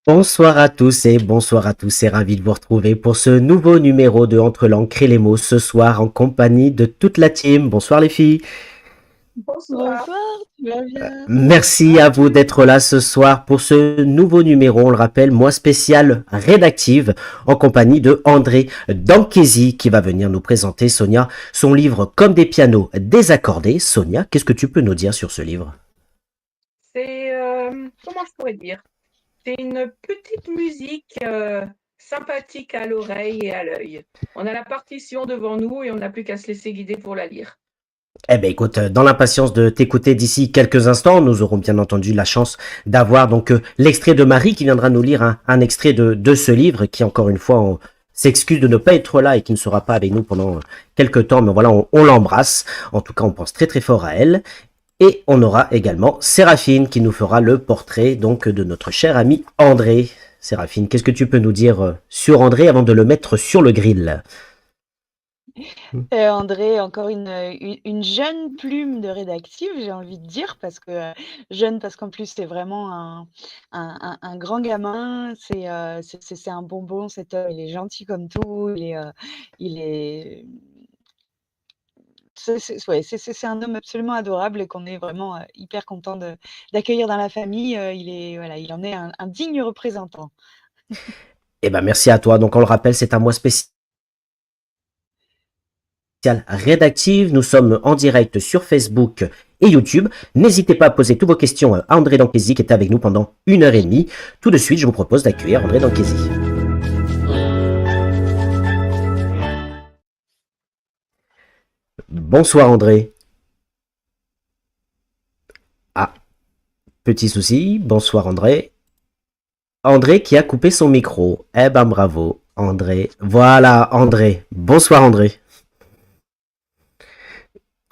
Bonsoir à tous et bonsoir à tous, c'est ravi de vous retrouver pour ce nouveau numéro de Entre l'encre et les mots ce soir en compagnie de toute la team. Bonsoir les filles. Bonsoir. Bonsoir, tu vas bien? Merci à vous d'être là ce soir pour ce nouveau numéro, on le rappelle, moi spécial rédactive en compagnie de André Dankesi qui va venir nous présenter, Sonia, son livre Comme des pianos désaccordés. Sonia, qu'est-ce que tu peux nous dire sur ce livre? Comment je pourrais dire? C'est une petite musique sympathique à l'oreille et à l'œil. On a la partition devant nous et on n'a plus qu'à se laisser guider pour la lire. Eh ben écoute, dans l'impatience de t'écouter d'ici quelques instants, nous aurons bien entendu la chance d'avoir donc l'extrait de Marie qui viendra nous lire un extrait de ce livre qui encore une fois on s'excuse de ne pas être là et qui ne sera pas avec nous pendant quelques temps, mais voilà, on l'embrasse. En tout cas, on pense très très fort à elle. Et on aura également Séraphine qui nous fera le portrait donc de notre cher ami André. Séraphine, qu'est-ce que tu peux nous dire sur André avant de le mettre sur le grill? André, encore une jeune plume de rédactive, j'ai envie de dire, parce que, jeune parce qu'en plus c'est vraiment un grand gamin, c'est un bonbon cet homme, il est gentil comme tout, il est c'est ouais, c'est un homme absolument adorable et qu'on est vraiment, hyper content d'accueillir dans la famille, il est voilà, il en est un digne représentant. Eh ben merci à toi. Donc on le rappelle, c'est un mois spécial rédactive. Nous sommes en direct sur Facebook et YouTube. N'hésitez pas à poser toutes vos questions à André Dankesi qui est avec nous pendant 1 heure et demie. Tout de suite, je vous propose d'accueillir André Dankesi. Bonsoir André. Ah, petit souci. Bonsoir André. André qui a coupé son micro. Eh ben bravo André. Voilà André. Bonsoir André.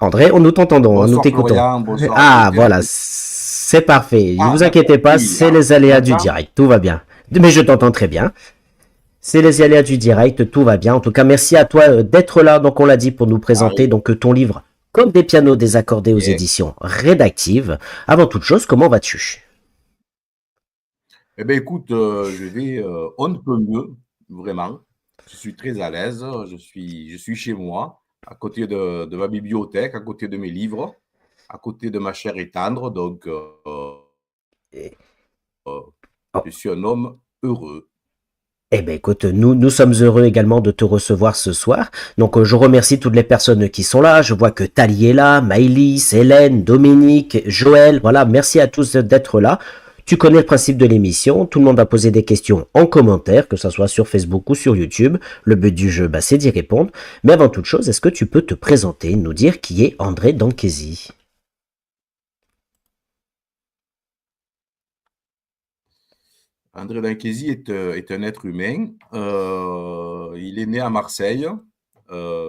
André, nous t'entendons, hein, nous Bonsoir t'écoutons. Florian, bonsoir à Ah toutes et à voilà, tous. c'est parfait. Ne Ah, vous inquiétez d'accord, pas, oui, c'est les tu aléas du m'entends? direct. Tout va bien. Mais je t'entends très bien. C'est les aléas du direct, tout va bien. En tout cas, merci à toi d'être là. Donc, on l'a dit pour nous Ah présenter oui, donc ton livre Comme des pianos désaccordés aux ok. éditions rédactives. Avant toute chose, comment vas-tu? Eh bien, écoute, je vais on ne peut mieux, vraiment. Je suis très à l'aise, je suis chez moi, à côté de ma bibliothèque, à côté de mes livres, à côté de ma chair et tendre, donc Oh, je suis un homme heureux. eh ben écoute, nous sommes heureux également de te recevoir ce soir. Donc je remercie toutes les personnes qui sont là. Je vois que Tali est là, Maëlys, Hélène, Dominique, Joël. Voilà, merci à tous d'être là. Tu connais le principe de l'émission. Tout le monde va poser des questions en commentaire, que ce soit sur Facebook ou sur YouTube. Le but du jeu, bah, c'est d'y répondre. Mais avant toute chose, est-ce que tu peux te présenter, nous dire qui est André Dankesi? André Dankesi est un être humain. Il est né à Marseille,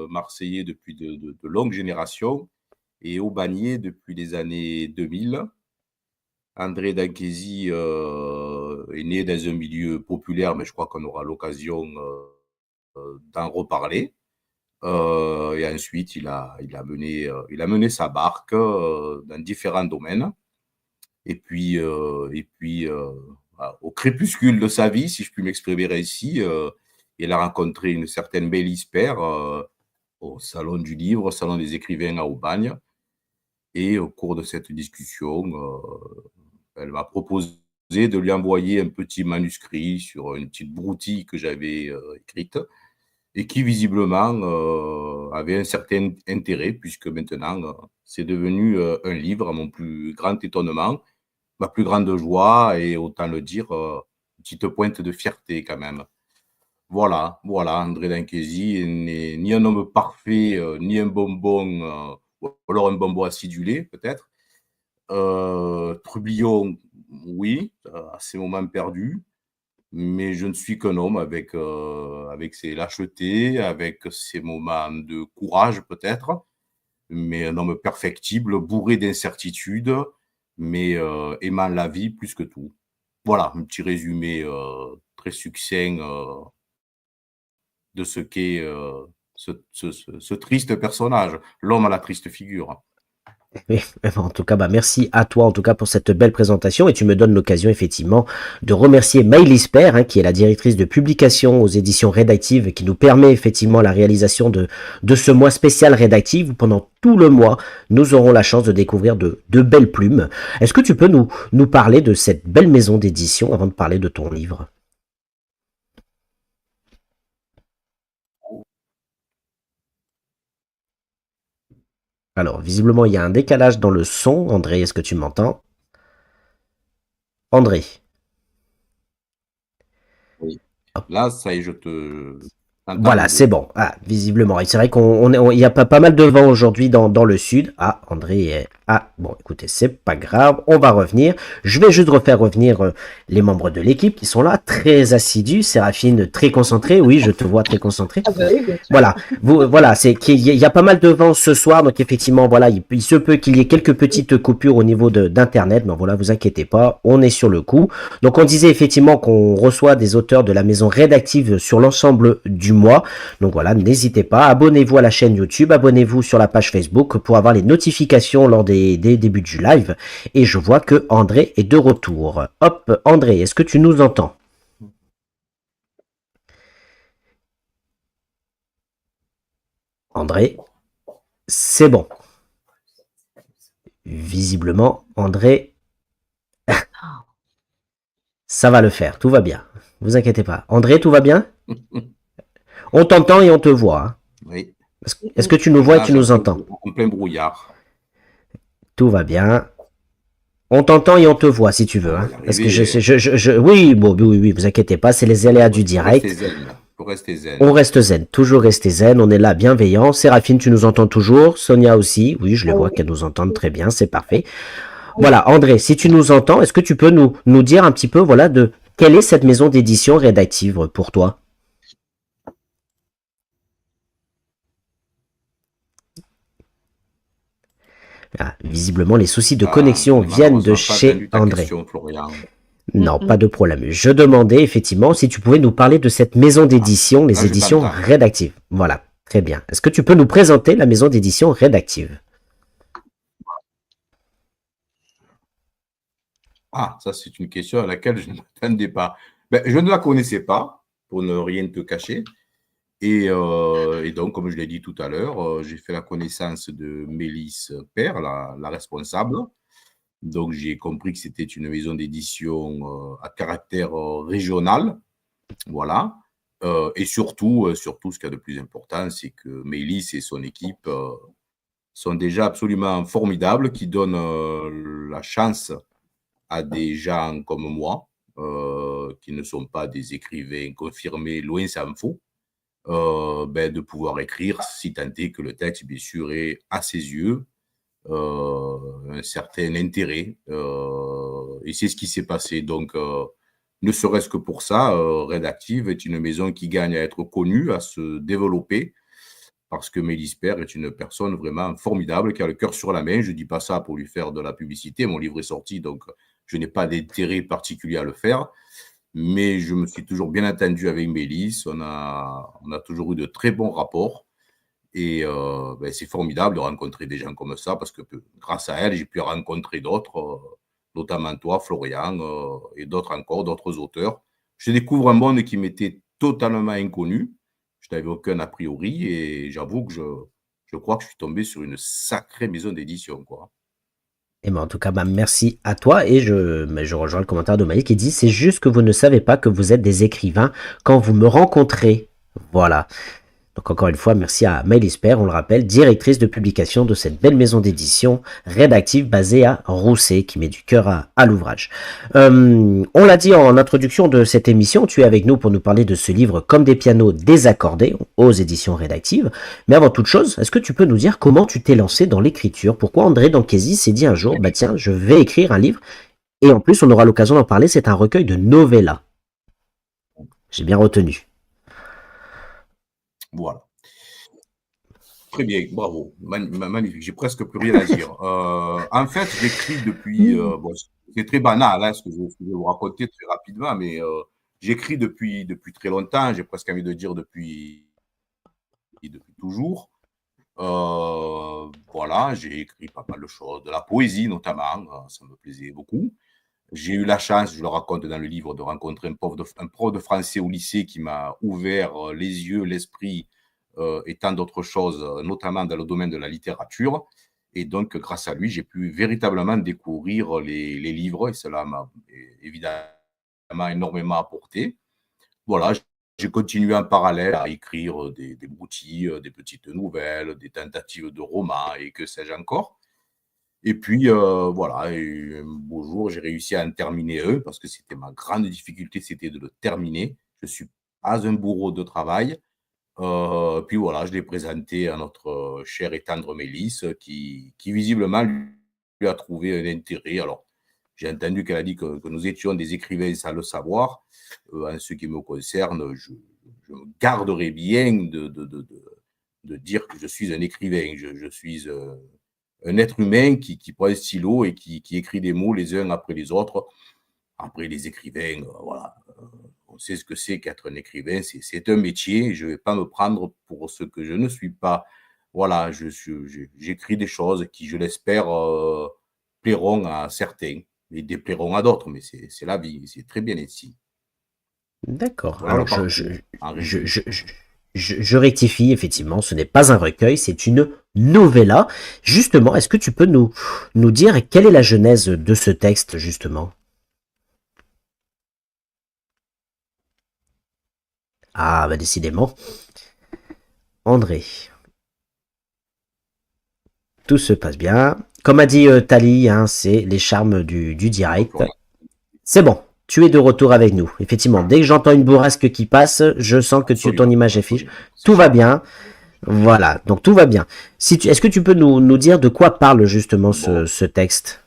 marseillais depuis de longues générations, et aubagnais depuis les années 2000. André Dankesi est né dans un milieu populaire, mais je crois qu'on aura l'occasion d'en reparler. Et ensuite, il a mené sa barque dans différents domaines. Et puis, voilà, au crépuscule de sa vie, si je puis m'exprimer ainsi, il a rencontré une certaine Bélise Père au Salon du Livre, au Salon des écrivains à Aubagne. Et au cours de cette discussion, elle m'a proposé de lui envoyer un petit manuscrit sur une petite broutille que j'avais écrite et qui visiblement avait un certain intérêt puisque maintenant c'est devenu un livre à mon plus grand étonnement, ma plus grande joie et autant le dire, une petite pointe de fierté quand même. Voilà, voilà, André Dankesi n'est ni un homme parfait, ni un bonbon, ou alors un bonbon acidulé peut-être. Trublion, oui, à ses moments perdus, mais je ne suis qu'un homme avec ses lâchetés, avec ses moments de courage peut-être, mais un homme perfectible, bourré d'incertitudes, mais aimant la vie plus que tout. Voilà, un petit résumé très succinct de ce qu'est ce triste personnage, l'homme à la triste figure. Oui, en tout cas, merci à toi en tout cas pour cette belle présentation et tu me donnes l'occasion effectivement de remercier Maëlys Père, qui est la directrice de publication aux éditions Rédactives, qui nous permet effectivement la réalisation de ce mois spécial Rédactive où pendant tout le mois nous aurons la chance de découvrir de belles plumes. Est-ce que tu peux nous parler de cette belle maison d'édition avant de parler de ton livre? Alors, visiblement, il y a un décalage dans le son. André, est-ce que tu m'entends? André. Oui. Là, ça y est, je te t'entends à Voilà, c'est nouveau. bon. Ah, visiblement. Et c'est vrai il y a pas mal de vent aujourd'hui dans le sud. Ah, André est... Ah, bon, écoutez, c'est pas grave. On va revenir. Je vais juste refaire revenir les membres de l'équipe qui sont là, très assidus. Séraphine, très concentrée. Oui, je te vois très concentrée. Ah bah oui, bien sûr. Voilà, voilà, c'est qu'il y a pas mal de vent ce soir, donc effectivement, voilà, il se peut qu'il y ait quelques petites coupures au niveau d'internet, mais voilà, vous inquiétez pas, on est sur le coup. Donc on disait effectivement qu'on reçoit des auteurs de la maison rédactive sur l'ensemble du mois. Donc voilà, n'hésitez pas, abonnez-vous à la chaîne YouTube, abonnez-vous sur la page Facebook pour avoir les notifications lors des débuts du live. Et je vois que André est de retour. Hop, André, est-ce que tu nous entends? André, c'est bon. Visiblement, André, ça va le faire, tout va bien. Vous inquiétez pas. André, tout va bien? On t'entend et on te voit, hein. Oui. Est-ce que tu nous vois et Là, tu nous entends? en plein brouillard. Tout va bien. On t'entend et on te voit si tu veux, On va hein. y Parce que arriver. oui, bon, oui, vous inquiétez pas, c'est les aléas du Faut rester direct. zen. Faut rester zen. On reste zen, toujours rester zen, on est là bienveillant. Séraphine, tu nous entends toujours? Sonia aussi, oui, je les vois qu'elles nous entendent très bien, c'est parfait. Voilà, André, si tu nous entends, est-ce que tu peux nous dire un petit peu, voilà, de quelle est cette maison d'édition rédactive pour toi? Ah, visiblement, les soucis de Je connexion n'ai viennent de malheureusement pas chez entendu ta André. question, Florian. Non, pas de problème. Je demandais effectivement si tu pouvais nous parler de cette maison Ah, d'édition, là, les je éditions t'entends. rédactives. Voilà, très bien. Est-ce que tu peux nous présenter la maison d'édition rédactive? Ah, ça, c'est une question à laquelle je ne m'attendais pas. Ben, je ne la connaissais pas, pour ne rien te cacher. Et donc, comme je l'ai dit tout à l'heure, j'ai fait la connaissance de Mélisse Père, la responsable. Donc, j'ai compris que c'était une maison d'édition à caractère régional. Voilà. Et surtout, ce qu'il y a de plus important, c'est que Mélisse et son équipe sont déjà absolument formidables, qui donnent la chance à des gens comme moi, qui ne sont pas des écrivains confirmés, loin s'en faut, de pouvoir écrire, si tant est que le texte, bien sûr, est à ses yeux un certain intérêt. Et c'est ce qui s'est passé. Donc, ne serait-ce que pour ça, Rédactive est une maison qui gagne à être connue, à se développer, parce que Mélisse Père est une personne vraiment formidable, qui a le cœur sur la main. Je ne dis pas ça pour lui faire de la publicité. Mon livre est sorti, donc je n'ai pas d'intérêt particulier à le faire. Mais je me suis toujours bien entendu avec Mélisse. On a toujours eu de très bons rapports. Et c'est formidable de rencontrer des gens comme ça, parce que grâce à elle, j'ai pu rencontrer d'autres, notamment toi, Florian, et d'autres encore, d'autres auteurs. Je découvre un monde qui m'était totalement inconnu. Je n'avais aucun a priori, et j'avoue que je crois que je suis tombé sur une sacrée maison d'édition, quoi. Eh ben, en tout cas, merci à toi et je rejoins le commentaire de Maïs qui dit c'est juste que vous ne savez pas que vous êtes des écrivains quand vous me rencontrez. Voilà. Donc encore une fois, merci à Maëlys Père, on le rappelle, directrice de publication de cette belle maison d'édition rédactive basée à Rousset, qui met du cœur à l'ouvrage. On l'a dit en introduction de cette émission, tu es avec nous pour nous parler de ce livre Comme des pianos désaccordés aux éditions rédactives. Mais avant toute chose, est-ce que tu peux nous dire comment tu t'es lancé dans l'écriture? Pourquoi André Dancasi s'est dit un jour, bah tiens, je vais écrire un livre, et en plus on aura l'occasion d'en parler, c'est un recueil de novellas. J'ai bien retenu. Voilà. Très bien, bravo. Magnifique. J'ai presque plus rien à dire. En fait, j'écris depuis. Bon, c'est très banal, hein, ce que je vais vous raconter très rapidement, mais j'écris depuis très longtemps. J'ai presque envie de dire depuis toujours. voilà, j'ai écrit pas mal de choses, de la poésie notamment, ça me plaisait beaucoup. J'ai eu la chance, je le raconte dans le livre, de rencontrer un prof de français au lycée qui m'a ouvert les yeux, l'esprit et tant d'autres choses, notamment dans le domaine de la littérature. Et donc, grâce à lui, j'ai pu véritablement découvrir les livres et cela m'a évidemment énormément apporté. Voilà, j'ai continué en parallèle à écrire des broutilles, des petites nouvelles, des tentatives de romans et que sais-je encore. Et puis, voilà, et un beau jour, j'ai réussi à en terminer un parce que c'était ma grande difficulté, c'était de le terminer. Je suis pas un bourreau de travail. Puis voilà, je l'ai présenté à notre chère et tendre Mélisse qui visiblement lui a trouvé un intérêt. Alors, j'ai entendu qu'elle a dit que nous étions des écrivains sans le savoir. En ce qui me concerne, je me garderai bien de dire que je suis un écrivain. Je suis un être humain qui prend un stylo et qui écrit des mots les uns après les autres. Après, les écrivains, voilà, on sait ce que c'est qu'être un écrivain, c'est un métier. Je ne vais pas me prendre pour ce que je ne suis pas. Voilà, j'écris des choses qui, je l'espère, plairont à certains et déplairont à d'autres, mais c'est la vie, c'est très bien ainsi. D'accord. Voilà le Alors, parcours, en je, résumé. je, je, je rectifie, effectivement, ce n'est pas un recueil, c'est une novella. Justement, est-ce que tu peux nous dire quelle est la genèse de ce texte, justement? Ah, bah décidément. André, tout se passe bien. Comme a dit Tali, hein, c'est les charmes du direct. Voilà. C'est bon, tu es de retour avec nous. Effectivement, dès que j'entends une bourrasque qui passe, je sens que ton Absolument, image est fiche. absolument. C'est Tout va charmant. bien. Voilà, donc tout va bien. Est-ce que tu peux nous dire de quoi parle justement Bon. ce texte?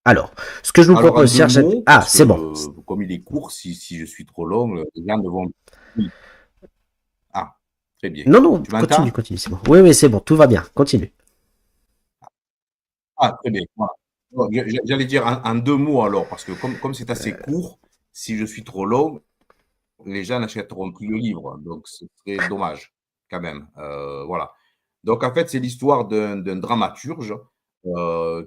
Alors, ce que je vous Alors, en propose, deux cher... mots, Ah, parce c'est bon. que comme il est court, si je suis trop long, les gens ne vont. Oui. Ah, très bien. Non, non, Tu m'entends? continue, c'est bon. Oui, oui, c'est bon, tout va bien, continue. Ah, très bien. Voilà. Bon, j'allais dire en deux mots alors, parce que comme c'est assez court, si je suis trop long, les gens n'achèteront plus le livre. Donc, ce serait dommage, quand même. Voilà. Donc, en fait, c'est l'histoire d'un dramaturge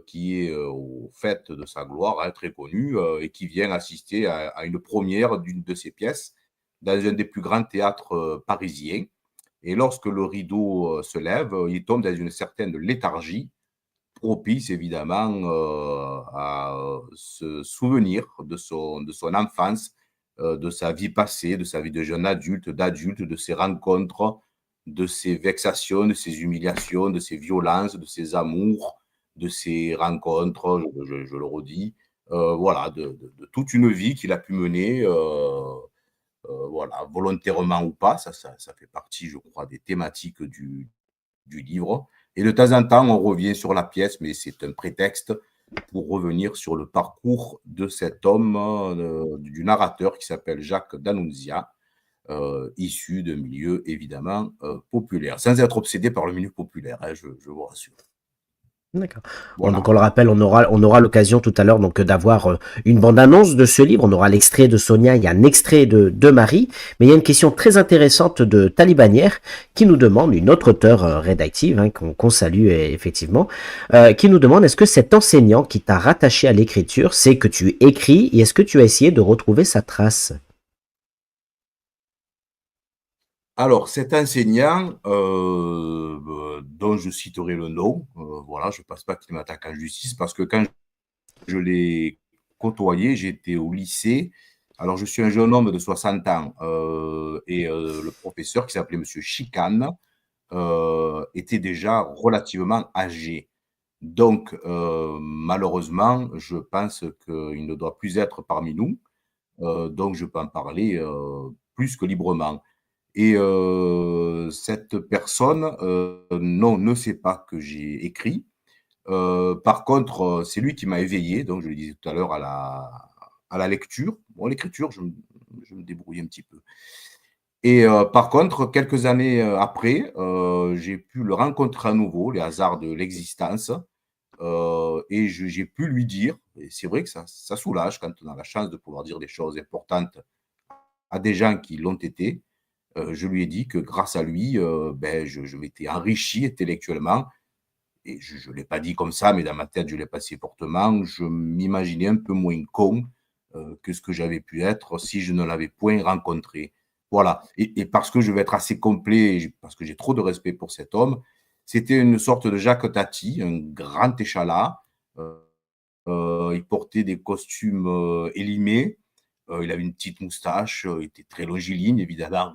qui est au fait de sa gloire, hein, très connu, et qui vient assister à une première d'une de ses pièces dans un des plus grands théâtres parisiens. Et lorsque le rideau se lève, il tombe dans une certaine léthargie, propice évidemment à se souvenir de son enfance, de sa vie passée, de sa vie de jeune adulte, d'adulte, de ses rencontres, de ses vexations, de ses humiliations, de ses violences, de ses amours, de ses rencontres, je le redis, voilà, de toute une vie qu'il a pu mener, voilà, volontairement ou pas, ça fait partie, je crois, des thématiques du livre. Et de temps en temps, on revient sur la pièce, mais c'est un prétexte pour revenir sur le parcours de cet homme, du narrateur qui s'appelle Jacques D'Annunzia, issu d'un milieu évidemment populaire, sans être obsédé par le milieu populaire, hein, je vous rassure. D'accord. Bon, donc Voilà. on le rappelle, on aura l'occasion tout à l'heure donc d'avoir une bande-annonce de ce livre. On aura l'extrait de Sonia, il y a un extrait de Marie, mais il y a une question très intéressante de Talibanière qui nous demande, une autre auteure rédactive hein, qu'on salue effectivement, qui nous demande est-ce que cet enseignant qui t'a rattaché à l'écriture, c'est que tu écris et est-ce que tu as essayé de retrouver sa trace? Alors, cet enseignant, dont je citerai le nom, voilà, je ne pense pas qu'il m'attaque en justice, parce que quand je l'ai côtoyé, j'étais au lycée. Alors, je suis un jeune homme de 60 ans et le professeur, qui s'appelait Monsieur Chicane, était déjà relativement âgé. Donc, malheureusement, je pense qu'il ne doit plus être parmi nous. Donc, je peux en parler plus que librement. Et cette personne, non, ne sait pas que j'ai écrit. Par contre, c'est lui qui m'a éveillé, donc je le disais tout à l'heure, à la lecture. Bon, l'écriture, je me débrouille un petit peu. Et par contre, quelques années après, j'ai pu le rencontrer à nouveau, les hasards de l'existence, et j'ai pu lui dire, et c'est vrai que ça soulage quand on a la chance de pouvoir dire des choses importantes à des gens qui l'ont été, je lui ai dit que grâce à lui, je m'étais enrichi intellectuellement. Et je ne l'ai pas dit comme ça, mais dans ma tête, je l'ai passé fortement. Je m'imaginais un peu moins con que ce que j'avais pu être si je ne l'avais point rencontré. Voilà. Et parce que je vais être assez complet, parce que j'ai trop de respect pour cet homme, c'était une sorte de Jacques Tati, un grand échalas. Il portait des costumes élimés. Il avait une petite moustache. Il était très longiligne, évidemment.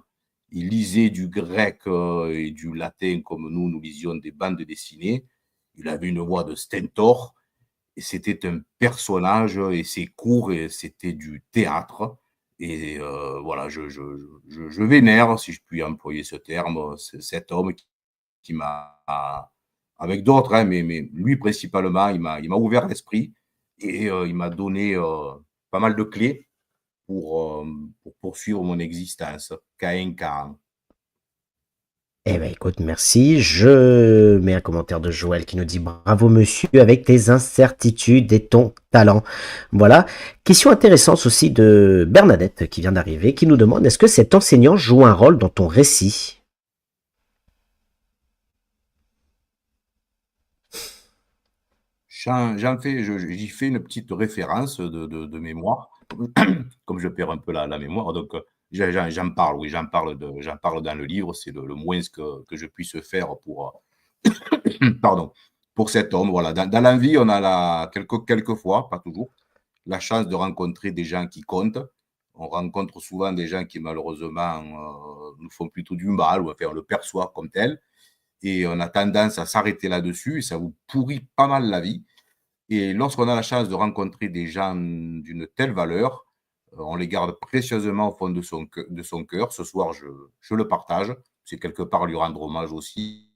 Il lisait du grec et du latin comme nous lisions des bandes dessinées. Il avait une voix de stentor. Et c'était un personnage, et ses cours, et c'était du théâtre. Et voilà, je vénère, si je puis employer ce terme, cet homme qui m'a, avec d'autres, hein, mais lui principalement, il m'a ouvert l'esprit et il m'a donné pas mal de clés pour poursuivre mon existence, Caïn Cain. Eh ben écoute, merci. Je mets un commentaire de Joël qui nous dit bravo monsieur avec tes incertitudes et ton talent. Voilà. Question intéressante aussi de Bernadette qui vient d'arriver, qui nous demande est-ce que cet enseignant joue un rôle dans ton récit? J'y fais une petite référence de mémoire, comme je perds un peu la mémoire, donc j'en parle, oui, j'en parle dans le livre, c'est le moins que je puisse faire pour, pardon, pour cet homme. Voilà. Dans la vie, on a quelques fois, pas toujours, la chance de rencontrer des gens qui comptent. On rencontre souvent des gens qui, malheureusement, nous font plutôt du mal, ou enfin, on le perçoit comme tel. Et on a tendance à s'arrêter là-dessus, et ça vous pourrit pas mal la vie. Et lorsqu'on a la chance de rencontrer des gens d'une telle valeur, on les garde précieusement au fond de son cœur. Ce soir, je le partage. C'est quelque part lui rendre hommage aussi.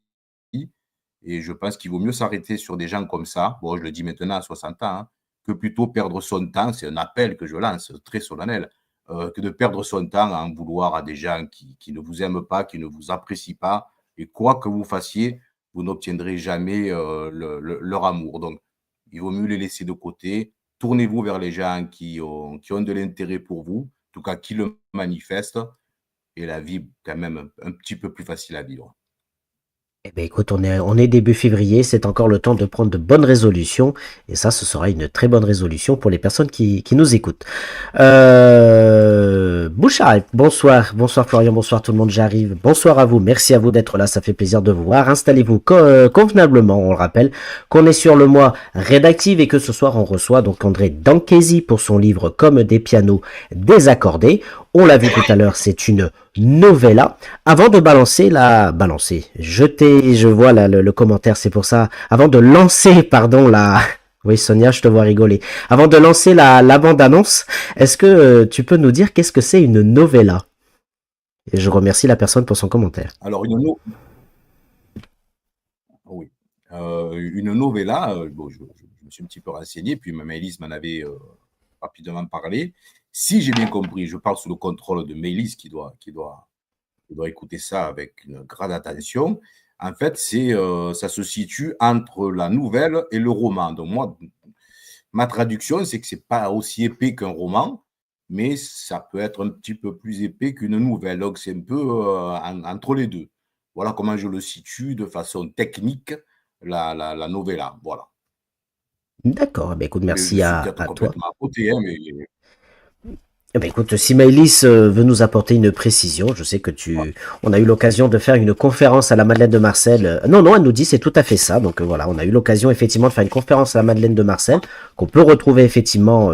Et je pense qu'il vaut mieux s'arrêter sur des gens comme ça, bon, je le dis maintenant à 60 ans, hein, que plutôt perdre son temps, c'est un appel que je lance, très solennel, que de perdre son temps à en vouloir à des gens qui ne vous aiment pas, qui ne vous apprécient pas, et quoi que vous fassiez, vous n'obtiendrez jamais leur amour. Donc, il vaut mieux les laisser de côté. Tournez-vous vers les gens qui ont de l'intérêt pour vous, en tout cas qui le manifestent, et la vie quand même un petit peu plus facile à vivre. Eh ben écoute, on est début février, c'est encore le temps de prendre de bonnes résolutions, et ça, ce sera une très bonne résolution pour les personnes qui nous écoutent. Bouchard, bonsoir Florian, bonsoir tout le monde, j'arrive. Bonsoir à vous, merci à vous d'être là, ça fait plaisir de vous voir. Installez-vous convenablement, on le rappelle, qu'on est sur le mois rédactive et que ce soir on reçoit donc André Danchesi pour son livre Comme des pianos désaccordés. On l'a vu tout à l'heure, c'est une novella. Avant de je vois là, le commentaire, c'est pour ça. Avant de lancer, pardon, oui, Sonia, je te vois rigoler. Avant de lancer la bande-annonce, est-ce que tu peux nous dire qu'est-ce que c'est une novella? Et je remercie la personne pour son commentaire. Alors, une novella, bon, je me suis un petit peu renseigné, puis Maëlys m'en avait rapidement parlé. Si j'ai bien compris, je parle sous le contrôle de Maëlys qui doit écouter ça avec une grande attention. En fait, ça se situe entre la nouvelle et le roman. Donc moi, ma traduction, c'est que c'est pas aussi épais qu'un roman, mais ça peut être un petit peu plus épais qu'une nouvelle. Donc c'est un peu entre les deux. Voilà comment je le situe de façon technique, la novella. Voilà. D'accord, ben écoute, merci à toi. Complètement à côté, hein, mais... Eh ben écoute, si Maëlys veut nous apporter une précision, je sais que on a eu l'occasion de faire une conférence à la Madeleine de Marcel. Non, elle nous dit c'est tout à fait ça. Donc voilà, on a eu l'occasion effectivement de faire une conférence à la Madeleine de Marcel qu'on peut retrouver effectivement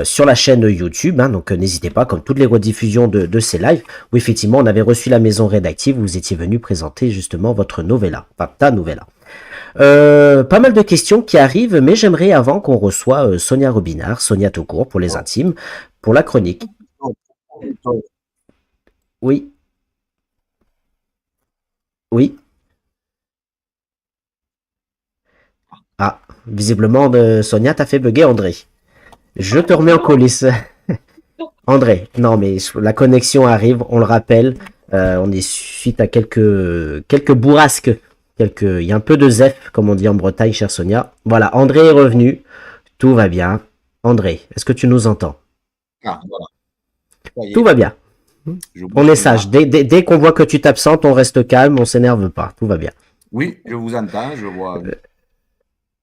sur la chaîne YouTube. Hein, donc n'hésitez pas, comme toutes les rediffusions de ces lives, où effectivement on avait reçu la maison rédactive, où vous étiez venu présenter justement votre novella, enfin ta novella. Pas mal de questions qui arrivent, mais j'aimerais avant qu'on reçoive Sonia Robinard, Sonia Toucourt pour les intimes, pour la chronique. Oui. Oui. Ah, visiblement, Sonia t'a fait bugger André. Je te remets en coulisses. André, non mais la connexion arrive, on le rappelle, on est suite à quelques bourrasques. Il y a un peu de zef, comme on dit en Bretagne, chère Sonia. Voilà, André est revenu. Tout va bien. André, est-ce que tu nous entends? Ah, voilà. Tout va bien. On est sage. Dès qu'on voit que tu t'absentes, on reste calme, on s'énerve pas. Tout va bien. Oui, je vous entends, je vois.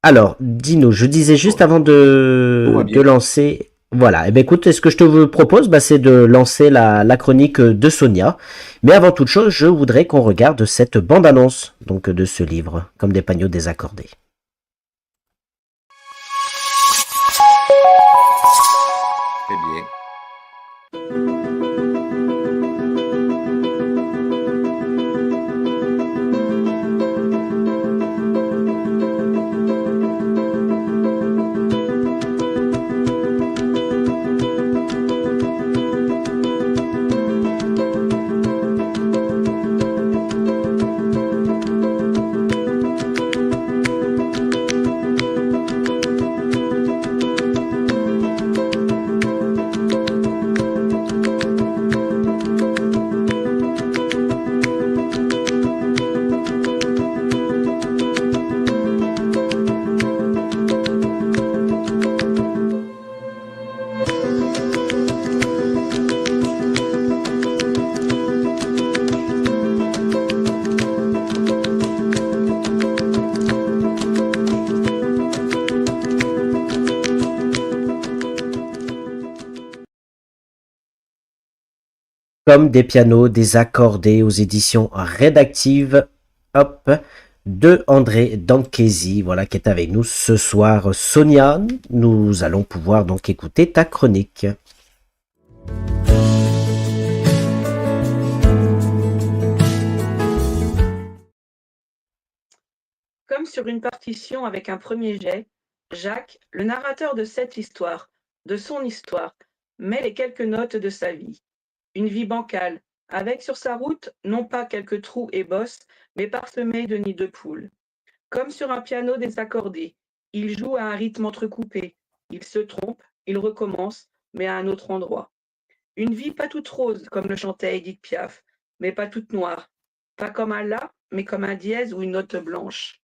Alors, Dino, je disais juste avant de lancer... Voilà, eh bien, écoute, ce que je te propose, c'est de lancer la chronique de Sonia. Mais avant toute chose, je voudrais qu'on regarde cette bande-annonce donc, de ce livre, Comme des panneaux désaccordés. Très bien. Comme des pianos désaccordés aux éditions rédactives, hop, de André Danchesi, voilà, qui est avec nous ce soir. Sonia, nous allons pouvoir donc écouter ta chronique. Comme sur une partition avec un premier jet, Jacques, le narrateur de cette histoire, de son histoire, met les quelques notes de sa vie. Une vie bancale, avec sur sa route non pas quelques trous et bosses, mais parsemés de nids de poules. Comme sur un piano désaccordé, il joue à un rythme entrecoupé, il se trompe, il recommence, mais à un autre endroit. Une vie pas toute rose, comme le chantait Édith Piaf, mais pas toute noire, pas comme un la, mais comme un dièse ou une note blanche.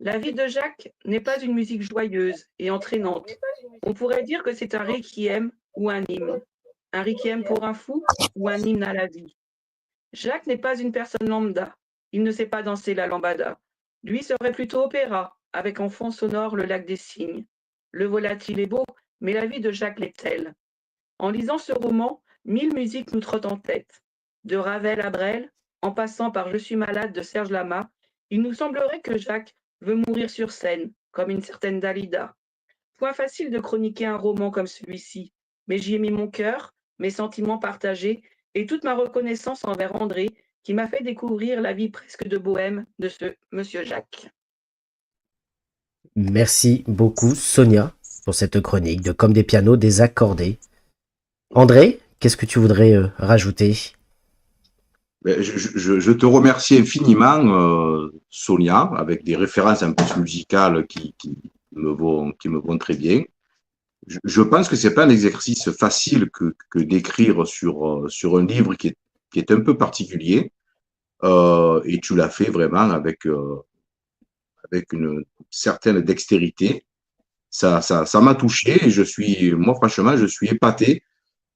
La vie de Jacques n'est pas une musique joyeuse et entraînante. On pourrait dire que c'est un requiem ou un hymne. Un requiem pour un fou ou un hymne à la vie. Jacques n'est pas une personne lambda. Il ne sait pas danser la lambada. Lui serait plutôt opéra, avec en fond sonore le lac des cygnes. Le volatile est beau, mais la vie de Jacques l'est-elle? En lisant ce roman, 1000 musiques nous trottent en tête. De Ravel à Brel, en passant par Je suis malade de Serge Lama, il nous semblerait que Jacques veut mourir sur scène, comme une certaine Dalida. Point facile de chroniquer un roman comme celui-ci, mais j'y ai mis mon cœur, mes sentiments partagés et toute ma reconnaissance envers André, qui m'a fait découvrir la vie presque de bohème de ce monsieur Jacques. Merci beaucoup, Sonia, pour cette chronique de Comme des pianos désaccordés. André, qu'est-ce que tu voudrais rajouter? Je te remercie infiniment, Sonia, avec des références un peu musicales qui me vont très bien. Je pense que c'est pas un exercice facile que d'écrire sur un livre qui est un peu particulier, et tu l'as fait vraiment avec une certaine dextérité. Ça m'a touché et moi franchement, je suis épaté,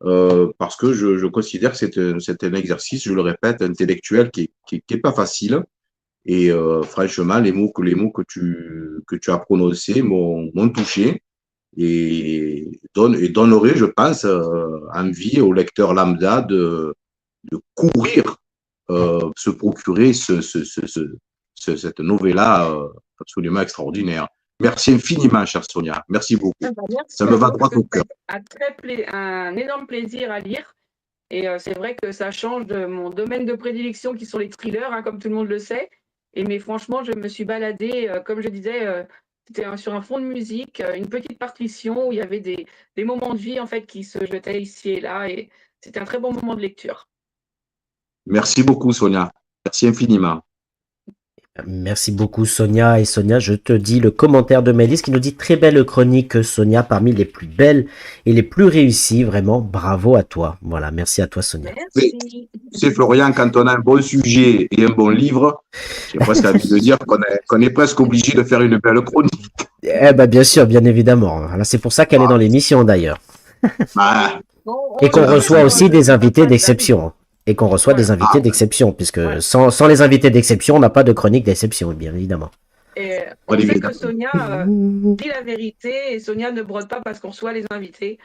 parce que je considère que c'est un exercice, je le répète, intellectuel qui est pas facile. Et franchement, les mots que tu as prononcés m'ont touché et donnerait, je pense, envie au lecteur lambda de courir se procurer cette novella absolument extraordinaire. Merci infiniment, chère Sonia. Merci beaucoup. Merci, ça me va droit au cœur. Un énorme plaisir à lire. Et c'est vrai que ça change de mon domaine de prédilection qui sont les thrillers, comme tout le monde le sait. Mais franchement, je me suis baladée, comme je disais, c'était sur un fond de musique, une petite partition où il y avait des moments de vie en fait qui se jetaient ici et là. Et c'était un très bon moment de lecture. Merci beaucoup, Sonia. Merci infiniment. Merci beaucoup, Sonia. Et Sonia, je te dis le commentaire de Mélisse qui nous dit très belle chronique, Sonia, parmi les plus belles et les plus réussies. Vraiment, bravo à toi. Voilà, merci à toi, Sonia. Merci. C'est Florian, quand on a un bon sujet et un bon livre, j'ai presque envie de dire qu'on est presque obligé de faire une belle chronique. Eh ben, bien sûr, bien évidemment. Alors, c'est pour ça qu'elle est dans l'émission, d'ailleurs. Et qu'on reçoit aussi des invités David. d'exception. Et qu'on reçoit des Voilà. invités d'exception, puisque Ouais. sans les invités d'exception, on n'a pas de chronique d'exception, bien évidemment. Et on Olivier, sait que d'accord. Sonia dit la vérité et Sonia ne brode pas parce qu'on reçoit les invités.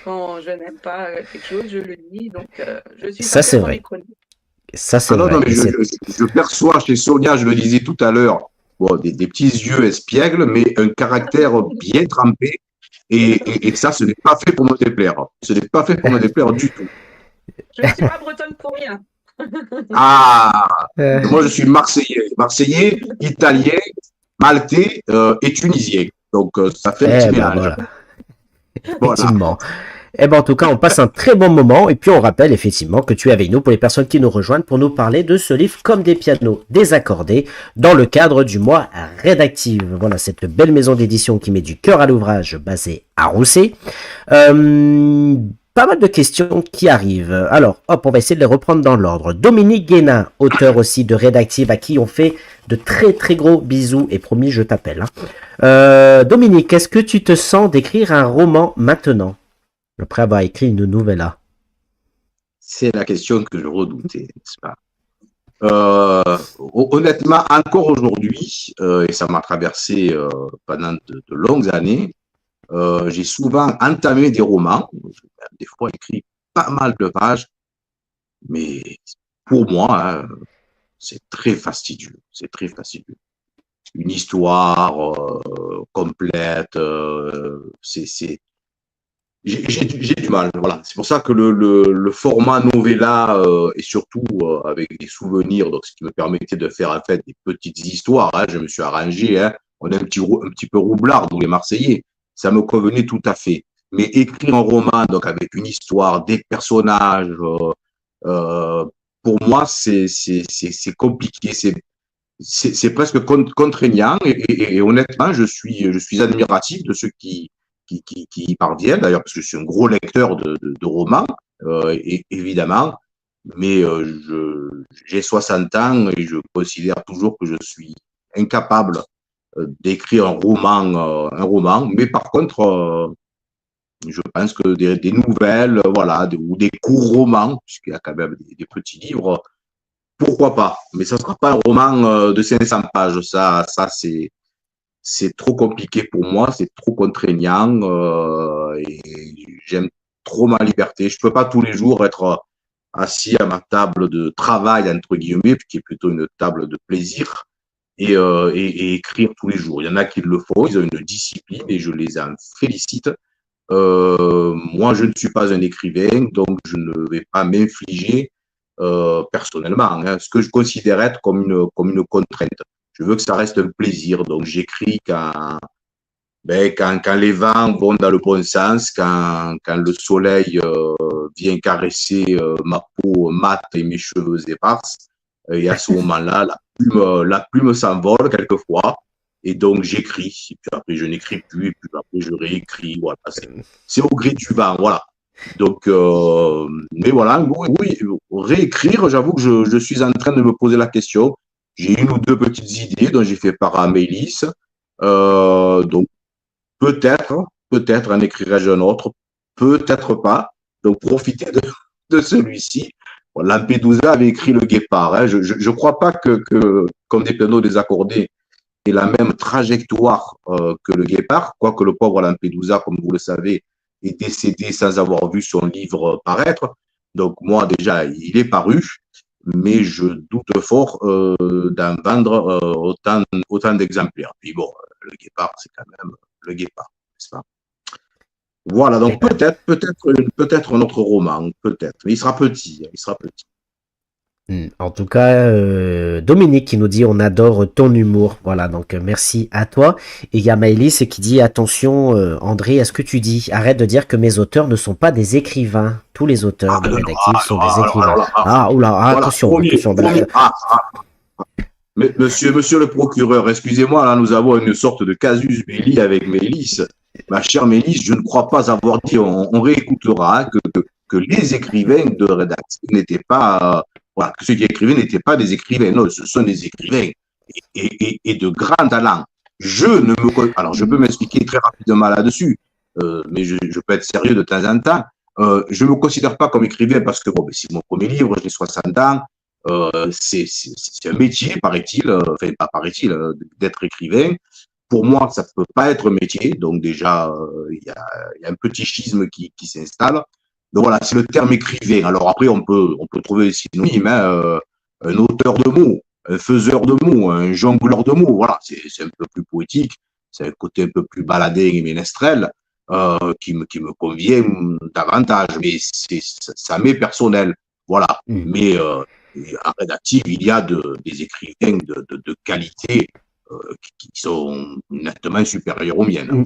Quand je n'aime pas quelque chose, je le dis. Donc, je suis Ça, c'est sincère dans vrai. mes chroniques. Ça, c'est Ah non, vrai. non, mais Et c'est- je perçois chez Sonia, je le disais tout à l'heure, bon, des petits yeux espiègles, mais un caractère bien trempé. Et ça, ce n'est pas fait pour me déplaire. Ce n'est pas fait pour me déplaire du tout. Je ne suis pas bretonne pour rien. Ah, Euh, moi, je suis Marseillais, Italien, Maltais et Tunisien. Donc, ça fait un petit Eh ben mélange. voilà, Voilà. effectivement. Eh ben en tout cas, on passe un très bon moment et puis on rappelle effectivement que tu es avec nous pour les personnes qui nous rejoignent pour nous parler de ce livre Comme des pianos désaccordés dans le cadre du mois Rédactive. Voilà, cette belle maison d'édition qui met du cœur à l'ouvrage basée à Rousset. Pas mal de questions qui arrivent. Alors, hop, on va essayer de les reprendre dans l'ordre. Dominique Guénin, auteur aussi de Rédactive, à qui on fait de très très gros bisous et promis, je t'appelle. Dominique, est-ce que tu te sens d'écrire un roman maintenant, après avoir écrit une novella? C'est la question que je redoutais, n'est-ce pas? Honnêtement, encore aujourd'hui, et ça m'a traversé pendant de longues années, j'ai souvent entamé des romans, j'ai des fois écrit pas mal de pages, mais pour moi, hein, c'est très fastidieux, c'est très fastidieux. Une histoire complète, j'ai du mal, voilà. C'est pour ça que le format novella et surtout avec des souvenirs, donc ce qui me permettait de faire en fait des petites histoires, hein, je me suis arrangé, hein, on est un petit peu roublard, nous les Marseillais, ça me convenait tout à fait. Mais écrire un roman, donc avec une histoire, des personnages, euh, pour moi c'est compliqué, c'est presque contraignant et honnêtement, je suis admiratif de ceux qui y parviennent, d'ailleurs, parce que je suis un gros lecteur de romans, évidemment, mais j'ai 60 ans et je considère toujours que je suis incapable d'écrire un roman, mais par contre, je pense que des nouvelles, voilà, ou des courts romans, puisqu'il y a quand même des petits livres, pourquoi pas, mais ça ne sera pas un roman de 500 pages, ça c'est trop compliqué pour moi, c'est trop contraignant et j'aime trop ma liberté. Je peux pas tous les jours être assis à ma table de travail, entre guillemets, qui est plutôt une table de plaisir, et écrire tous les jours. Il y en a qui le font, ils ont une discipline et je les en félicite. Moi, je ne suis pas un écrivain, donc je ne vais pas m'infliger personnellement, hein, ce que je considère être comme une contrainte. Je veux que ça reste un plaisir, donc j'écris quand les vents vont dans le bon sens, quand le soleil vient caresser ma peau mate et mes cheveux épars, et à ce moment-là, la plume s'envole quelquefois, et donc j'écris, et puis après je n'écris plus, et puis après je réécris, voilà, c'est au gré du vent, voilà. Donc, mais voilà, oui, réécrire, j'avoue que je suis en train de me poser la question. J'ai une ou deux petites idées dont j'ai fait part à Mélisse. Donc, peut-être en écrirai-je un autre, peut-être pas. Donc, profitez de celui-ci. Bon, Lampedusa avait écrit Le Guépard. Hein. Je ne crois pas que comme des pianos désaccordés, ait la même trajectoire que Le Guépard, quoique le pauvre Lampedusa, comme vous le savez, est décédé sans avoir vu son livre paraître. Donc, moi, déjà, il est paru, mais je doute fort d'en vendre autant d'exemplaires. Puis bon, Le Guépard, c'est quand même Le Guépard, n'est-ce pas? Voilà, donc peut-être un autre roman, peut-être. Mais il sera petit, il sera petit. En tout cas, Dominique qui nous dit on adore ton humour. Voilà, donc merci à toi. Et il y a Maëlys qui dit attention André, à ce que tu dis. Arrête de dire que mes auteurs ne sont pas des écrivains. Tous les auteurs de Rédactive sont des écrivains. Voilà, Attention, promis. attention. Mais monsieur le procureur, excusez-moi, là nous avons une sorte de casus belli avec Mélisse. Ma chère Mélisse, je ne crois pas avoir dit, on réécoutera, hein, que les écrivains de rédaction n'étaient pas, voilà, que ceux qui écrivaient n'étaient pas des écrivains. Non, ce sont des écrivains et de grands talents. Alors je peux m'expliquer très rapidement là-dessus, mais je peux être sérieux de temps en temps. Je ne me considère pas comme écrivain parce que bon, c'est mon premier livre, j'ai 60 ans. C'est un métier, paraît-il, enfin pas paraît-il, d'être écrivain. Pour moi, ça ne peut pas être un métier, donc déjà, il y a un petit schisme qui s'installe. Donc voilà, c'est le terme écrivain. Alors après, on peut trouver des synonymes, hein, un auteur de mots, un faiseur de mots, un jongleur de mots. Voilà, c'est un peu plus poétique, c'est un côté un peu plus baladin et ménestrel qui me convient davantage, mais ça m'est personnel. Voilà, Mm. mais en rédactive, il y a des écrivains de qualité qui sont nettement supérieurs aux miennes.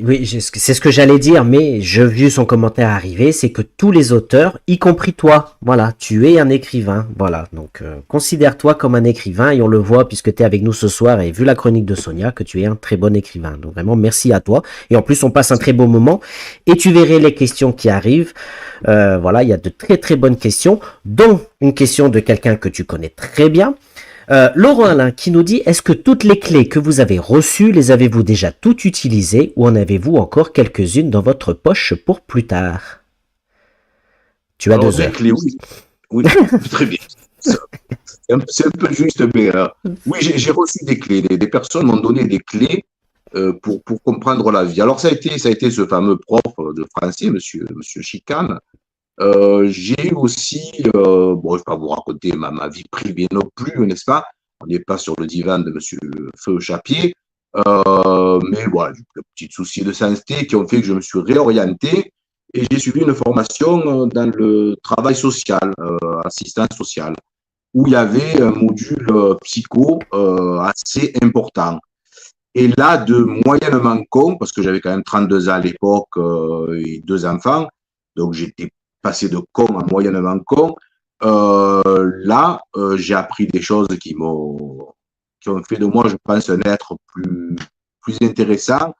Oui, c'est ce que j'allais dire, mais je vu son commentaire arriver, c'est que tous les auteurs, y compris toi, voilà, tu es un écrivain, voilà, donc considère-toi comme un écrivain, et on le voit puisque tu es avec nous ce soir, et vu la chronique de Sonia, que tu es un très bon écrivain, donc vraiment merci à toi, et en plus on passe un très beau moment, et tu verrais les questions qui arrivent, voilà, il y a de très très bonnes questions, dont une question de quelqu'un que tu connais très bien, Laurent Alain qui nous dit, est-ce que toutes les clés que vous avez reçues, les avez-vous déjà toutes utilisées ou en avez-vous encore quelques-unes dans votre poche pour plus tard? Tu as Alors, 2 des heures. clés, oui. Oui, très bien. C'est un peu juste, mais oui, j'ai reçu des clés. Des personnes m'ont donné des clés pour comprendre la vie. Alors, ça a été ce fameux prof de français, monsieur Chicane. J'ai eu aussi, bon, je ne vais pas vous raconter ma vie privée non plus, n'est-ce pas? On n'est pas sur le divan de monsieur Feu Chapier. Mais voilà, j'ai des petits soucis de santé qui ont fait que je me suis réorienté et j'ai suivi une formation dans le travail social, assistance sociale, où il y avait un module psycho assez important. Et là, de moyennement con, parce que j'avais quand même 32 ans à l'époque et 2 enfants, donc j'étais passé de con à moyennement con. Là, j'ai appris des choses qui ont fait de moi, je pense, un être plus intéressant,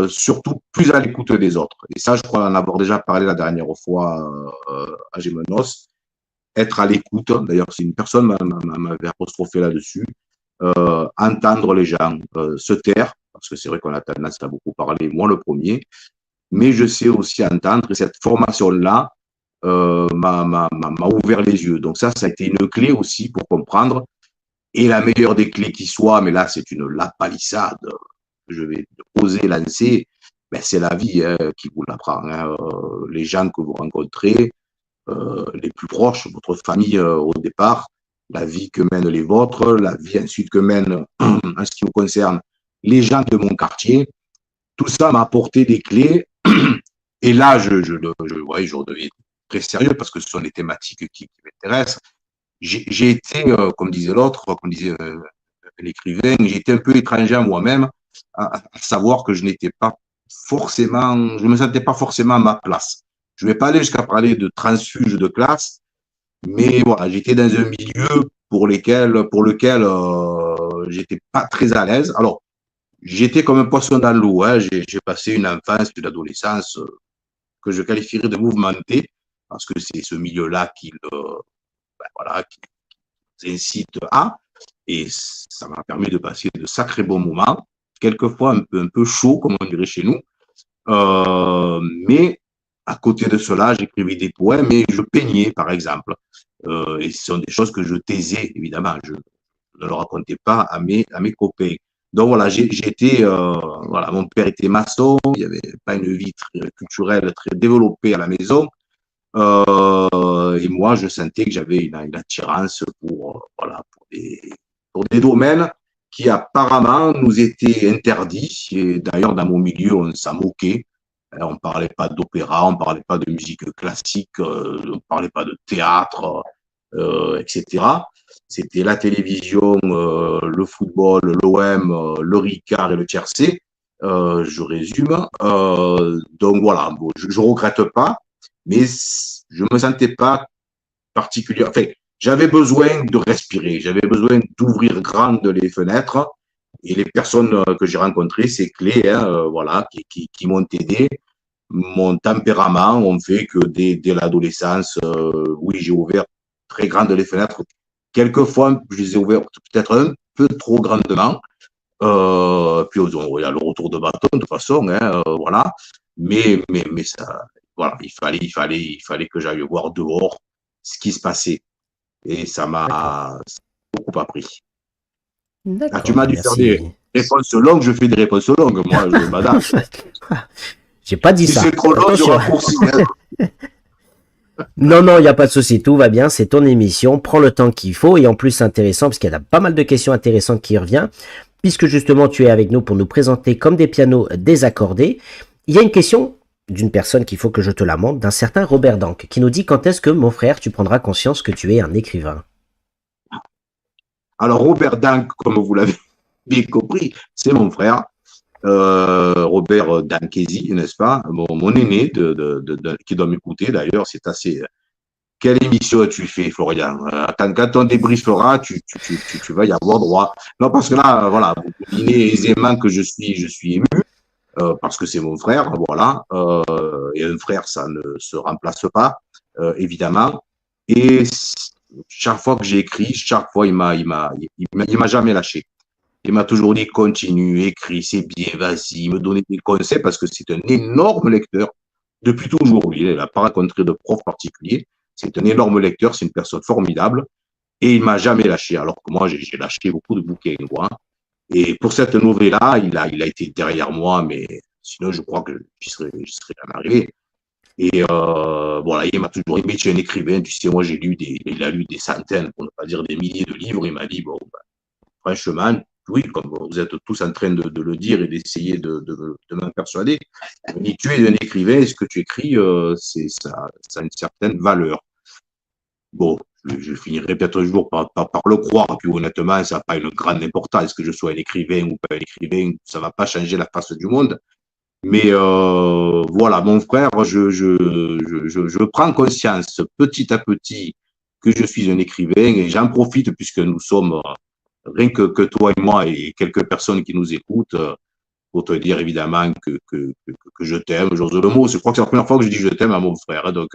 surtout plus à l'écoute des autres. Et ça, je crois en avoir déjà parlé la dernière fois à Gémenos. Être à l'écoute, d'ailleurs, si une personne m'avait apostrophé là-dessus, entendre les gens, se taire, parce que c'est vrai qu'on a tendance à beaucoup parler, moi le premier, mais je sais aussi entendre, et cette formation-là m'a ouvert les yeux. Donc ça a été une clé aussi pour comprendre, et la meilleure des clés qui soit, mais là c'est une lapalissade que je vais oser lancer, ben, c'est la vie hein, qui vous l'apprend. Hein. Les gens que vous rencontrez, les plus proches, votre famille au départ, la vie que mènent les vôtres, la vie ensuite que mènent, en ce qui vous concerne, les gens de mon quartier. Tout ça m'a apporté des clés. Et là, je redeviens très sérieux parce que ce sont des thématiques qui m'intéressent. J'ai été, comme disait l'autre, comme disait l'écrivain, j'ai été un peu étranger à moi-même, à savoir que je n'étais pas forcément, je me sentais pas forcément à ma place. Je ne vais pas aller jusqu'à parler de transfuge de classe, mais voilà, j'étais dans un milieu pour lequel j'étais pas très à l'aise. Alors, j'étais comme un poisson dans l'eau. Hein. J'ai passé une enfance, une adolescence que je qualifierais de mouvementée, parce que c'est ce milieu-là qui incite à, et ça m'a permis de passer de sacrés bons moments, quelquefois un peu chaud, comme on dirait chez nous, mais à côté de cela, j'écrivais des poèmes et je peignais, par exemple. Et ce sont des choses que je taisais, évidemment. Je ne le racontais pas à mes copains. Donc voilà, voilà, mon père était maçon, il n'y avait pas une vie culturelle très développée à la maison. Et moi, je sentais que j'avais une attirance voilà, pour des domaines qui apparemment nous étaient interdits. Et d'ailleurs, dans mon milieu, on s'en moquait. On ne parlait pas d'opéra, on ne parlait pas de musique classique, on ne parlait pas de théâtre, etc. C'était la télévision, le football, l'OM, le Ricard et le Tiercé. Je résume. Donc voilà, bon, je ne regrette pas, mais je ne me sentais pas particulier. Enfin, j'avais besoin de respirer, j'avais besoin d'ouvrir grandes les fenêtres. Et les personnes que j'ai rencontrées, ces clés, hein, voilà, qui m'ont aidé. Mon tempérament ont fait que dès l'adolescence, oui, j'ai ouvert très grandes les fenêtres. Quelquefois, je les ai ouvertes peut-être un peu trop grandement. Puis il y a le retour de bâton de toute façon, hein, voilà. Mais ça, voilà, il fallait que j'aille voir dehors ce qui se passait. Et ça D'accord. m'a beaucoup appris. Ah, tu D'accord, m'as bah dû faire des merci. réponses longues, je fais des réponses longues. Moi, je m'adapte. J'ai pas dit Si c'est ça. trop long, je Attention. raccourcis, hein. Non, non, il n'y a pas de souci, tout va bien, c'est ton émission, prends le temps qu'il faut, et en plus c'est intéressant, parce qu'il y a pas mal de questions intéressantes qui reviennent, puisque justement tu es avec nous pour nous présenter comme des pianos désaccordés. Il y a une question d'une personne qu'il faut que je te la montre, d'un certain Robert Dank, qui nous dit quand est-ce que, mon frère, tu prendras conscience que tu es un écrivain? Alors, Robert Dank, comme vous l'avez bien compris, c'est mon frère. Robert Dankesi, n'est-ce pas? Mon aîné qui doit m'écouter d'ailleurs, c'est assez. Quelle émission tu fais, Florian? Quand on débriefera, tu vas y avoir droit. Non, parce que là, voilà, vous devinez aisément que je suis ému, parce que c'est mon frère, voilà. Et un frère, ça ne se remplace pas, évidemment. Et chaque fois que j'ai écrit, chaque fois, il m'a jamais lâché. Il m'a toujours dit, continue, écris, c'est bien, vas-y, il me donnait des conseils parce que c'est un énorme lecteur depuis toujours. Lui, il n'a pas rencontré de prof particulier. C'est un énorme lecteur, c'est une personne formidable et il m'a jamais lâché. Alors que moi, j'ai lâché beaucoup de bouquins, moi. Et pour cette nouvelle-là, il a été derrière moi, mais sinon, je crois que j'y serais jamais arrivé. Et voilà, il m'a toujours dit, mais tu es un écrivain, tu sais, moi, il a lu des centaines, pour ne pas dire des milliers de livres. Il m'a dit, bon, ben, franchement, oui, comme vous êtes tous en train de le dire et d'essayer de m'en persuader, mais tu es un écrivain, ce que tu écris, ça a une certaine valeur. Bon, je finirai peut-être un jour par le croire, puis honnêtement, ça n'a pas une grande importance que je sois un écrivain ou pas un écrivain, ça ne va pas changer la face du monde. Mais voilà, mon frère, je prends conscience petit à petit que je suis un écrivain et j'en profite puisque nous sommes rien que toi et moi et quelques personnes qui nous écoutent, pour te dire évidemment que je t'aime. J'ose le mot, je crois que c'est la première fois que je dis je t'aime à mon frère. Donc,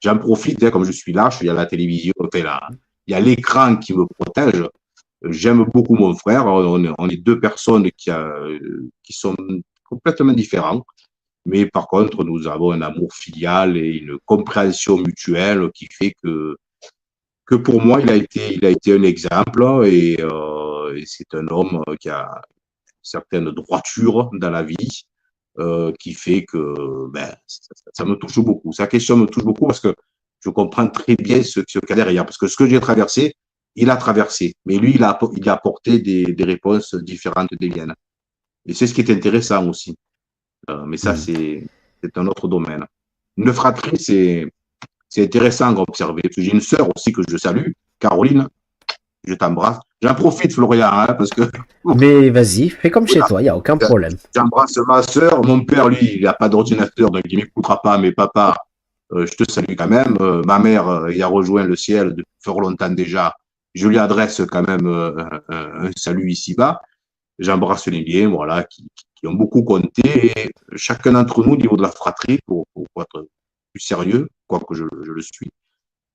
j'en profite, hein, comme je suis là, je suis à la télévision, enfin, là, il y a l'écran qui me protège. J'aime beaucoup mon frère. On est deux personnes qui sont complètement différentes. Mais par contre, nous avons un amour filial et une compréhension mutuelle qui fait que pour moi, il a été un exemple et c'est un homme qui a certaines droitures dans la vie qui fait que ben, ça me touche beaucoup. Sa question me touche beaucoup parce que je comprends très bien ce qu'il y a derrière. Parce que ce que j'ai traversé, il a traversé. Mais lui, il a apporté des réponses différentes des miennes. Et c'est ce qui est intéressant aussi. Mais ça, c'est un autre domaine. Une fratrie, c'est intéressant à observer. J'ai une sœur aussi que je salue, Caroline, je t'embrasse. J'en profite, Florian, hein, parce que Mais vas-y, fais comme chez toi, il n'y a aucun problème. j'embrasse ma sœur. Mon père, lui, il n'a pas d'ordinateur, donc il ne m'écoutera pas. Mais papa, je te salue quand même. Ma mère, il a rejoint le ciel depuis fort longtemps déjà. Je lui adresse quand même un salut ici-bas. J'embrasse les liens, voilà, qui ont beaucoup compté. Et chacun d'entre nous, au niveau de la fratrie, pour être plus sérieux, quoique je le suis,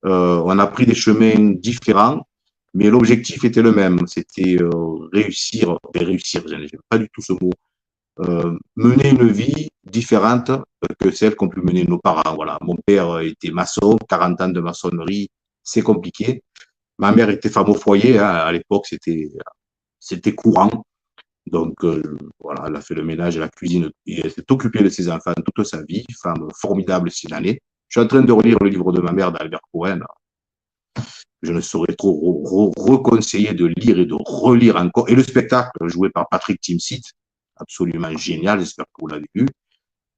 on a pris des chemins différents, mais l'objectif était le même. C'était réussir, je n'ai pas du tout ce mot, mener une vie différente que celle qu'ont pu mener nos parents. Voilà. Mon père était maçon, 40 ans de maçonnerie, c'est compliqué. Ma mère était femme au foyer, hein, à l'époque, c'était courant. Donc, voilà, elle a fait le ménage et la cuisine et elle s'est occupée de ses enfants toute sa vie, femme formidable s'il en est. Je suis en train de relire le livre de ma mère d'Albert Cohen. Je ne saurais trop reconseiller de lire et de relire encore. Et le spectacle joué par Patrick Timsit, absolument génial, j'espère que vous l'avez vu.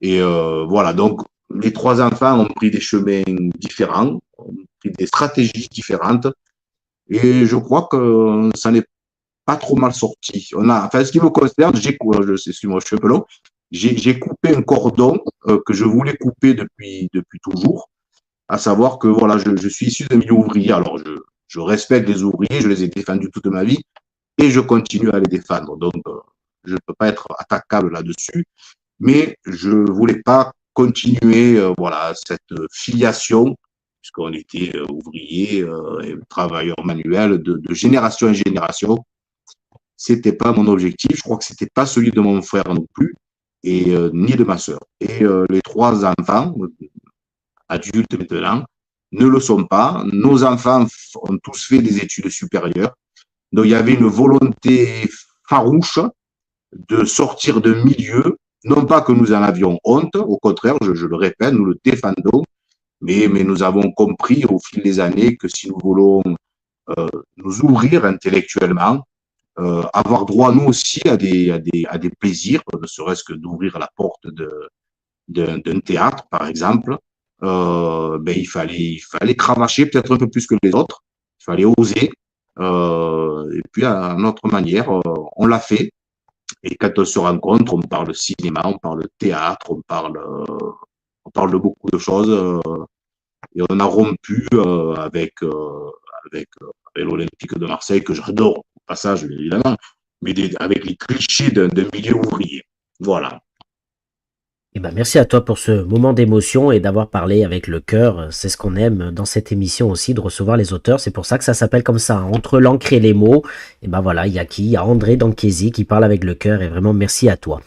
Et voilà, donc les trois enfants ont pris des chemins différents, ont pris des stratégies différentes. Et je crois que ça n'est pas trop mal sorti. Enfin, ce qui me concerne, excuse-moi, je suis un peu long, j'ai coupé un cordon que je voulais couper depuis toujours, à savoir que voilà, je suis issu d'un milieu ouvrier. Alors, je respecte les ouvriers, je les ai défendus toute ma vie et je continue à les défendre. Donc, je ne peux pas être attaquable là-dessus, mais je ne voulais pas continuer voilà, cette filiation, puisqu'on était ouvriers et travailleurs manuels de génération en génération. C'était pas mon objectif. Je crois que c'était pas celui de mon frère non plus, et ni de ma sœur. Et les trois enfants, adultes maintenant, ne le sont pas. Nos enfants ont tous fait des études supérieures. Donc, il y avait une volonté farouche de sortir de milieu, non pas que nous en avions honte, au contraire, je le répète, nous le défendons, mais nous avons compris au fil des années que si nous voulons nous ouvrir intellectuellement, avoir droit nous aussi à des plaisirs, ne serait-ce que d'ouvrir la porte d'un théâtre, par exemple, il fallait cravacher peut-être un peu plus que les autres, il fallait oser, et puis à notre manière, on l'a fait. Et quand on se rencontre, on parle cinéma, on parle théâtre, on parle de beaucoup de choses. Et on a rompu avec l'Olympique de Marseille, que j'adore, au passage, évidemment, mais avec les clichés d'un milieu ouvrier. Voilà. Eh ben, merci à toi pour ce moment d'émotion et d'avoir parlé avec le cœur. C'est ce qu'on aime dans cette émission aussi, de recevoir les auteurs. C'est pour ça que ça s'appelle comme ça, hein. Entre l'encre et les mots. Et ben voilà, il y a qui? Il y a André Danchesi qui parle avec le cœur et vraiment merci à toi.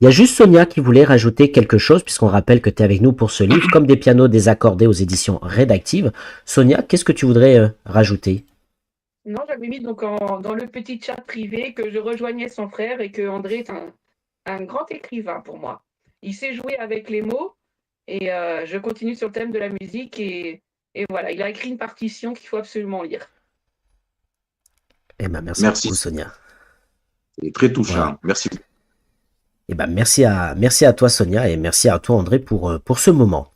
Il y a juste Sonia qui voulait rajouter quelque chose puisqu'on rappelle que tu es avec nous pour ce livre, comme des pianos désaccordés aux éditions Rédactives. Sonia, qu'est-ce que tu voudrais rajouter? Non, j'avais mis donc dans le petit chat privé que je rejoignais son frère et que André est un grand écrivain pour moi. Il sait jouer avec les mots et je continue sur le thème de la musique et voilà, il a écrit une partition qu'il faut absolument lire. Eh ben, merci beaucoup, Sonia. C'est très touchant. Voilà. Merci. Eh ben, merci à toi, Sonia, et merci à toi, André, pour ce moment.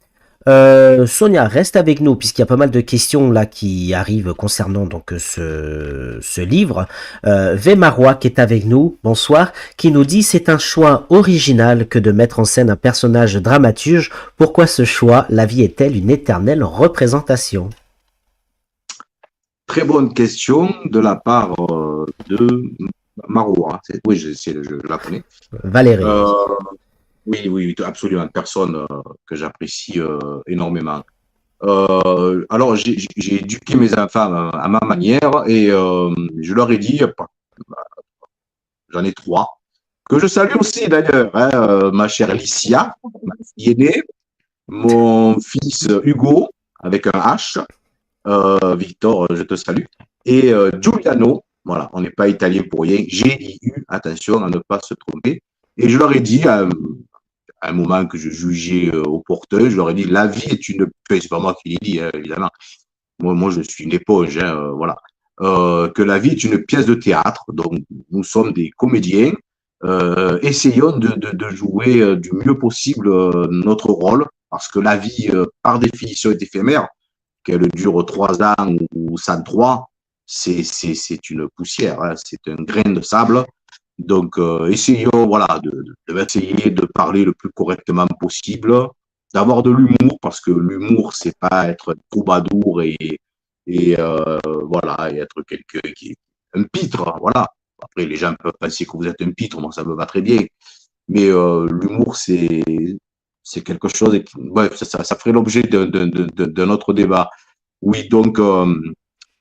Sonia, reste avec nous puisqu'il y a pas mal de questions là qui arrivent concernant donc ce livre. Marois qui est avec nous, bonsoir, qui nous dit c'est un choix original que de mettre en scène un personnage dramaturge. Pourquoi ce choix? La vie est-elle une éternelle représentation? Très bonne question de la part de Marois. Oui, je la connais. Valérie. Oui, absolument. Personne que j'apprécie énormément. Alors, j'ai éduqué mes enfants à ma manière et je leur ai dit, j'en ai 3, que je salue aussi d'ailleurs, hein, ma chère Licia, ma fille aînée, mon fils Hugo, avec un H, Victor, je te salue, et Giuliano, voilà, on n'est pas italien pour rien, G-I-U, attention à ne pas se tromper. Et je leur ai dit, à un moment que je jugeais opportun, je leur ai dit, la vie est une... C'est pas moi qui l'ai dit, hein, évidemment. Moi, je suis une éponge, hein, voilà. Que la vie est une pièce de théâtre, donc nous sommes des comédiens. Essayons de jouer du mieux possible notre rôle, parce que la vie, par définition, est éphémère. Qu'elle dure 3 ans ou 103, c'est une poussière, hein, c'est un grain de sable. Donc, essayons, voilà, d'essayer de parler le plus correctement possible, d'avoir de l'humour, parce que l'humour, c'est pas être troubadour et voilà, et être quelqu'un qui est un pitre, voilà. Après, les gens peuvent penser que vous êtes un pitre, moi, ça me va très bien. Mais l'humour, c'est quelque chose, ouais, ça ferait l'objet d'un autre débat. Oui, donc,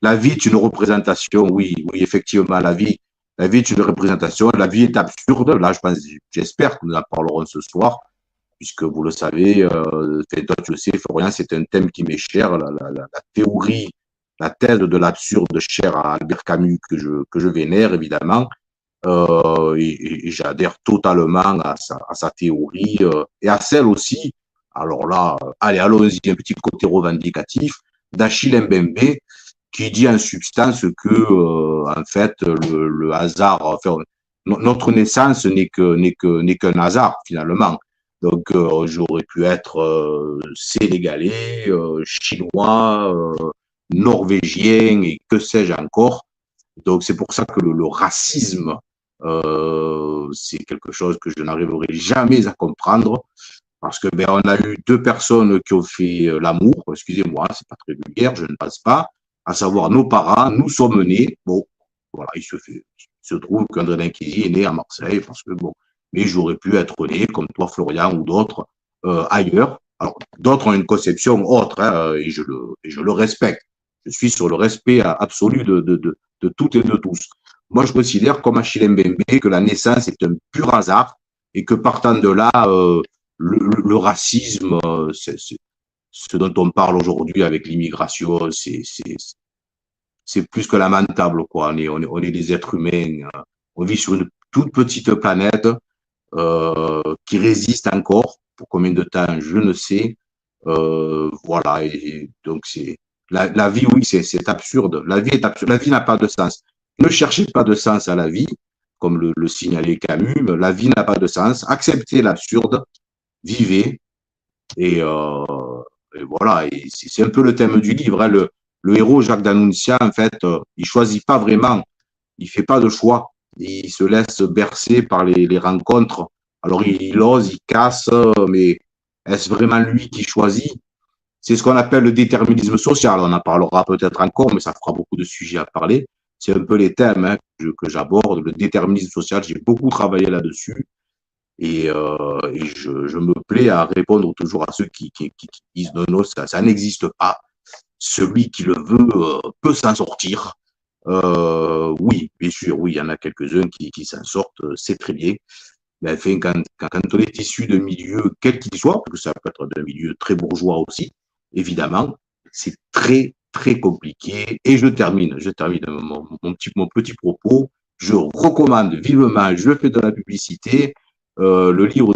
la vie est une représentation, oui, effectivement, la vie est une représentation, la vie est absurde. Là, j'espère que nous en parlerons ce soir, puisque vous le savez, toi tu le sais, Florian, c'est un thème qui m'est cher, la théorie, la thèse de l'absurde chère à Albert Camus, que je vénère, évidemment, et j'adhère totalement à sa théorie, et à celle aussi, alors là, allons-y, un petit côté revendicatif, d'Achille Mbembe, qui dit en substance que, en fait, le hasard, enfin, notre naissance n'est qu'un hasard, finalement. Donc, j'aurais pu être sénégalais, chinois, norvégien et que sais-je encore. Donc, c'est pour ça que le racisme, c'est quelque chose que je n'arriverai jamais à comprendre. Parce que on a eu 2 personnes qui ont fait l'amour, excusez-moi, c'est pas très vulgaire, je ne pense pas, à savoir nos parents, nous sommes nés, bon, voilà, il se trouve qu'André Danchesi est né à Marseille, parce que bon, mais j'aurais pu être né, comme toi, Florian, ou d'autres, ailleurs. Alors, d'autres ont une conception autre, hein, et je le respecte. Je suis sur le respect absolu de toutes et de tous. Moi, je considère, comme Achille Mbembe, que la naissance est un pur hasard, et que partant de là, le racisme, ce dont on parle aujourd'hui avec l'immigration, c'est plus que lamentable, quoi. On est des êtres humains. On vit sur une toute petite planète qui résiste encore. Pour combien de temps, je ne sais. Voilà. Et donc, la vie, oui, c'est absurde. La vie est absurde. La vie n'a pas de sens. Ne cherchez pas de sens à la vie, comme le signalait Camus. La vie n'a pas de sens. Acceptez l'absurde. Vivez. Et voilà. Et c'est un peu le thème du livre. Hein. Le héros, Jacques d'Annunzia, en fait, il choisit pas vraiment. Il fait pas de choix. Il se laisse bercer par les rencontres. Alors, il ose, il casse, mais est-ce vraiment lui qui choisit? C'est ce qu'on appelle le déterminisme social. On en parlera peut-être encore, mais ça fera beaucoup de sujets à parler. C'est un peu les thèmes hein, que j'aborde. Le déterminisme social, j'ai beaucoup travaillé là-dessus. Et je me plais à répondre toujours à ceux qui disent non, ça n'existe pas. Celui qui le veut peut s'en sortir. Oui, bien sûr, oui, il y en a quelques-uns qui s'en sortent, c'est très bien. Mais enfin, quand on est issu d'un milieu, quel qu'il soit, parce que ça peut être d'un milieu très bourgeois aussi, évidemment, c'est très, très compliqué. Et je termine mon petit propos. Je recommande vivement, je fais de la publicité, le livre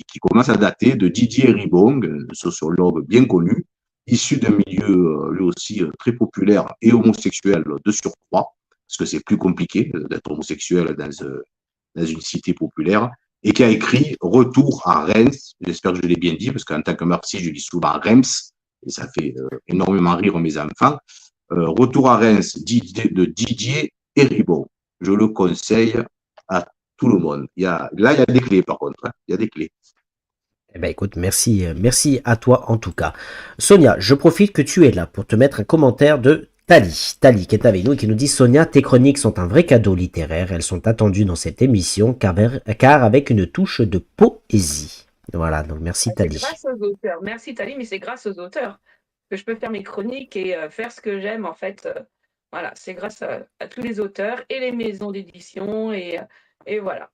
qui commence à dater de Didier Ribon, un sociologue bien connu, issu d'un milieu lui aussi très populaire et homosexuel de surcroît, parce que c'est plus compliqué d'être homosexuel dans une cité populaire, et qui a écrit Retour à Reims. J'espère que je l'ai bien dit, parce qu'en tant que marxiste, je dis souvent Reims, et ça fait énormément rire mes enfants. Retour à Reims de Didier Ribon. Je le conseille à tout le monde. Il y a des clés, par contre. Hein. Il y a des clés. Eh ben écoute, merci à toi en tout cas. Sonia, je profite que tu es là pour te mettre un commentaire de Tali qui est avec nous et qui nous dit: Sonia, tes chroniques sont un vrai cadeau littéraire, elles sont attendues dans cette émission car avec une touche de poésie. Voilà, donc merci Tali. Grâce aux auteurs. Merci Tali, mais c'est grâce aux auteurs que je peux faire mes chroniques et faire ce que j'aime en fait. Voilà, c'est grâce à tous les auteurs et les maisons d'édition et voilà.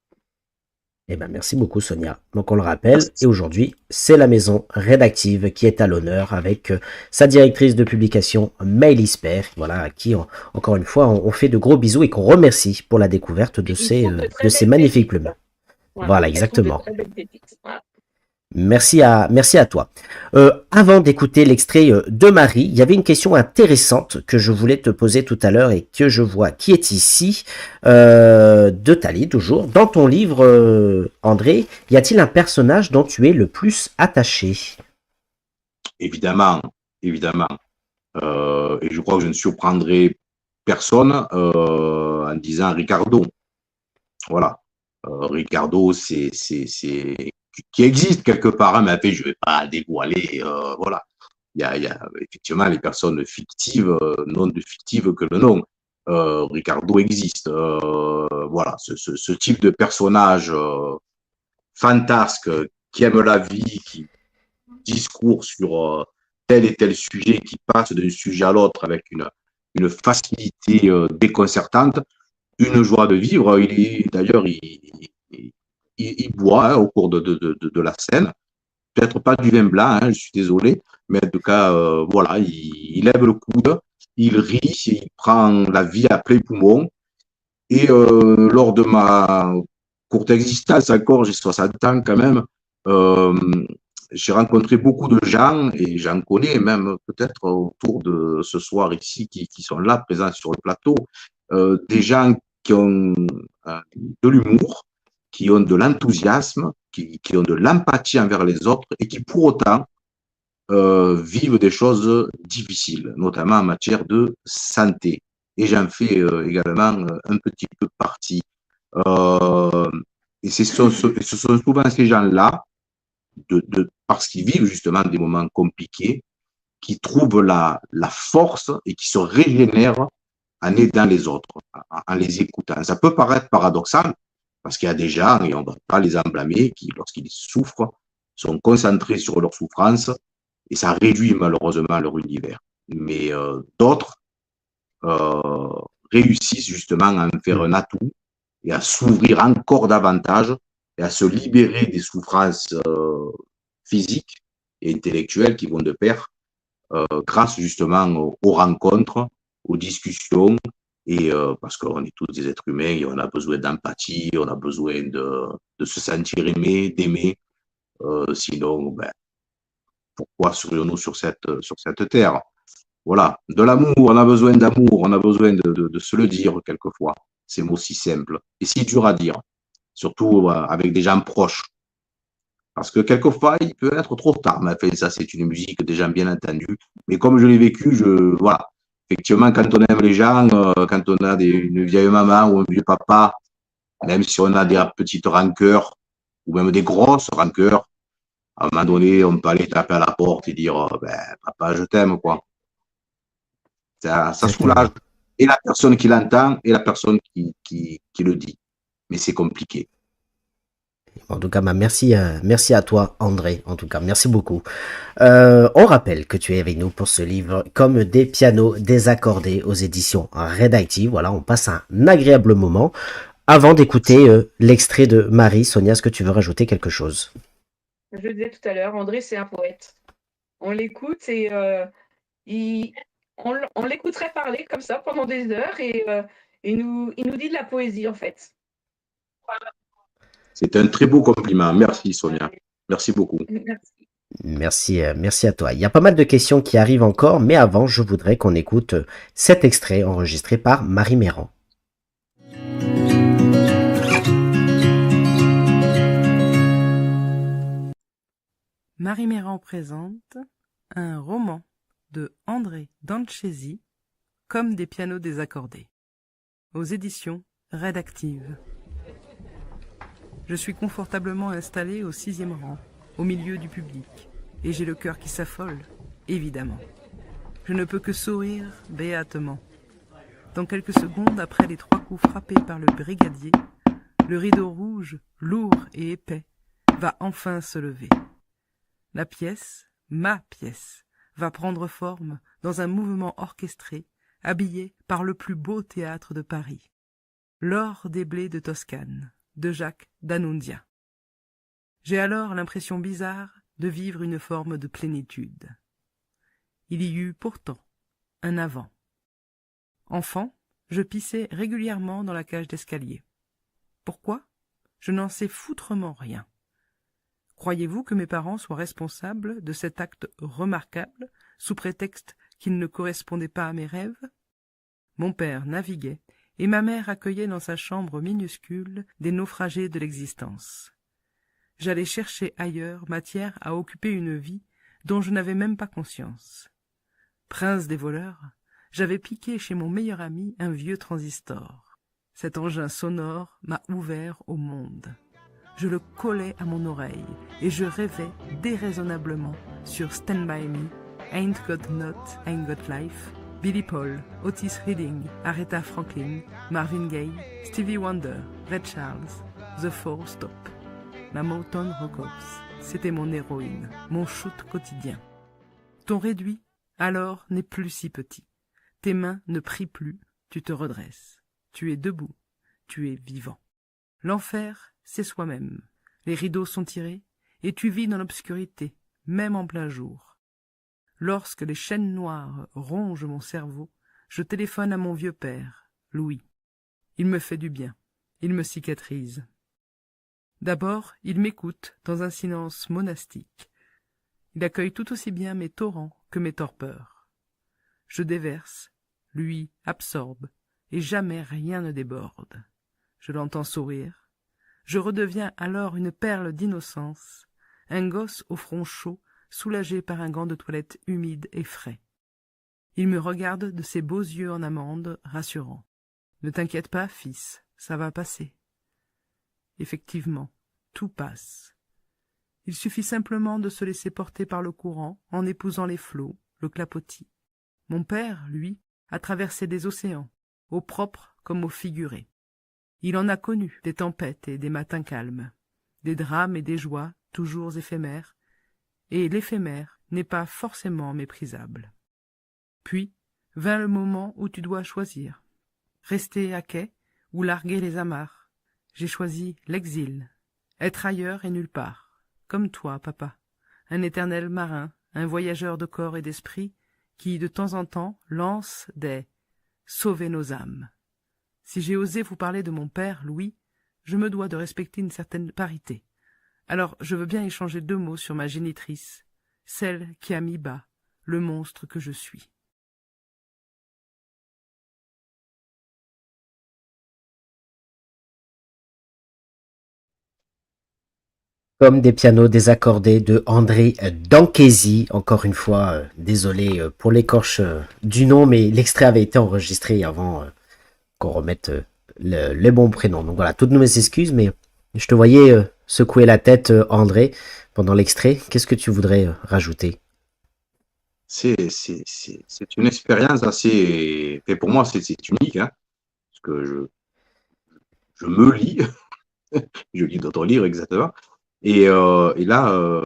Eh ben, merci beaucoup Sonia. Donc on le rappelle, et aujourd'hui, c'est la maison rédactive qui est à l'honneur avec sa directrice de publication Maëlys Père, voilà, à qui encore une fois on fait de gros bisous et qu'on remercie pour la découverte de ces magnifiques plumes. Voilà, exactement. Voilà. Merci à toi. Avant d'écouter l'extrait de Marie, il y avait une question intéressante que je voulais te poser tout à l'heure et que je vois qui est ici, de Tali toujours. Dans ton livre, André, y a-t-il un personnage dont tu es le plus attaché? Évidemment. Et je crois que je ne surprendrai personne en disant Ricardo. Voilà. Ricardo, c'est qui existe quelque part, hein, mais après, je ne vais pas dévoiler. Voilà. Il y a effectivement les personnes fictives, non plus fictives que le nom. Ricardo existe. Voilà, ce type de personnage fantasque qui aime la vie, qui discourt sur tel et tel sujet, qui passe d'un sujet à l'autre avec une facilité déconcertante, une joie de vivre. D'ailleurs, il boit hein, au cours de la scène. Peut-être pas du vin blanc, hein, je suis désolé, mais en tout cas, voilà, il lève le coude, il rit, il prend la vie à plein poumon. Et lors de ma courte existence, encore, j'ai 60 ans quand même, j'ai rencontré beaucoup de gens, et j'en connais même peut-être autour de ce soir ici, qui sont là, présents sur le plateau, des gens qui ont de l'humour, qui ont de l'enthousiasme, qui ont de l'empathie envers les autres et qui pour autant vivent des choses difficiles, notamment en matière de santé. Et j'en fais également un petit peu partie. Et ce sont souvent ces gens-là, parce qu'ils vivent justement des moments compliqués, qui trouvent la force et qui se régénèrent en aidant les autres, en les écoutant. Ça peut paraître paradoxal, parce qu'il y a des gens, et on ne va pas les en blâmer, qui, lorsqu'ils souffrent, sont concentrés sur leur souffrance, et ça réduit malheureusement leur univers. Mais d'autres réussissent justement à en faire un atout, et à s'ouvrir encore davantage, et à se libérer des souffrances physiques, et intellectuelle qui vont de pair, grâce justement aux rencontres, aux discussions, et parce qu'on est tous des êtres humains et on a besoin d'empathie, on a besoin de se sentir aimé, d'aimer. Sinon, ben, pourquoi serions-nous sur cette terre? Voilà, de l'amour, on a besoin d'amour, on a besoin de se le dire quelquefois. Ces mots si simples et si durs à dire, surtout avec des gens proches. Parce que quelquefois, il peut être trop tard. Mais enfin, ça, c'est une musique des gens bien entendue. Mais comme je l'ai vécu, voilà. Effectivement, quand on aime les gens, quand on a une vieille maman ou un vieux papa, même si on a des petites rancœurs ou même des grosses rancœurs, à un moment donné, on peut aller taper à la porte et dire ben, papa, je t'aime, quoi. Ça soulage. Exactement. Et la personne qui l'entend et la personne qui le dit. Mais c'est compliqué. En tout cas, merci, merci à toi, André. En tout cas, merci beaucoup. On rappelle que tu es avec nous pour ce livre Comme des pianos désaccordés aux éditions Redactive. Voilà, on passe un agréable moment. Avant d'écouter l'extrait de Marie, Sonia, est-ce que tu veux rajouter quelque chose? Je le disais tout à l'heure, André, c'est un poète. On l'écoute et on l'écouterait parler comme ça pendant des heures et il nous dit de la poésie, en fait. C'est un très beau compliment. Merci, Sonia. Merci beaucoup. Merci. Merci, merci à toi. Il y a pas mal de questions qui arrivent encore, mais avant, je voudrais qu'on écoute cet extrait enregistré par Marie Méran. Marie Méran présente un roman de André Dancesi, Comme des pianos désaccordés, aux éditions Redactive. Je suis confortablement installé au 6e rang, au milieu du public, et j'ai le cœur qui s'affole, évidemment. Je ne peux que sourire béatement. Dans quelques secondes, après les 3 coups frappés par le brigadier, le rideau rouge, lourd et épais, va enfin se lever. La pièce, ma pièce, va prendre forme dans un mouvement orchestré, habillé par le plus beau théâtre de Paris. L'or des blés de Toscane, de Jacques d'Annunzia. J'ai alors l'impression bizarre de vivre une forme de plénitude. Il y eut pourtant un avant. Enfant, je pissais régulièrement dans la cage d'escalier. Pourquoi? Je n'en sais foutrement rien. Croyez-vous que mes parents soient responsables de cet acte remarquable, sous prétexte qu'il ne correspondait pas à mes rêves? Mon père naviguait, et ma mère accueillait dans sa chambre minuscule des naufragés de l'existence. J'allais chercher ailleurs matière à occuper une vie dont je n'avais même pas conscience. Prince des voleurs, j'avais piqué chez mon meilleur ami un vieux transistor. Cet engin sonore m'a ouvert au monde. Je le collais à mon oreille et je rêvais déraisonnablement sur Stand By Me, Ain't Got Not, Ain't Got Life, Billy Paul, Otis Redding, Aretha Franklin, Marvin Gaye, Stevie Wonder, Ray Charles, The Four Stop. La Motown Records, c'était mon héroïne, mon shoot quotidien. Ton réduit, alors, n'est plus si petit. Tes mains ne prient plus, tu te redresses. Tu es debout, tu es vivant. L'enfer, c'est soi-même. Les rideaux sont tirés, et tu vis dans l'obscurité, même en plein jour. Lorsque les chaînes noires rongent mon cerveau, je téléphone à mon vieux père, Louis. Il me fait du bien, il me cicatrise. D'abord, il m'écoute dans un silence monastique. Il accueille tout aussi bien mes torrents que mes torpeurs. Je déverse, lui absorbe, et jamais rien ne déborde. Je l'entends sourire. Je redeviens alors une perle d'innocence, un gosse au front chaud, soulagé par un gant de toilette humide et frais. Il me regarde de ses beaux yeux en amande, rassurant. « Ne t'inquiète pas, fils, ça va passer. » Effectivement, tout passe. Il suffit simplement de se laisser porter par le courant en épousant les flots, le clapotis. Mon père, lui, a traversé des océans, au propre comme au figuré. Il en a connu des tempêtes et des matins calmes, des drames et des joies toujours éphémères, et l'éphémère n'est pas forcément méprisable. Puis vint le moment où tu dois choisir. Rester à quai ou larguer les amarres. J'ai choisi l'exil, être ailleurs et nulle part, comme toi, papa, un éternel marin, un voyageur de corps et d'esprit, qui, de temps en temps, lance des « Sauvez nos âmes ». Si j'ai osé vous parler de mon père, Louis, je me dois de respecter une certaine parité. Alors, je veux bien échanger 2 mots sur ma génitrice, celle qui a mis bas le monstre que je suis. Comme des pianos désaccordés de André Danchézy. Encore une fois, désolé pour l'écorche du nom, mais l'extrait avait été enregistré avant qu'on remette les bons prénoms. Donc voilà, toutes nos excuses, mais je te voyais secouer la tête, André, pendant l'extrait. Qu'est-ce que tu voudrais rajouter? C'est une expérience assez. Pour moi, c'est unique, hein, parce que je me lis, je lis d'autres livres exactement. Et là,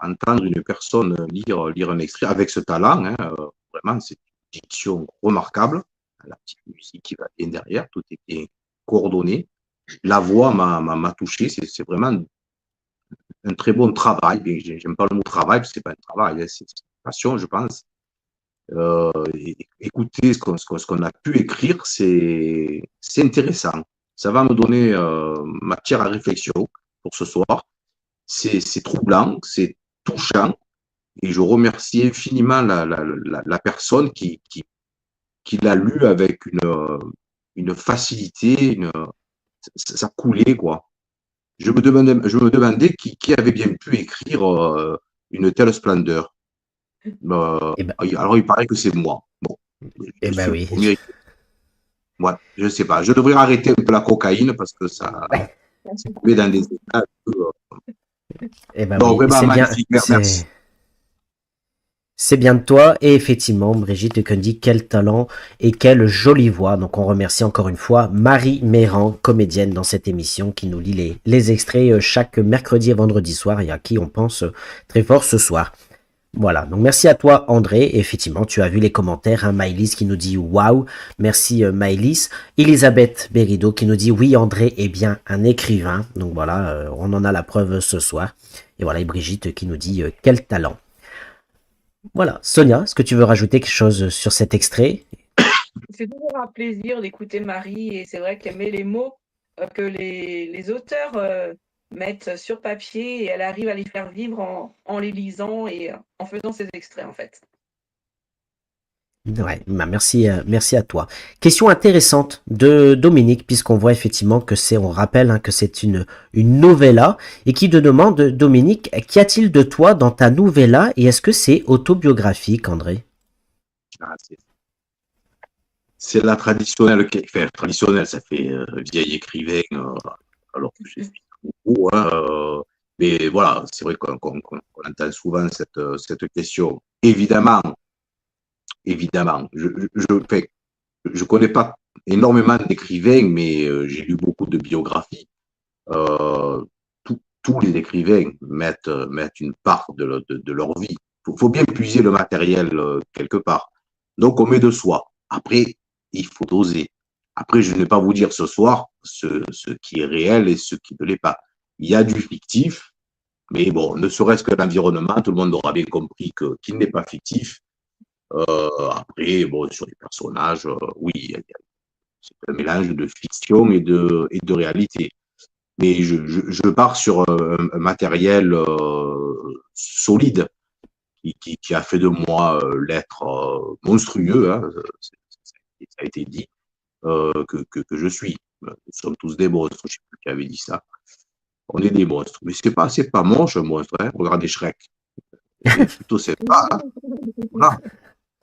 entendre une personne lire un extrait avec ce talent, hein, vraiment, c'est une diction remarquable. La petite musique qui va bien derrière, tout est bien coordonné. La voix m'a touché, c'est vraiment un très bon travail. J'aime pas le mot travail, parce que c'est pas un travail, c'est une passion, je pense. Écouter ce qu'on a pu écrire, c'est intéressant. Ça va me donner matière à réflexion pour ce soir. C'est troublant, c'est touchant, et je remercie infiniment la personne qui l'a lu avec une facilité, ça coulait, quoi. Je me demandais qui avait bien pu écrire une telle splendeur. Eh ben, Alors, il paraît que c'est moi. Bon, eh je ben suis le oui. premier. Ouais, je sais pas. Je devrais arrêter un peu la cocaïne parce que ça met dans des états un peu. Eh ben Bon, oui, vraiment c'est bien, magnifique. Merci. c'est bien de toi. Et effectivement, Brigitte Koenig, quel talent et quelle jolie voix. Donc on remercie encore une fois Marie Méran, comédienne dans cette émission, qui nous lit les extraits chaque mercredi et vendredi soir, et à qui on pense très fort ce soir. Voilà, donc merci à toi André, et effectivement tu as vu les commentaires, hein, Maëlys qui nous dit waouh, merci Maëlys, Elisabeth Berido qui nous dit oui André est bien un écrivain, donc voilà, on en a la preuve ce soir, et voilà, et Brigitte qui nous dit quel talent. Voilà, Sonia, est-ce que tu veux rajouter quelque chose sur cet extrait? C'est toujours un plaisir d'écouter Marie, et c'est vrai qu'elle met les mots que les auteurs mettent sur papier, et elle arrive à les faire vivre en les lisant et en faisant ces extraits en fait. Ouais, bah merci, merci à toi. Question intéressante de Dominique, puisqu'on voit effectivement que on rappelle hein, que c'est une novella, et qui te demande, Dominique, qu'y a-t-il de toi dans ta novella, et est-ce que c'est autobiographique, André? Ah, c'est la traditionnelle, enfin, traditionnelle, ça fait vieil écrivain, alors que j'ai fait beaucoup, hein, mais voilà, c'est vrai qu'on entend souvent cette question. Évidemment, je connais pas énormément d'écrivains, mais j'ai lu beaucoup de biographies. Euh, Tous les écrivains mettent une part de leur vie. Faut bien puiser le matériel quelque part. Donc, on met de soi. Après, il faut oser. Après, je ne vais pas vous dire ce soir ce qui est réel et ce qui ne l'est pas. Il y a du fictif, mais bon, ne serait-ce que l'environnement, tout le monde aura bien compris qu'il n'est pas fictif. Après, bon, sur les personnages, oui, c'est un mélange de fiction et de réalité. Mais je pars sur un matériel solide qui a fait de moi l'être monstrueux, hein, ça a été dit, que je suis. Nous sommes tous des monstres, je ne sais plus qui avait dit ça. On est des monstres. Mais c'est pas moche, un monstre, hein. Regardez Shrek. C'est plutôt sympa, hein. Voilà.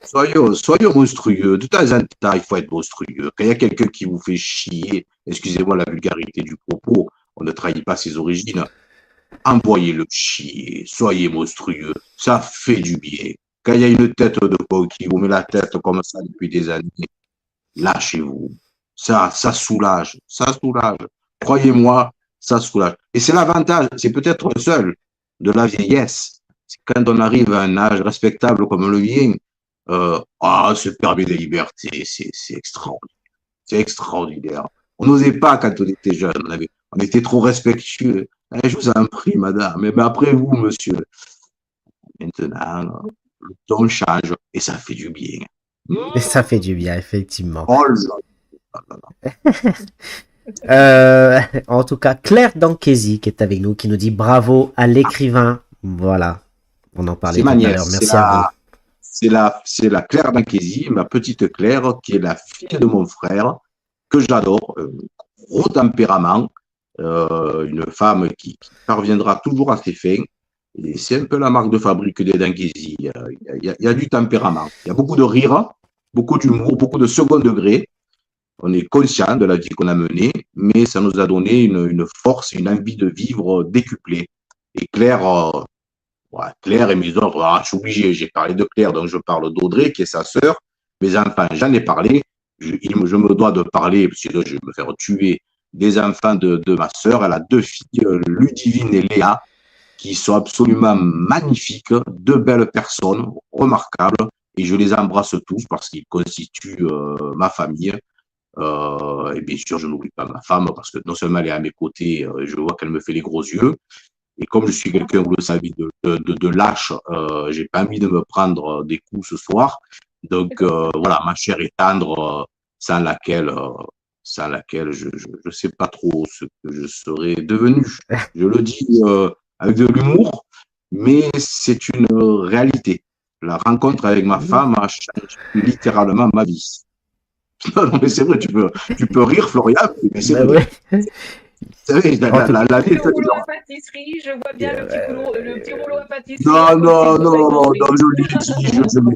Soyons monstrueux. De temps en temps, il faut être monstrueux. Quand il y a quelqu'un qui vous fait chier, excusez-moi la vulgarité du propos, on ne trahit pas ses origines, envoyez-le chier, soyez monstrueux, ça fait du bien. Quand il y a une tête de con qui vous met la tête comme ça depuis des années, lâchez-vous. Ça soulage, ça soulage. Croyez-moi, ça soulage. Et c'est l'avantage, c'est peut-être le seul de la vieillesse. C'est quand on arrive à un âge respectable comme le mien, se permet des libertés, c'est extraordinaire. C'est extraordinaire. On n'osait pas quand on était jeune, on était trop respectueux. Je vous en prie, madame, mais après vous, monsieur. Maintenant, le ton change et ça fait du bien. Et ça fait du bien, effectivement. Oh là En tout cas, Claire Dankesi qui est avec nous, qui nous dit bravo à l'écrivain. Voilà, on en parlait c'est tout ma à nièce, l'heure. Merci à vous. c'est la Claire Dankesi, ma petite Claire, qui est la fille de mon frère, que j'adore, gros tempérament, une femme qui parviendra toujours à ses fins. Et c'est un peu la marque de fabrique des Dankesi. Il y a du tempérament. Il y a beaucoup de rire, beaucoup d'humour, beaucoup de second degré. On est conscient de la vie qu'on a menée, mais ça nous a donné une force, une envie de vivre décuplée. Et Claire, ouais, Claire et mes autres, je suis obligé, j'ai parlé de Claire, donc je parle d'Audrey, qui est sa sœur. Mes enfants, j'en ai parlé. Je me dois de parler, sinon je vais me faire tuer, des enfants de ma sœur. Elle a 2 filles, Ludivine et Léa, qui sont absolument magnifiques, 2 belles personnes, remarquables, et je les embrasse tous parce qu'ils constituent ma famille. Et bien sûr, je n'oublie pas ma femme parce que non seulement elle est à mes côtés, je vois qu'elle me fait les gros yeux. Et comme je suis quelqu'un, vous le savez, de lâche, j'ai pas envie de me prendre des coups ce soir. Donc voilà, ma chair est tendre, sans laquelle je sais pas trop ce que je serais devenu. Je le dis avec de l'humour, mais c'est une réalité. La rencontre avec ma femme a changé littéralement ma vie. Non, mais c'est vrai, tu peux rire, Florian, mais c'est Bah vrai. ouais. Vous savez, En tout- la vie Le est rouleau à pâtisserie, je vois bien le petit rouleau à pâtisserie non, à côté non, de non, non, Grégory. je l'ai dit,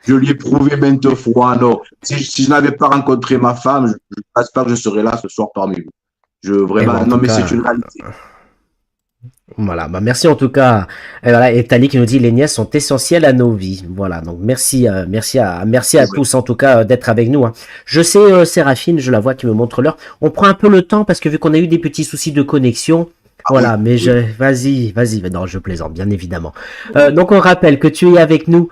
je l'ai prouvé maintes fois, non. Si je n'avais pas rencontré ma femme, je ne pense pas que je serais là ce soir parmi vous. Eh ben, Vraiment, en non, tout mais c'est cas, une réalité. voilà. Bah, merci en tout cas. Et voilà, et Tali qui nous dit les nièces sont essentielles à nos vies. Voilà. Donc merci, merci C'est à vrai. tous en tout cas d'être avec nous, hein. Je sais, Séraphine, je la vois qui me montre l'heure. On prend un peu le temps parce que vu qu'on a eu des petits soucis de connexion. Ah oui, Voilà, mais oui. vas-y, non, je plaisante, bien évidemment. Donc on rappelle que tu es avec nous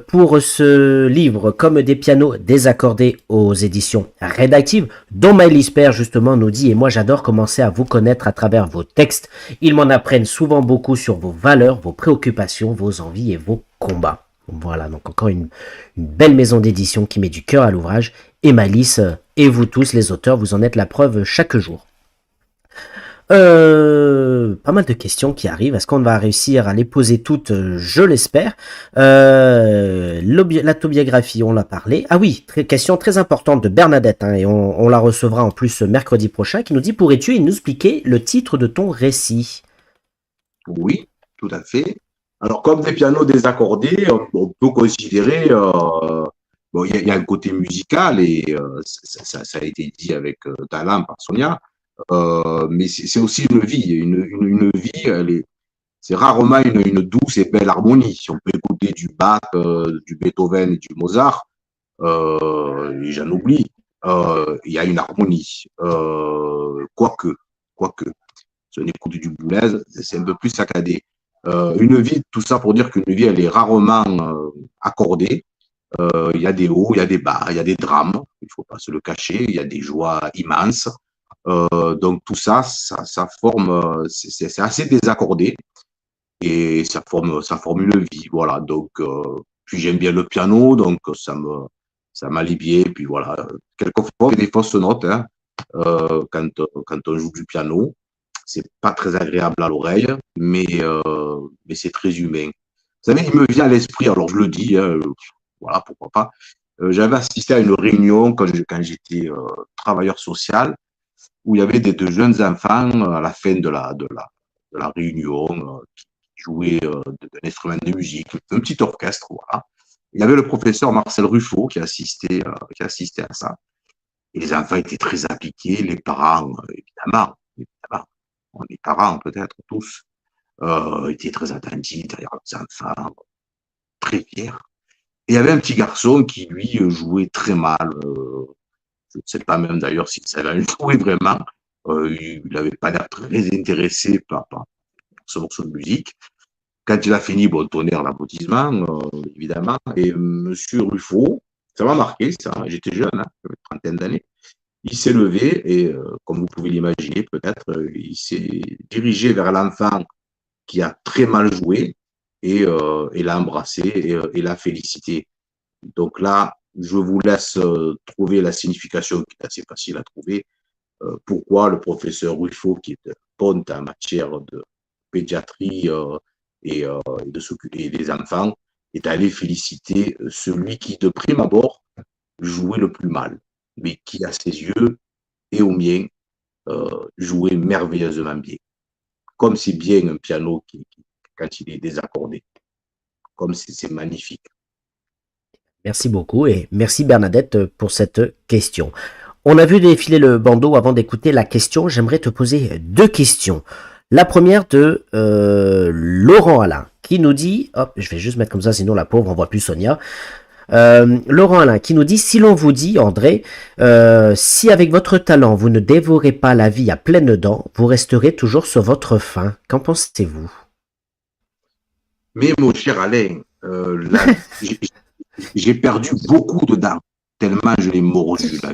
pour ce livre Comme des pianos désaccordés aux éditions rédactives, dont Maëlys Père justement nous dit, et moi j'adore commencer à vous connaître à travers vos textes. Ils m'en apprennent souvent beaucoup sur vos valeurs, vos préoccupations, vos envies et vos combats. Voilà, donc encore une belle maison d'édition qui met du cœur à l'ouvrage. Et Maëlys, et vous tous les auteurs, vous en êtes la preuve chaque jour. Pas mal de questions qui arrivent. Est-ce qu'on va réussir à les poser toutes? Je l'espère. L'autobiographie, on l'a parlé. Ah oui, question très importante de Bernadette, hein, et on la recevra en plus mercredi prochain, qui nous dit pourrais-tu nous expliquer le titre de ton récit? Oui, tout à fait. Alors, comme des pianos désaccordés, on peut considérer, bon, il y a un côté musical et ça a été dit avec talent par Sonia, mais c'est aussi une vie. Une vie, c'est rarement une douce et belle harmonie. Si on peut écouter du Bach, du Beethoven et du Mozart, et j'en oublie, il y a une harmonie. Quoique, si on écoute du Boulez, c'est un peu plus saccadé. Une vie, tout ça pour dire qu'une vie, elle est rarement accordée. Il y a des hauts, il y a des bas, il y a des drames, il ne faut pas se le cacher, il y a des joies immenses. Donc tout ça, ça forme, c'est assez désaccordé et ça forme une vie, voilà. Donc puis j'aime bien le piano, donc ça m'allie. Puis voilà, quelquefois il y a des fausses notes, hein, quand on joue du piano, c'est pas très agréable à l'oreille, mais c'est très humain. Vous savez, il me vient à l'esprit, alors je le dis, hein, voilà, pourquoi pas. J'avais assisté à une réunion quand j'étais travailleur social où il y avait de jeunes enfants à la fin de la réunion qui jouaient d'un instrument de musique, un petit orchestre, voilà. Il y avait le professeur Marcel Ruffo qui assistait à ça. Et les enfants étaient très appliqués, les parents, évidemment, les parents peut-être tous, étaient très attentifs derrière leurs enfants, très fiers. Et il y avait un petit garçon qui, lui, jouait très mal. Je ne sais pas même d'ailleurs s'il savait jouer vraiment. Il n'avait pas l'air très intéressé par ce morceau de musique. Quand il a fini, bon, tonnerre l'applaudissement, évidemment. Et Monsieur Ruffo, ça m'a marqué, ça. J'étais jeune, hein, j'avais une trentaine d'années. Il s'est levé et, comme vous pouvez l'imaginer, peut-être, il s'est dirigé vers l'enfant qui a très mal joué et l'a embrassé et l'a félicité. Donc là, je vous laisse trouver la signification qui est assez facile à trouver. Pourquoi le professeur Ruffo, qui est ponte en matière de pédiatrie et des enfants, est allé féliciter celui qui, de prime abord, jouait le plus mal, mais qui, à ses yeux et aux miens, jouait merveilleusement bien. Comme c'est bien un piano quand il est désaccordé. Comme c'est magnifique. Merci beaucoup et merci Bernadette pour cette question. On a vu défiler le bandeau avant d'écouter la question. J'aimerais te poser deux questions. La première de Laurent Alain qui nous dit, hop, je vais juste mettre comme ça, sinon la pauvre on voit plus Sonia. Laurent Alain qui nous dit, si l'on vous dit, André, si avec votre talent vous ne dévorez pas la vie à pleines dents, vous resterez toujours sur votre faim. Qu'en pensez-vous? Mais mon cher Alain, j'ai perdu beaucoup de dents, tellement je l'ai mordu là.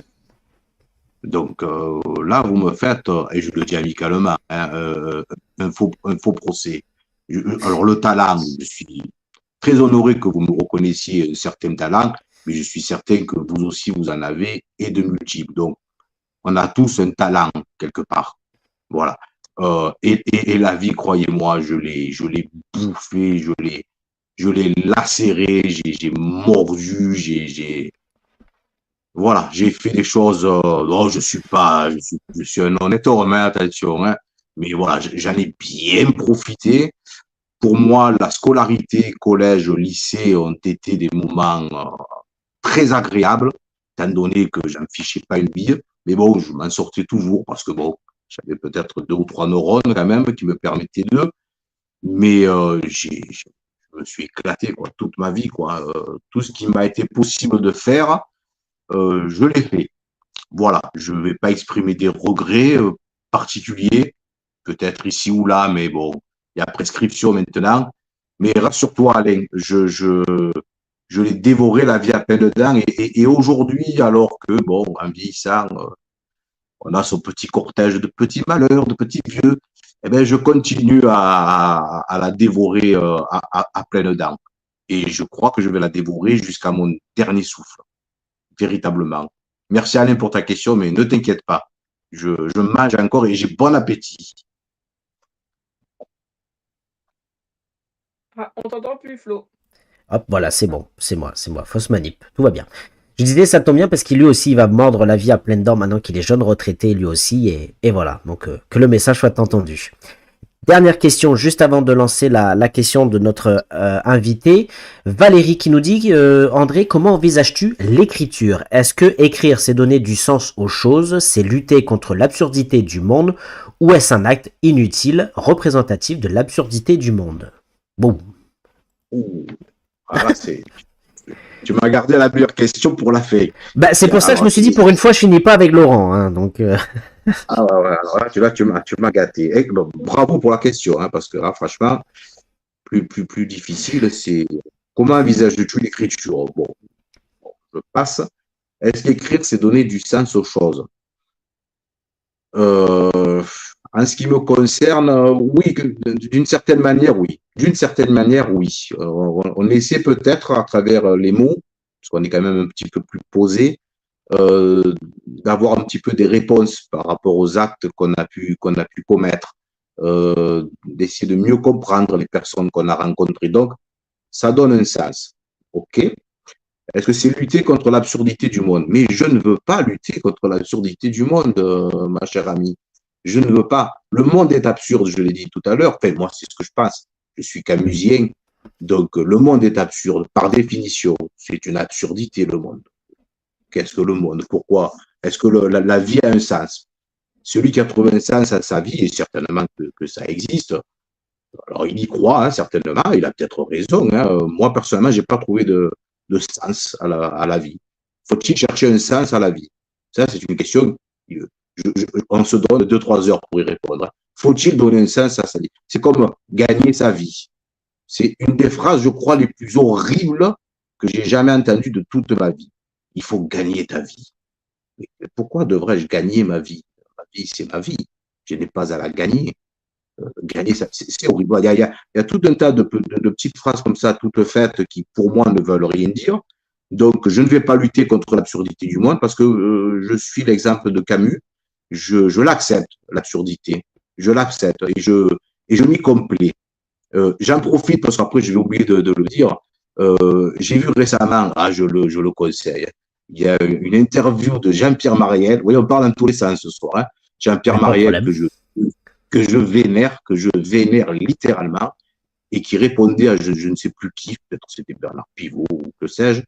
Donc là, vous me faites, et je le dis amicalement, hein, un faux procès. Alors le talent, je suis très honoré que vous me reconnaissiez certains talents, mais je suis certain que vous aussi, vous en avez, et de multiples. Donc, on a tous un talent quelque part. Voilà. Et la vie, croyez-moi, je l'ai bouffé, je l'ai lacéré, j'ai mordu, voilà, j'ai fait des choses. Non, je suis un honnête homme, hein, attention, hein, mais voilà, j'en ai bien profité. Pour moi, la scolarité, collège, lycée ont été des moments très agréables, étant donné que j'en fichais pas une bille. Mais bon, je m'en sortais toujours parce que bon, j'avais peut-être 2 ou 3 neurones quand même qui me permettaient de. Mais je me suis éclaté quoi, toute ma vie. Quoi. Tout ce qui m'a été possible de faire, je l'ai fait. Voilà, je ne vais pas exprimer des regrets particuliers, peut-être ici ou là, mais bon, il y a prescription maintenant. Mais rassure-toi, Alain, je l'ai dévoré la vie à pleines dents. Et aujourd'hui, alors que, bon, en vieillissant, on a son petit cortège de petits malheurs, de petits vieux, eh bien, je continue à la dévorer à pleines dents. Et je crois que je vais la dévorer jusqu'à mon dernier souffle, véritablement. Merci Alain pour ta question, mais ne t'inquiète pas. Je mange encore et j'ai bon appétit. Ah, on t'entend plus, Flo. Hop, voilà, c'est bon, c'est moi, fausse manip, tout va bien. Je disais, ça tombe bien parce qu'il lui aussi il va mordre la vie à pleines dents maintenant qu'il est jeune retraité, lui aussi, et voilà, donc que le message soit entendu. Dernière question, juste avant de lancer la question de notre invité, Valérie qui nous dit, André, comment envisages-tu l'écriture? Est-ce que écrire, c'est donner du sens aux choses, c'est lutter contre l'absurdité du monde, ou est-ce un acte inutile, représentatif de l'absurdité du monde? Bon. Ah, tu m'as gardé la meilleure question pour la fin. Bah, c'est pour ça que je me suis dit, pour une fois, je finis pas avec Laurent, hein, donc. Ah ouais, alors là, tu m'as gâté. Et, bon, bravo pour la question, hein, parce que là, franchement, plus difficile, c'est comment envisages-tu l'écriture? Bon, je passe. Est-ce qu'écrire, c'est donner du sens aux choses? En ce qui me concerne, oui, d'une certaine manière, oui. D'une certaine manière, oui. On essaie peut-être à travers les mots, parce qu'on est quand même un petit peu plus posé, d'avoir un petit peu des réponses par rapport aux actes qu'on a pu commettre, d'essayer de mieux comprendre les personnes qu'on a rencontrées. Donc, ça donne un sens. OK? Est-ce que c'est lutter contre l'absurdité du monde? Mais je ne veux pas lutter contre l'absurdité du monde, ma chère amie. Je ne veux pas. Le monde est absurde, je l'ai dit tout à l'heure. Enfin, moi, c'est ce que je pense. Je suis camusien. Donc, le monde est absurde. Par définition, c'est une absurdité, le monde. Qu'est-ce que le monde? Pourquoi? Est-ce que la vie a un sens? Celui qui a trouvé un sens à sa vie, et certainement que ça existe, alors il y croit, hein, certainement, il a peut-être raison. Hein. Moi, personnellement, je n'ai pas trouvé de sens à la vie. Faut-il chercher un sens à la vie? Ça, c'est une question, on se donne 2-3 heures pour y répondre. Faut-il donner un sens à sa vie? C'est comme gagner sa vie. C'est une des phrases, je crois, les plus horribles que j'ai jamais entendues de toute ma vie. Il faut gagner ta vie. Mais pourquoi devrais-je gagner ma vie? Ma vie, c'est ma vie. Je n'ai pas à la gagner. gagner, c'est horrible. Il y a tout un tas de petites phrases comme ça, toutes faites, qui pour moi ne veulent rien dire. Donc, je ne vais pas lutter contre l'absurdité du monde parce que je suis l'exemple de Camus. Je l'accepte, l'absurdité. Je l'accepte et je m'y complais. J'en profite parce qu'après, je vais oublier de le dire. J'ai vu récemment, je le conseille, il y a une interview de Jean-Pierre Mariel. Oui, on parle dans tous les sens ce soir. Hein. Jean-Pierre Mariel, que je vénère littéralement, et qui répondait à je ne sais plus qui, peut-être c'était Bernard Pivot ou que sais-je,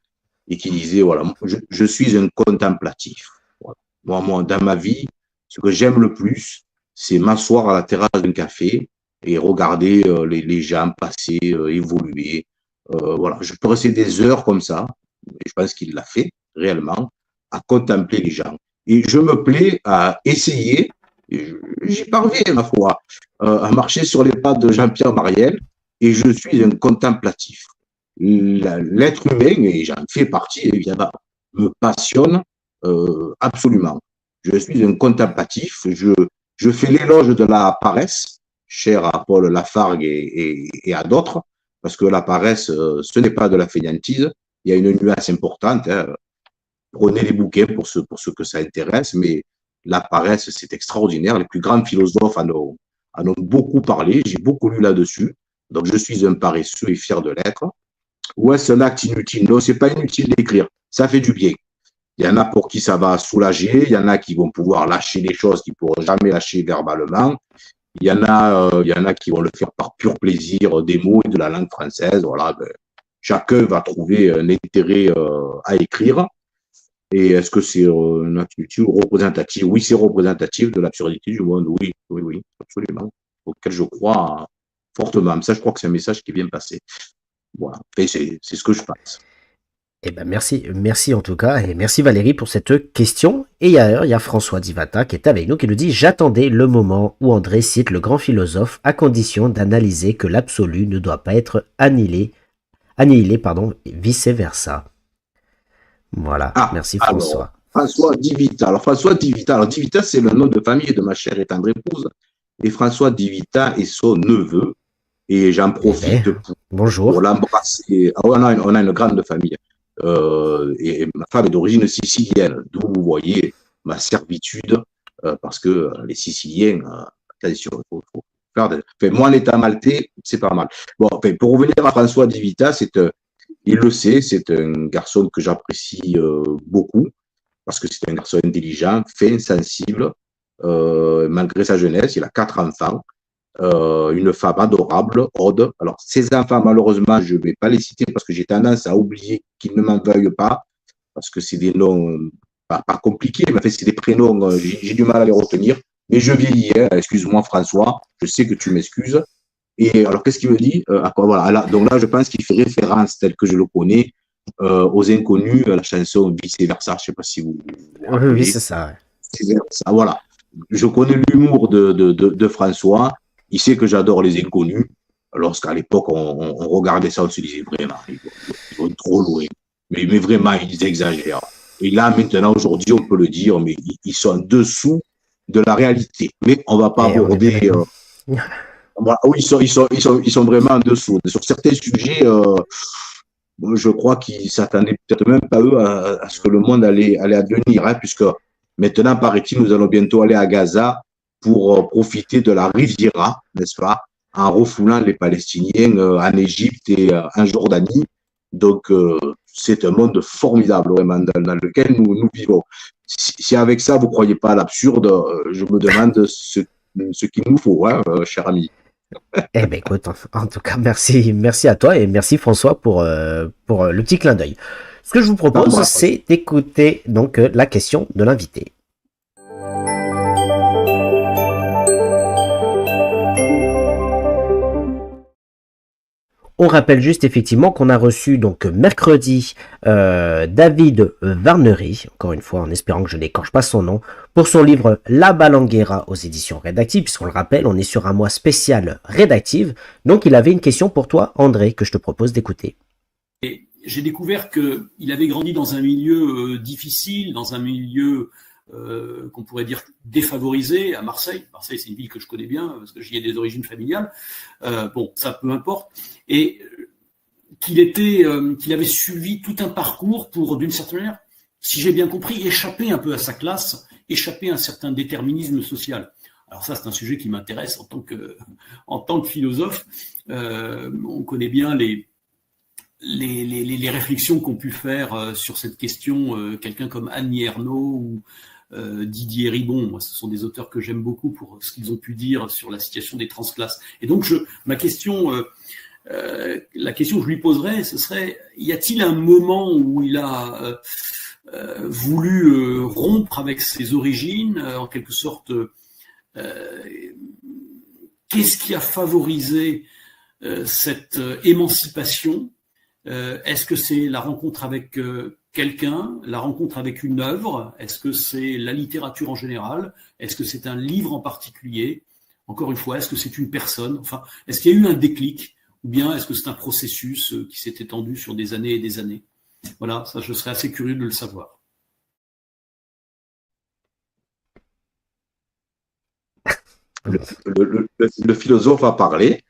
et qui disait, voilà, je suis un contemplatif. Voilà. Moi, dans ma vie, ce que j'aime le plus, c'est m'asseoir à la terrasse d'un café et regarder les gens passer, évoluer. Voilà, je peux rester des heures comme ça, et je pense qu'il l'a fait réellement, à contempler les gens. Et je me plais à essayer, j'y parviens ma foi, à marcher sur les pas de Jean-Pierre Mariel, et je suis un contemplatif. L'être humain, et j'en fais partie évidemment, me passionne absolument. Je suis un contemplatif, je fais l'éloge de la paresse, cher à Paul Lafargue et à d'autres, parce que la paresse, ce n'est pas de la fainéantise, il y a une nuance importante. Hein. Prenez les bouquins pour ceux que ça intéresse, mais la paresse, c'est extraordinaire. Les plus grands philosophes en ont beaucoup parlé, j'ai beaucoup lu là-dessus. Donc, je suis un paresseux et fier de l'être. Ou est-ce un acte inutile? Non, c'est pas inutile d'écrire. Ça fait du bien. Il y en a pour qui ça va soulager. Il y en a qui vont pouvoir lâcher des choses qu'ils ne pourront jamais lâcher verbalement. Il y en a qui vont le faire par pur plaisir des mots et de la langue française. Voilà, chacun va trouver un intérêt à écrire. Et est-ce que c'est un acte utile ou représentatif? Oui, c'est représentatif de l'absurdité du monde. Oui, absolument. Auquel je crois fortement. Ça, je crois que c'est un message qui vient de passer. Voilà. Et c'est ce que je pense. Eh ben merci en tout cas, et merci Valérie pour cette question. Et ailleurs, il y a François Divata qui est avec nous, qui nous dit « J'attendais le moment où André cite le grand philosophe à condition d'analyser que l'absolu ne doit pas être annihilé, et vice-versa. » Voilà, merci François. Alors, François Divita. Alors Divita, c'est le nom de famille de ma chère et tendre épouse. Et François Divita est son neveu. Et j'en profite pour l'embrasser. On a une grande famille. Et ma femme est d'origine sicilienne, d'où vous voyez ma servitude, parce que les Siciliens, attention, il faut faire moi, en état maltais, c'est pas mal. Bon, pour revenir à François Divita, il le sait, c'est un garçon que j'apprécie beaucoup, parce que c'est un garçon intelligent, fin, sensible, malgré sa jeunesse, il a 4 enfants. Une femme adorable, Aude. Alors, ces enfants, malheureusement, je ne vais pas les citer parce que j'ai tendance à oublier qu'ils ne m'en veuillent pas, parce que c'est des noms pas compliqués, mais en fait, c'est des prénoms, j'ai du mal à les retenir. Mais je vieillis, hein. Excuse-moi François, je sais que tu m'excuses. Et alors, qu'est-ce qu'il me dit? Voilà, donc là, je pense qu'il fait référence, tel que je le connais, aux Inconnus, à la chanson Vice-Versa. Je ne sais pas si vous rappelez. Oui, c'est ça. Vice-Versa, voilà. Je connais l'humour de François. Il sait que j'adore les Inconnus. Lorsqu'à l'époque, on regardait ça, on se disait vraiment, ils vont trop loin. Mais vraiment, ils exagèrent. Et là, maintenant, aujourd'hui, on peut le dire, mais ils sont en dessous de la réalité. Mais on ne va pas aborder. Voilà, oui, ils sont vraiment en dessous. Sur certains sujets, je crois qu'ils ne s'attendaient peut-être même pas, eux, à ce que le monde allait advenir, hein, puisque maintenant, paraît-il, nous allons bientôt aller à Gaza pour profiter de la Riviera, n'est-ce pas, en refoulant les Palestiniens en Égypte et en Jordanie. Donc, c'est un monde formidable, vraiment, dans lequel nous vivons. Si avec ça, vous ne croyez pas à l'absurde, je me demande ce qu'il nous faut, hein, cher ami. Eh ben écoute, en tout cas, merci à toi et merci François pour le petit clin d'œil. Ce que je vous propose, c'est d'écouter donc la question de l'invité. On rappelle juste effectivement qu'on a reçu donc mercredi David Varnery, encore une fois en espérant que je n'écorche pas son nom, pour son livre La Balanguera aux éditions Rédactives, puisqu'on le rappelle, on est sur un mois spécial Rédactive. Donc il avait une question pour toi, André, que je te propose d'écouter. J'ai découvert qu'il avait grandi dans un milieu difficile, dans un milieu qu'on pourrait dire défavorisé à Marseille. Marseille, c'est une ville que je connais bien parce que j'y ai des origines familiales. Bon, ça peu importe. Et qu'il avait suivi tout un parcours pour, d'une certaine manière, si j'ai bien compris, échapper un peu à sa classe, échapper à un certain déterminisme social. Alors ça, c'est un sujet qui m'intéresse en tant que philosophe. On connaît bien les réflexions qu'ont pu faire sur cette question quelqu'un comme Annie Ernaux ou Didier Ribon. Moi, ce sont des auteurs que j'aime beaucoup pour ce qu'ils ont pu dire sur la situation des transclasses. Et donc, la question que je lui poserais, ce serait, y a-t-il un moment où il a voulu rompre avec ses origines, en quelque sorte, qu'est-ce qui a favorisé cette émancipation? Est-ce que c'est la rencontre avec quelqu'un, la rencontre avec une œuvre? Est-ce que c'est la littérature en général? Est-ce que c'est un livre en particulier? Encore une fois, est-ce que c'est une personne? Enfin, est-ce qu'il y a eu un déclic? Ou bien est-ce que c'est un processus qui s'est étendu sur des années et des années? Voilà, ça, je serais assez curieux de le savoir. Le philosophe a parlé.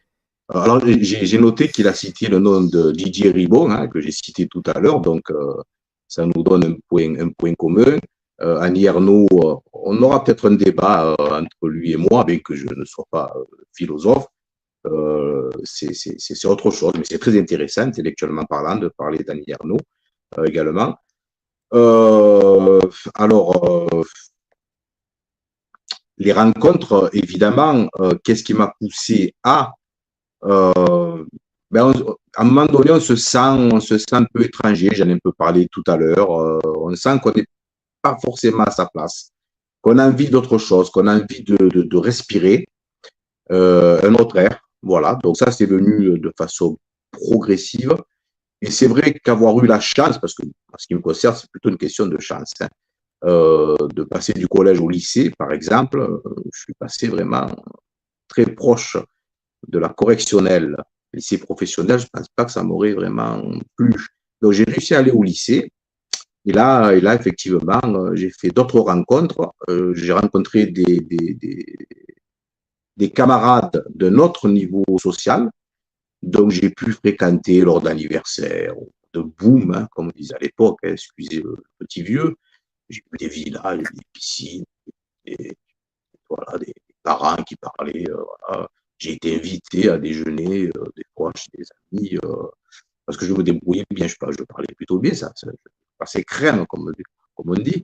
Alors, j'ai noté qu'il a cité le nom de Didier Ribon, que j'ai cité tout à l'heure, donc ça nous donne un point commun. Annie Ernaux, on aura peut-être un débat entre lui et moi, bien que je ne sois pas philosophe. C'est autre chose, mais c'est très intéressant, intellectuellement parlant, de parler d'Annie Ernaux également. Les rencontres, évidemment, qu'est-ce qui m'a poussé à à un moment donné, on se sent un peu étranger, j'en ai un peu parlé tout à l'heure, on sent qu'on n'est pas forcément à sa place, qu'on a envie d'autre chose, qu'on a envie de respirer un autre air, voilà, donc ça c'est venu de façon progressive, et c'est vrai qu'avoir eu la chance, parce que en ce qui me concerne, c'est plutôt une question de chance, de passer du collège au lycée, par exemple, je suis passé vraiment très proche de la correctionnelle, lycée professionnel, je ne pense pas que ça m'aurait vraiment plu. Donc, j'ai réussi à aller au lycée. Et là effectivement, j'ai fait d'autres rencontres. J'ai rencontré des camarades de notre niveau social. Donc, j'ai pu fréquenter lors d'anniversaires, de boom, comme on disait à l'époque, excusez le petit vieux. J'ai vu des villages, des piscines, voilà, des parents qui parlaient. Voilà. J'ai été invité à déjeuner des fois chez des amis parce que je me débrouillais bien, je parlais plutôt bien, ça passait crème, comme on dit.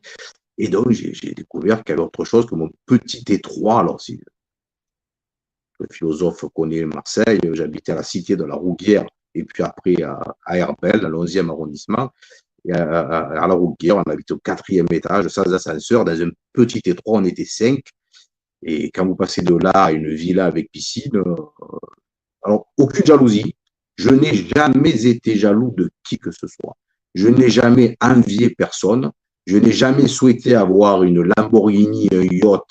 Et donc, j'ai découvert qu'il y avait autre chose que mon petit étroit. Alors, si le philosophe connaît Marseille, j'habitais à la cité de la Rouguière et puis après à Herbel, dans le 11e arrondissement. Et à la Rouguière, on habite au 4e étage, sans ascenseur, dans un petit étroit, on était 5. Et quand vous passez de là à une villa avec piscine, alors aucune jalousie. Je n'ai jamais été jaloux de qui que ce soit. Je n'ai jamais envié personne. Je n'ai jamais souhaité avoir une Lamborghini, un yacht,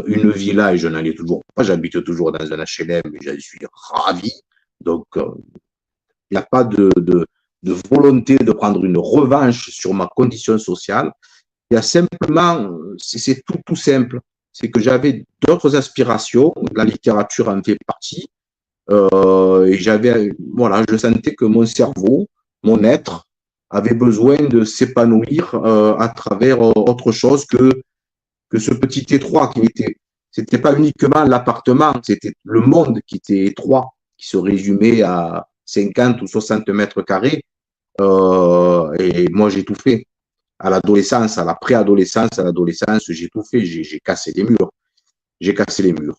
une villa, et je n'en ai toujours pas. J'habite toujours dans un HLM et j'en suis ravi. Donc, il n'y a pas de volonté de prendre une revanche sur ma condition sociale. Il y a simplement, c'est tout simple. C'est que j'avais d'autres aspirations, la littérature en fait partie, et voilà, je sentais que mon cerveau, mon être, avait besoin de s'épanouir à travers autre chose que ce petit étroit c'était pas uniquement l'appartement, c'était le monde qui était étroit, qui se résumait à 50 ou 60 mètres carrés, et moi j'ai tout fait. À l'adolescence, à la préadolescence, à l'adolescence, j'ai tout fait, j'ai cassé les murs. J'ai cassé les murs.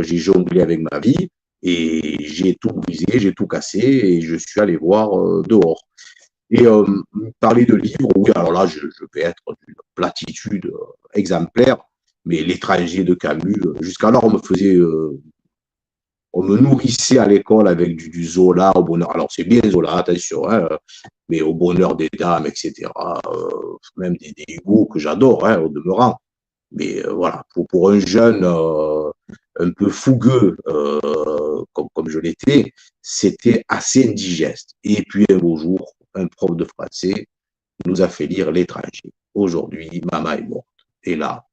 J'ai jonglé avec ma vie et j'ai tout brisé, j'ai tout cassé et je suis allé voir dehors. Et parler de livres, oui, alors là, je vais être d'une platitude exemplaire, mais L'étranger de Camus, jusqu'alors, on me nourrissait à l'école avec du Zola au bonheur. Alors, c'est bien Zola, attention, hein, mais au bonheur des dames, etc. Même des Hugo que j'adore, au demeurant. Mais voilà, pour un jeune un peu fougueux, comme je l'étais, c'était assez indigeste. Et puis, un beau jour, un prof de français nous a fait lire L'étranger. Aujourd'hui, maman est morte. Et là,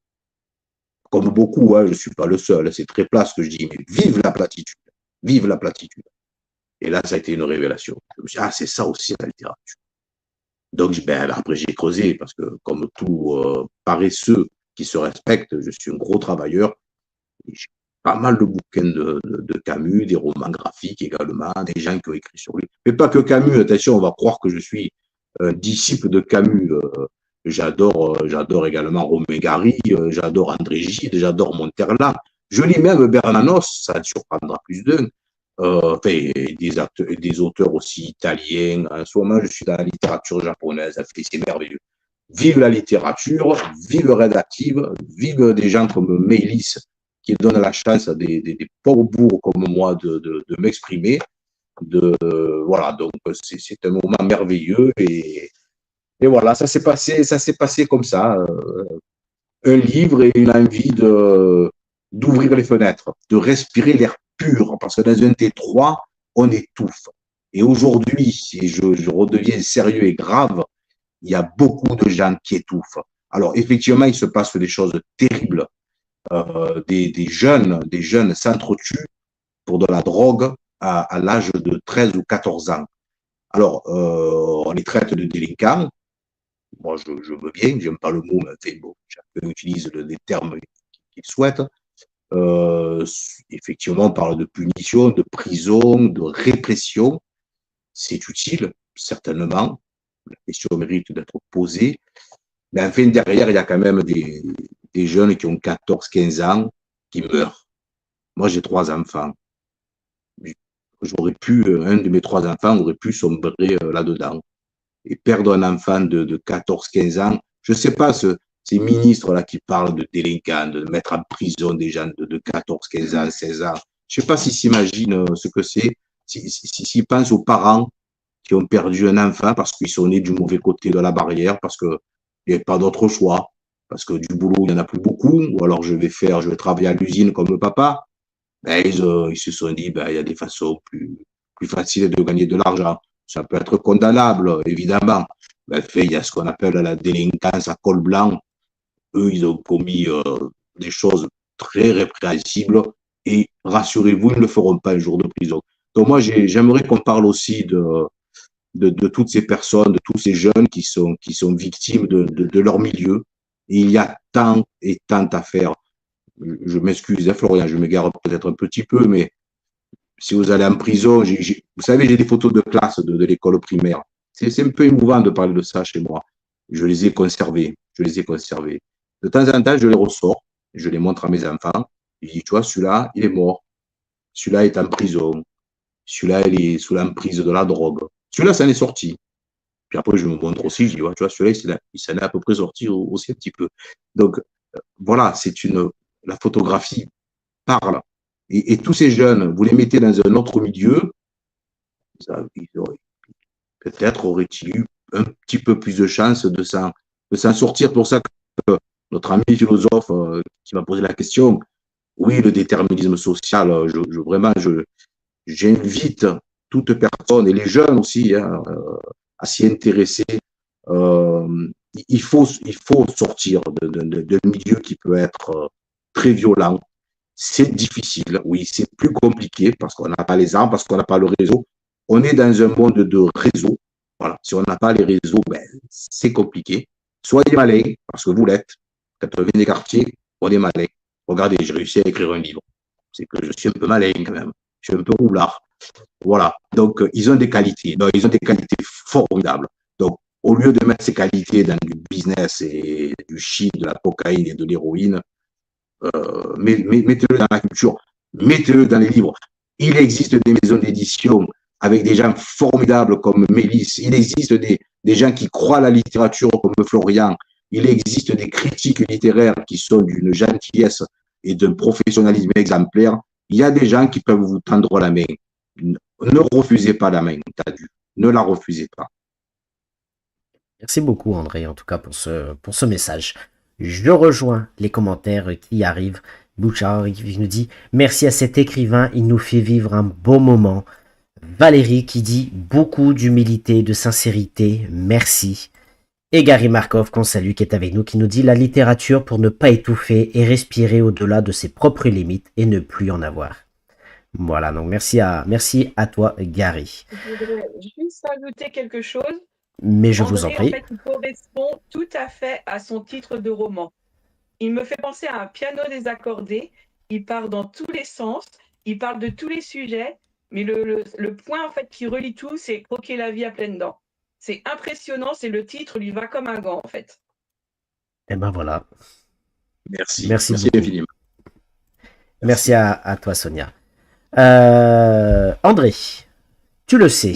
comme beaucoup, hein, je ne suis pas le seul, c'est très plat ce que je dis, mais vive la platitude, vive la platitude. Et là, ça a été une révélation. Je me suis dit, c'est ça aussi la littérature. Donc, après, j'ai creusé, parce que comme tout paresseux qui se respecte, je suis un gros travailleur. J'ai pas mal de bouquins de Camus, des romans graphiques également, des gens qui ont écrit sur lui. Mais pas que Camus, attention, on va croire que je suis un disciple de Camus. J'adore également Romain Gary, j'adore André Gide, j'adore Monterland. Je lis même Bernanos, ça surprendra plus d'un. Des auteurs aussi italiens. En ce moment, je suis dans la littérature japonaise, c'est merveilleux. Vive la littérature, vive Rédactive, vive des gens comme Mélis, qui donnent la chance à des pauvres bourgs comme moi de m'exprimer. Voilà, donc c'est un moment merveilleux et voilà, ça s'est passé comme ça. Un livre et une envie d'ouvrir les fenêtres, de respirer l'air pur, parce que dans un T3, on étouffe. Et aujourd'hui, si je redeviens sérieux et grave, il y a beaucoup de gens qui étouffent. Alors, effectivement, il se passe des choses terribles. Des jeunes s'entretuent pour de la drogue à l'âge de 13 ou 14 ans. Alors, on les traite de délinquants. Moi, je veux bien, j'aime pas le mot, mais enfin, bon, chacun utilise les termes qu'il souhaite. Effectivement, on parle de punition, de prison, de répression. C'est utile, certainement. La question mérite d'être posée. Mais enfin, derrière, il y a quand même des jeunes qui ont 14, 15 ans qui meurent. Moi, j'ai 3 enfants. Un de mes 3 enfants aurait pu sombrer là-dedans. Et perdre un enfant de 14, 15 ans, je ne sais pas, ces ministres-là qui parlent de délinquants, de mettre en prison des gens de 14, 15 ans, 16 ans, je ne sais pas s'ils s'imaginent ce que c'est, s'ils pensent aux parents qui ont perdu un enfant parce qu'ils sont nés du mauvais côté de la barrière, parce qu'il n'y avait pas d'autre choix, parce que du boulot, il n'y en a plus beaucoup, ou alors je vais travailler à l'usine comme le papa. Ils se sont dit, il y a des façons plus faciles de gagner de l'argent. Ça peut être condamnable, évidemment. Il y a ce qu'on appelle la délinquance à col blanc. Eux, ils ont commis des choses très répréhensibles et rassurez-vous, ils ne le feront pas un jour de prison. Donc moi, j'aimerais qu'on parle aussi de toutes ces personnes, de tous ces jeunes qui sont victimes de leur milieu. Et il y a tant et tant à faire. Je m'excuse, Florian, je m'égare peut-être un petit peu, mais si vous allez en prison, vous savez, j'ai des photos de classe de l'école primaire. C'est un peu émouvant de parler de ça chez moi. Je les ai conservés. De temps en temps, je les ressors, je les montre à mes enfants. Je dis, tu vois, celui-là, il est mort. Celui-là est en prison. Celui-là, il est sous l'emprise de la drogue. Celui-là, ça en est sorti. Puis après, je me montre aussi, je dis, ouais, tu vois, celui-là, il s'en est à peu près sorti aussi un petit peu. Donc, voilà, la photographie parle. Et tous ces jeunes, vous les mettez dans un autre milieu, peut-être auraient-ils eu un petit peu plus de chance de s'en sortir. Pour ça que notre ami philosophe qui m'a posé la question, oui, le déterminisme social, vraiment, j'invite toute personne, et les jeunes aussi, à s'y intéresser. Il faut sortir d'un milieu qui peut être très violent. C'est difficile, oui, c'est plus compliqué parce qu'on n'a pas les armes, parce qu'on n'a pas le réseau. On est dans un monde de réseau. Voilà. Si on n'a pas les réseaux, c'est compliqué. Soyez malin, parce que vous l'êtes. Quand on vient des quartiers, on est malin. Regardez, j'ai réussi à écrire un livre. C'est que je suis un peu malin quand même. Je suis un peu roulard. Voilà. Donc, ils ont des qualités. Donc, ils ont des qualités formidables. Donc, au lieu de mettre ces qualités dans du business et du shit, de la cocaïne et de l'héroïne, mettez-le dans la culture, mettez-le dans les livres. Il existe des maisons d'édition avec des gens formidables comme Mélis. Il existe des gens qui croient à la littérature comme Florian. Il existe des critiques littéraires qui sont d'une gentillesse et d'un professionnalisme exemplaire. Il y a des gens qui peuvent vous tendre la main. Ne refusez pas la main, Tadu. Ne la refusez pas. Merci beaucoup, André, en tout cas, pour ce message. Je rejoins les commentaires qui arrivent. Bouchard qui nous dit « Merci à cet écrivain, il nous fait vivre un beau moment. » Valérie qui dit « Beaucoup d'humilité, de sincérité, merci. » Et Gary Markov, qu'on salue, qui est avec nous, qui nous dit la littérature pour ne pas étouffer et respirer au-delà de ses propres limites et ne plus en avoir. Voilà, donc merci à toi, Gary. Je voudrais juste ajouter quelque chose. Mais je vous en André, prie. en fait, il correspond tout à fait à son titre de roman. Il me fait penser à un piano désaccordé. Il part dans tous les sens, il parle de tous les sujets, mais le point en fait qui relie tout, c'est croquer la vie à pleines dents. C'est impressionnant, c'est le titre, lui va comme un gant en fait. Et ben voilà. Merci. Merci Merci beaucoup. infiniment. Merci à toi, Sonia. André, tu le sais,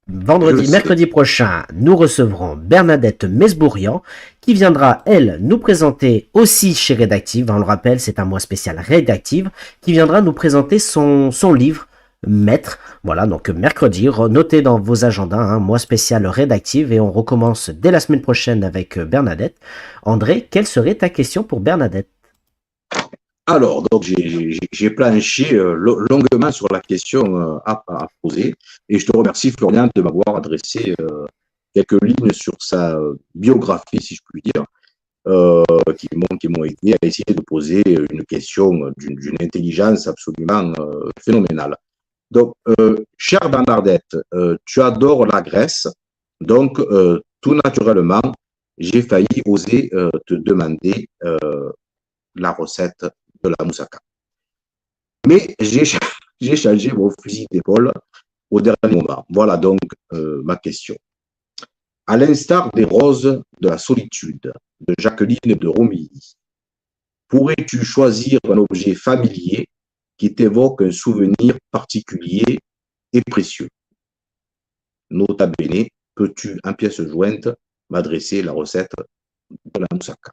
mercredi prochain, nous recevrons Bernadette Mesbourian, qui viendra, elle, nous présenter aussi chez Rédactive. On le rappelle, c'est un mois spécial Rédactive, qui viendra nous présenter son livre, Maître. Voilà, donc mercredi, notez dans vos agendas, un mois spécial Rédactive, et on recommence dès la semaine prochaine avec Bernadette. André, quelle serait ta question pour Bernadette? Alors, donc j'ai planché longuement sur la question à poser, et je te remercie, Florian, de m'avoir adressé quelques lignes sur sa biographie, si je puis dire, qui m'ont aidé à essayer de poser une question d'une intelligence absolument phénoménale. Donc, chère Bernadette, tu adores la Grèce, donc tout naturellement, j'ai failli oser te demander la recette de la moussaka. Mais j'ai changé mon fusil d'épaule au dernier moment. Voilà donc ma question. À l'instar des roses de la solitude de Jacqueline de Romilly, pourrais-tu choisir un objet familier qui t'évoque un souvenir particulier et précieux? Nota bene, peux-tu en pièce jointe m'adresser la recette de la moussaka?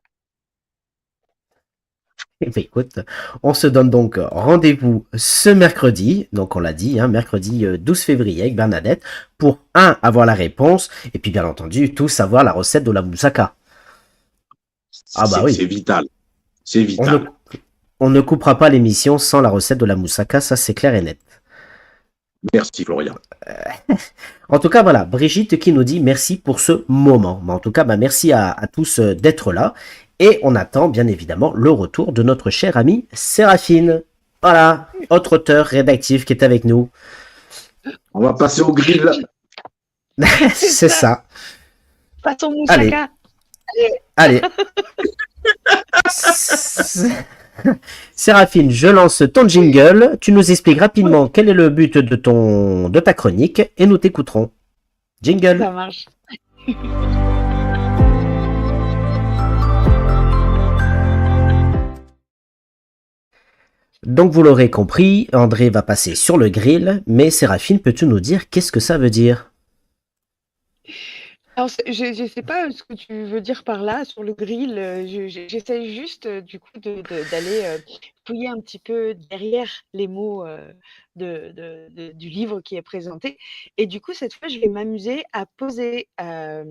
Eh bien, écoute, on se donne donc rendez-vous ce mercredi, donc on l'a dit, mercredi 12 février avec Bernadette, pour avoir la réponse, et puis bien entendu, tous avoir la recette de la moussaka. Ah bah oui. C'est vital. C'est vital. On ne coupera pas l'émission sans la recette de la moussaka, ça c'est clair et net. Merci Florian. En tout cas, voilà, Brigitte qui nous dit merci pour ce moment. En tout cas, merci à tous d'être là. Et on attend bien évidemment le retour de notre chère amie Séraphine. Voilà, autre auteur rédactif qui est avec nous. On va passer au grill. C'est ça. Passons moussaka. Allez. Séraphine, je lance ton jingle. Tu nous expliques rapidement quel est le but de ta chronique et nous t'écouterons. Jingle. Ça marche. Donc vous l'aurez compris, André va passer sur le grill, mais Séraphine, peux-tu nous dire qu'est-ce que ça veut dire? Alors, je ne sais pas ce que tu veux dire par là, sur le grill. J'essaie juste, du coup, d'aller fouiller un petit peu derrière les mots du livre qui est présenté. Et du coup, cette fois, je vais m'amuser à poser à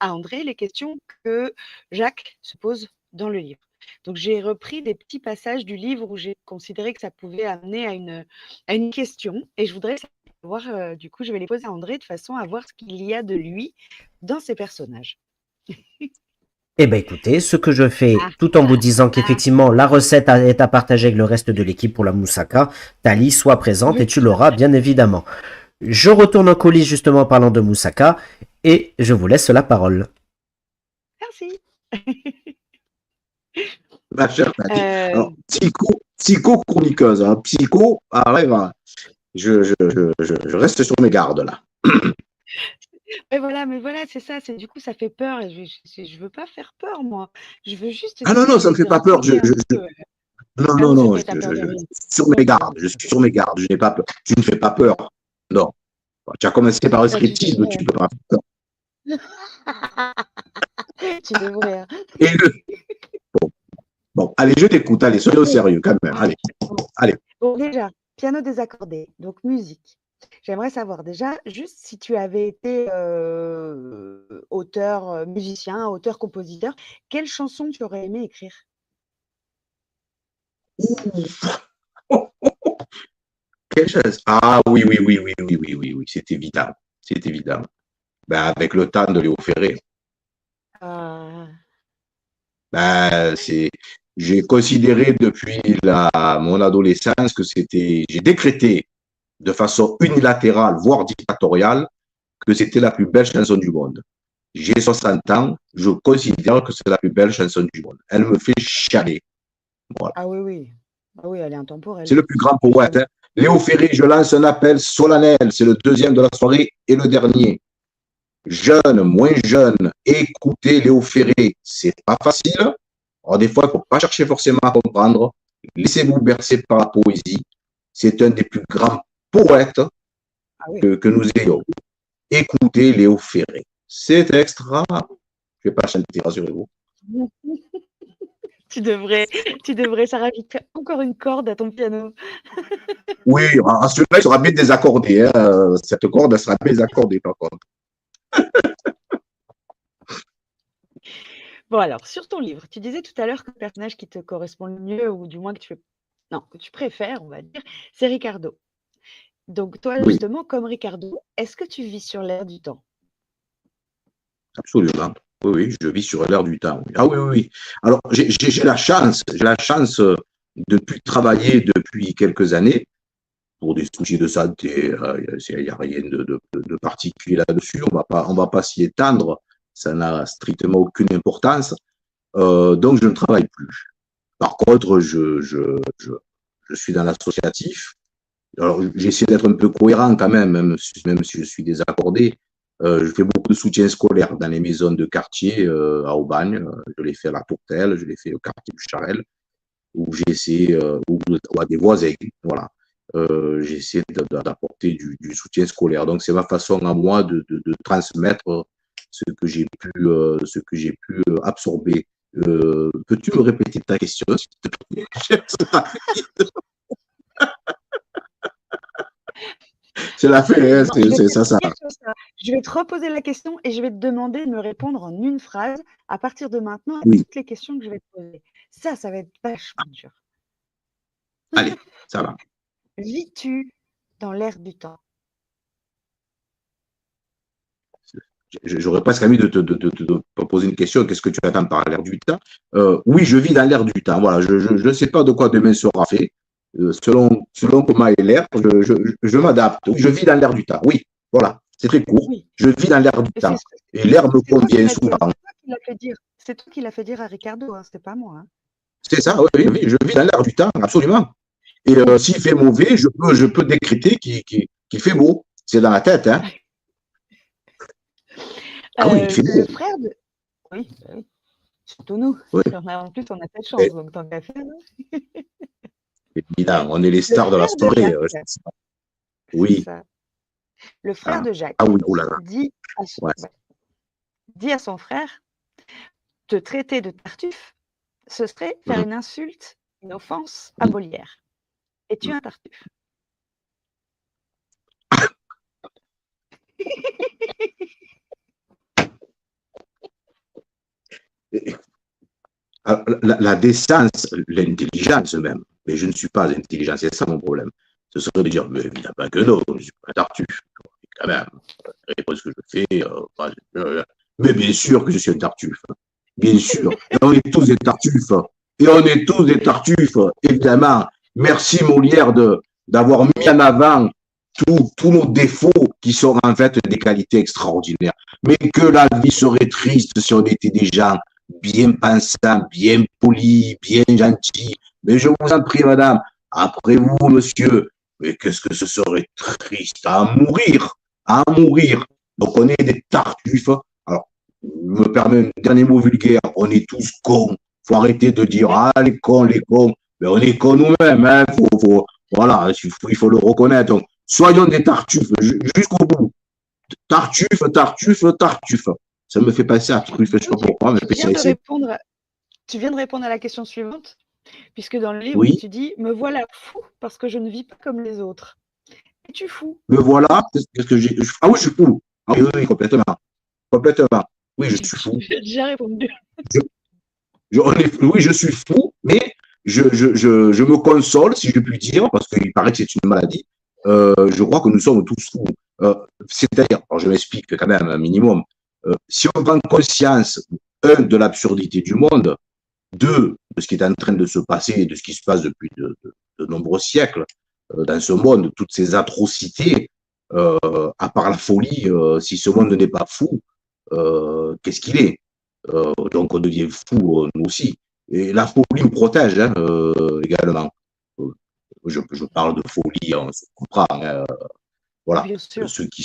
André les questions que Jacques se pose dans le livre. Donc, j'ai repris des petits passages du livre où j'ai considéré que ça pouvait amener à une question. Et je voudrais savoir, du coup, je vais les poser à André de façon à voir ce qu'il y a de lui dans ces personnages. Eh bien écoutez, ce que je fais, tout en vous disant qu'effectivement la recette est à partager avec le reste de l'équipe pour la moussaka, Tali, sois présente et tu l'auras bien évidemment. Je retourne en coulisses justement en parlant de moussaka et je vous laisse la parole. Merci. Ma chère Tali. Alors, psycho-chroniqueuse, psycho, arrive, je reste sur mes gardes là. Mais voilà, c'est ça. Du coup, ça fait peur. Et je veux pas faire peur, moi. Je veux juste. Ah non, ça me fait pas peur. Non, je suis sur mes gardes. Je suis sur mes gardes. Je n'ai pas peur. Tu ne fais pas peur. Non. Tu as commencé par le scriptisme, tu ne peux pas faire peur. Tu devrais. Bon, allez, je t'écoute. Allez, soyez au sérieux quand même. Allez. Bon, déjà, piano désaccordé, donc musique. J'aimerais savoir déjà, juste si tu avais été auteur, musicien, auteur-compositeur, quelle chanson tu aurais aimé écrire? Quelle chose? Ah oui, c'est évident. Ben, avec le temps de Léo Ferré. Ah, Ben, j'ai considéré depuis mon adolescence que j'ai décrété de façon unilatérale, voire dictatoriale, que c'était la plus belle chanson du monde. J'ai 60 ans, je considère que c'est la plus belle chanson du monde. Elle me fait chialer. Voilà. ah oui, oui. Ah oui, elle est C'est intemporelle. le plus grand poète. Hein. Léo Ferré, je lance un appel solennel. C'est le deuxième de la soirée et le dernier. Jeunes, moins jeunes, écoutez Léo Ferré. C'est pas facile. Alors, des fois, il ne faut pas chercher forcément à comprendre. Laissez-vous bercer par la poésie. C'est un des plus grands poètes Ah oui. que nous ayons. Écoutez Léo Ferré. C'est extra. Je ne vais pas chanter, rassurez-vous. Tu devrais, ça rajouterait encore une corde à ton piano. Oui, celui-là, il sera bien désaccordé. Hein. Cette corde, elle sera bien désaccordée, par contre. Bon, alors, sur ton livre, tu disais tout à l'heure que le personnage qui te correspond le mieux, ou du moins que tu préfères, on va dire, c'est Ricardo. Donc, toi, Oui. justement, comme Ricardo, est-ce que tu vis sur l'air du temps? Absolument. Oui, oui, je vis sur l'air du temps. Ah oui, oui, oui. Alors, j'ai la chance de travailler depuis quelques années pour des soucis de santé. Il n'y a rien de particulier là-dessus. On va pas s'y étendre. Ça n'a strictement aucune importance. Donc, je ne travaille plus. Par contre, je suis dans l'associatif. Alors, j'essaie d'être un peu cohérent quand même si je suis désaccordé. Je fais beaucoup de soutien scolaire dans les maisons de quartier à Aubagne. Je l'ai fait à la Tourtelle, je l'ai fait au quartier du Charel, où j'essaie, ou à des voisins, voilà. J'essaie d'apporter du soutien scolaire. Donc, c'est ma façon à moi de transmettre ce que j'ai pu absorber. Peux-tu me répéter ta question, s'il te plaît? C'est la fin, hein, c'est ça. Je vais te reposer la question et je vais te demander de me répondre en une phrase à partir de maintenant à Oui. toutes les questions que je vais te poser. Ça va être vachement dur. Allez, ça va. Vis-tu dans l'air du temps? J'aurais presque envie de te poser une question. Qu'est-ce que tu attends par l'air du temps? Oui, je vis dans l'air du temps. Voilà, je ne sais pas de quoi demain sera fait. Selon comment est l'air, je m'adapte. Oui, je vis dans l'air du temps. Oui, voilà, c'est très court. Oui. Je vis dans l'air du temps. Et l'air me convient souvent. C'est toi qui l'as fait dire à Ricardo, hein, c'est pas moi. Hein. C'est ça, oui, je vis dans l'air du temps, absolument. Et s'il fait mauvais, je peux décréter qu'il fait beau. C'est dans la tête, hein. Ah oui, il fait beau. Le frère de... Oui, bah oui. Surtout nous. Oui. En plus, on a cette chance, donc tant qu'à faire. Évidemment, on est les stars de la soirée. Oui. Ça. Le frère de Jacques dit à son frère, te traiter de Tartuffe, ce serait faire une insulte, une offense à Molière. Es-tu un Tartuffe? La décence, l'intelligence même, mais je ne suis pas intelligent, c'est ça mon problème. Ce serait de dire, mais évidemment pas que non, je ne suis pas un Tartuffe. Quand même, la réponse que je fais, mais bien sûr que je suis un Tartuffe. Bien sûr. Et on est tous des Tartuffes. Et on est tous des Tartuffes, évidemment. Merci Molière d'avoir mis en avant tous nos défauts qui sont en fait des qualités extraordinaires. Mais que la vie serait triste si on était des gens bien pensants, bien polis, bien gentils. Mais je vous en prie, madame, après vous, monsieur, mais qu'est-ce que ce serait triste à mourir, à mourir. Donc on est des Tartuffes. Alors, je me permets un dernier mot vulgaire, on est tous cons. Faut arrêter de dire, ah, les cons, mais on est cons nous-mêmes, hein. Voilà, il faut le reconnaître. Donc, soyons des Tartuffes jusqu'au bout. Tartuffe. Ça me fait passer à truffe, je ne sais pas pourquoi. Mais tu viens de répondre à la question suivante, puisque dans le livre, tu dis, me voilà fou parce que je ne vis pas comme les autres. Es-tu fou? Me voilà, qu'est-ce que j'ai? Ah oui, je suis fou. Ah oui, complètement. Complètement. Oui, je suis fou. J'ai déjà répondu. Oui, je suis fou, mais je me console, si je puis dire, parce qu'il paraît que c'est une maladie. Je crois que nous sommes tous fous. C'est-à-dire, alors je m'explique quand même un minimum, si on prend conscience un, de l'absurdité du monde, deux, de ce qui est en train de se passer et de ce qui se passe depuis de nombreux siècles dans ce monde, toutes ces atrocités, à part la folie, si ce monde n'est pas fou, qu'est-ce qu'il est? Donc on devient fou, nous aussi. Et la folie nous protège hein, également. Je parle de folie, on se comprend. Hein, voilà, Bien sûr. ceux qui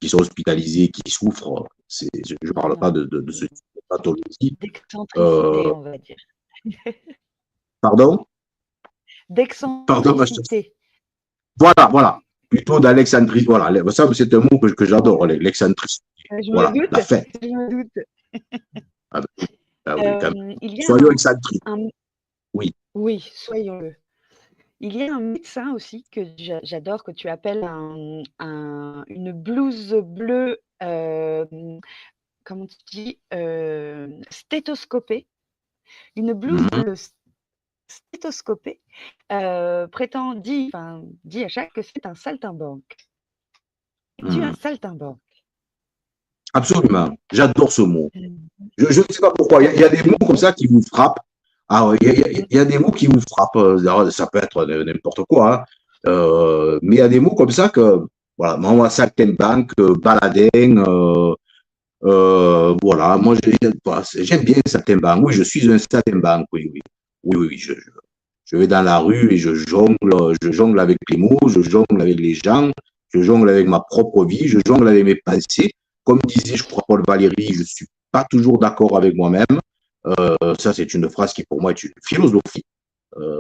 sont hospitalisés, qui souffrent, je ne parle pas de ce type de pathologie. D'excentricité, on va dire. Pardon? D'excentricité. Voilà. Plutôt d'alexandrie. Voilà, ça, c'est un mot que j'adore, l'excentricité. Voilà, la fête. Je me doute. Soyons excentriques. Oui. Oui, soyons-le. Il y a un médecin aussi que j'adore, que tu appelles une blouse bleue, comment tu dis, stéthoscopée. Une blouse bleue stéthoscopée dit à Jacques que c'est un saltimbanque. Es-tu un saltimbanque? Absolument, j'adore ce mot. Je ne sais pas pourquoi, il y a des mots comme ça qui vous frappent. Ah, il y a des mots qui vous frappent, ça peut être n'importe quoi, hein. Mais il y a des mots comme ça que, voilà, moi, saltimbanque, baladin, voilà, moi j'aime bien saltimbanque. Oui, je suis un saltimbanque, oui. Je vais dans la rue et je jongle avec les mots, je jongle avec les gens, je jongle avec ma propre vie, je jongle avec mes pensées. Comme disait, je crois, Paul Valéry, je ne suis pas toujours d'accord avec moi-même. Ça, c'est une phrase qui, pour moi, est une philosophie.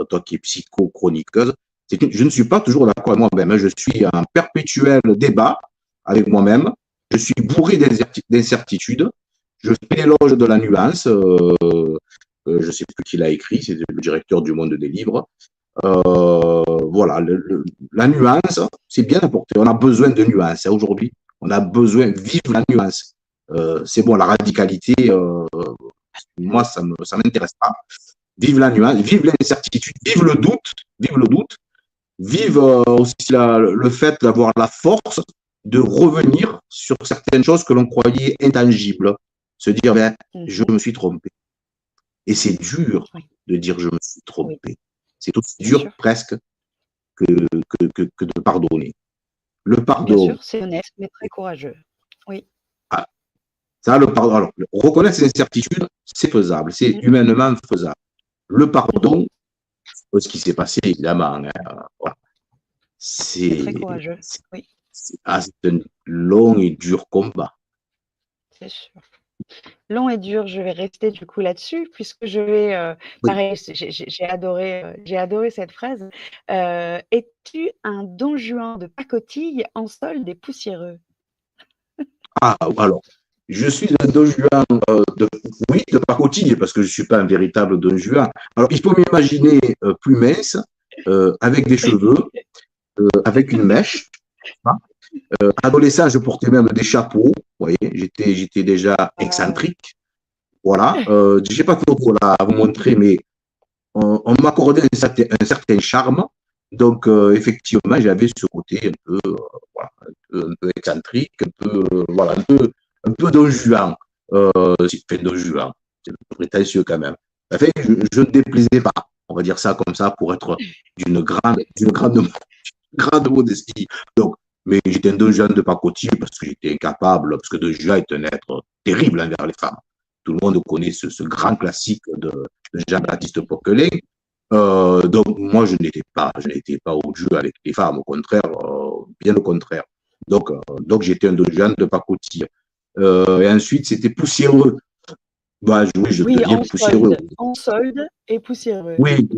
Toi qui es psycho-chroniqueuse, je ne suis pas toujours d'accord avec moi-même. Je suis en perpétuel débat avec moi-même. Je suis bourré d'incertitudes. Je fais l'éloge de la nuance. Je ne sais plus qui l'a écrit, c'est le directeur du Monde des livres. Voilà, la nuance, c'est bien apporté. On a besoin de nuance hein, aujourd'hui. On a besoin, vive la nuance. C'est bon, la radicalité, moi, ça m'intéresse pas. Vive la nuance, vive l'incertitude, vive le doute, vive aussi le fait d'avoir la force de revenir sur certaines choses que l'on croyait intangibles. Se dire, ben, je me suis trompé. Et c'est dur de dire je me suis trompé. Oui. C'est aussi dur presque que de pardonner. Le pardon. Bien sûr, c'est honnête, mais très courageux. Oui. Ah, ça, le pardon. Alors, reconnaître ses incertitudes, c'est faisable, c'est humainement faisable. Le pardon, ce qui s'est passé, évidemment, hein, voilà. C'est très courageux. Oui. C'est un long et dur combat. C'est sûr. Long et dur, je vais rester du coup là-dessus, puisque je vais, pareil, j'ai adoré cette phrase. Es-tu un Don Juan de pacotille en solde et poussiéreux? Ah, alors, je suis un Don Juan de pacotille, parce que je ne suis pas un véritable Don Juan. Alors, il faut m'imaginer plus mince, avec des cheveux, avec une mèche. Hein. Adolescent, je portais même des chapeaux. Vous voyez, j'étais déjà excentrique. Voilà. Je n'ai pas de photo là à vous montrer, mais on m'accordait un certain charme. Donc, effectivement, j'avais ce côté un peu excentrique, un peu Don Juan. C'est Don Juan. C'est prétentieux quand même. Enfin, je ne déplaisais pas. On va dire ça comme ça pour être d'une grande modestie. Donc, mais j'étais un Don Juan de pacotille parce que j'étais incapable, parce que Don Juan est un être terrible envers les femmes. Tout le monde connaît ce grand classique de Jean-Baptiste Poquelin. Donc, moi, je n'étais pas au jeu avec les femmes, au contraire, bien au contraire. Donc j'étais un Don Juan de pacotille. Et ensuite, c'était poussiéreux. Bah, oui, je deviens poussiéreux. En solde et poussiéreux. Oui.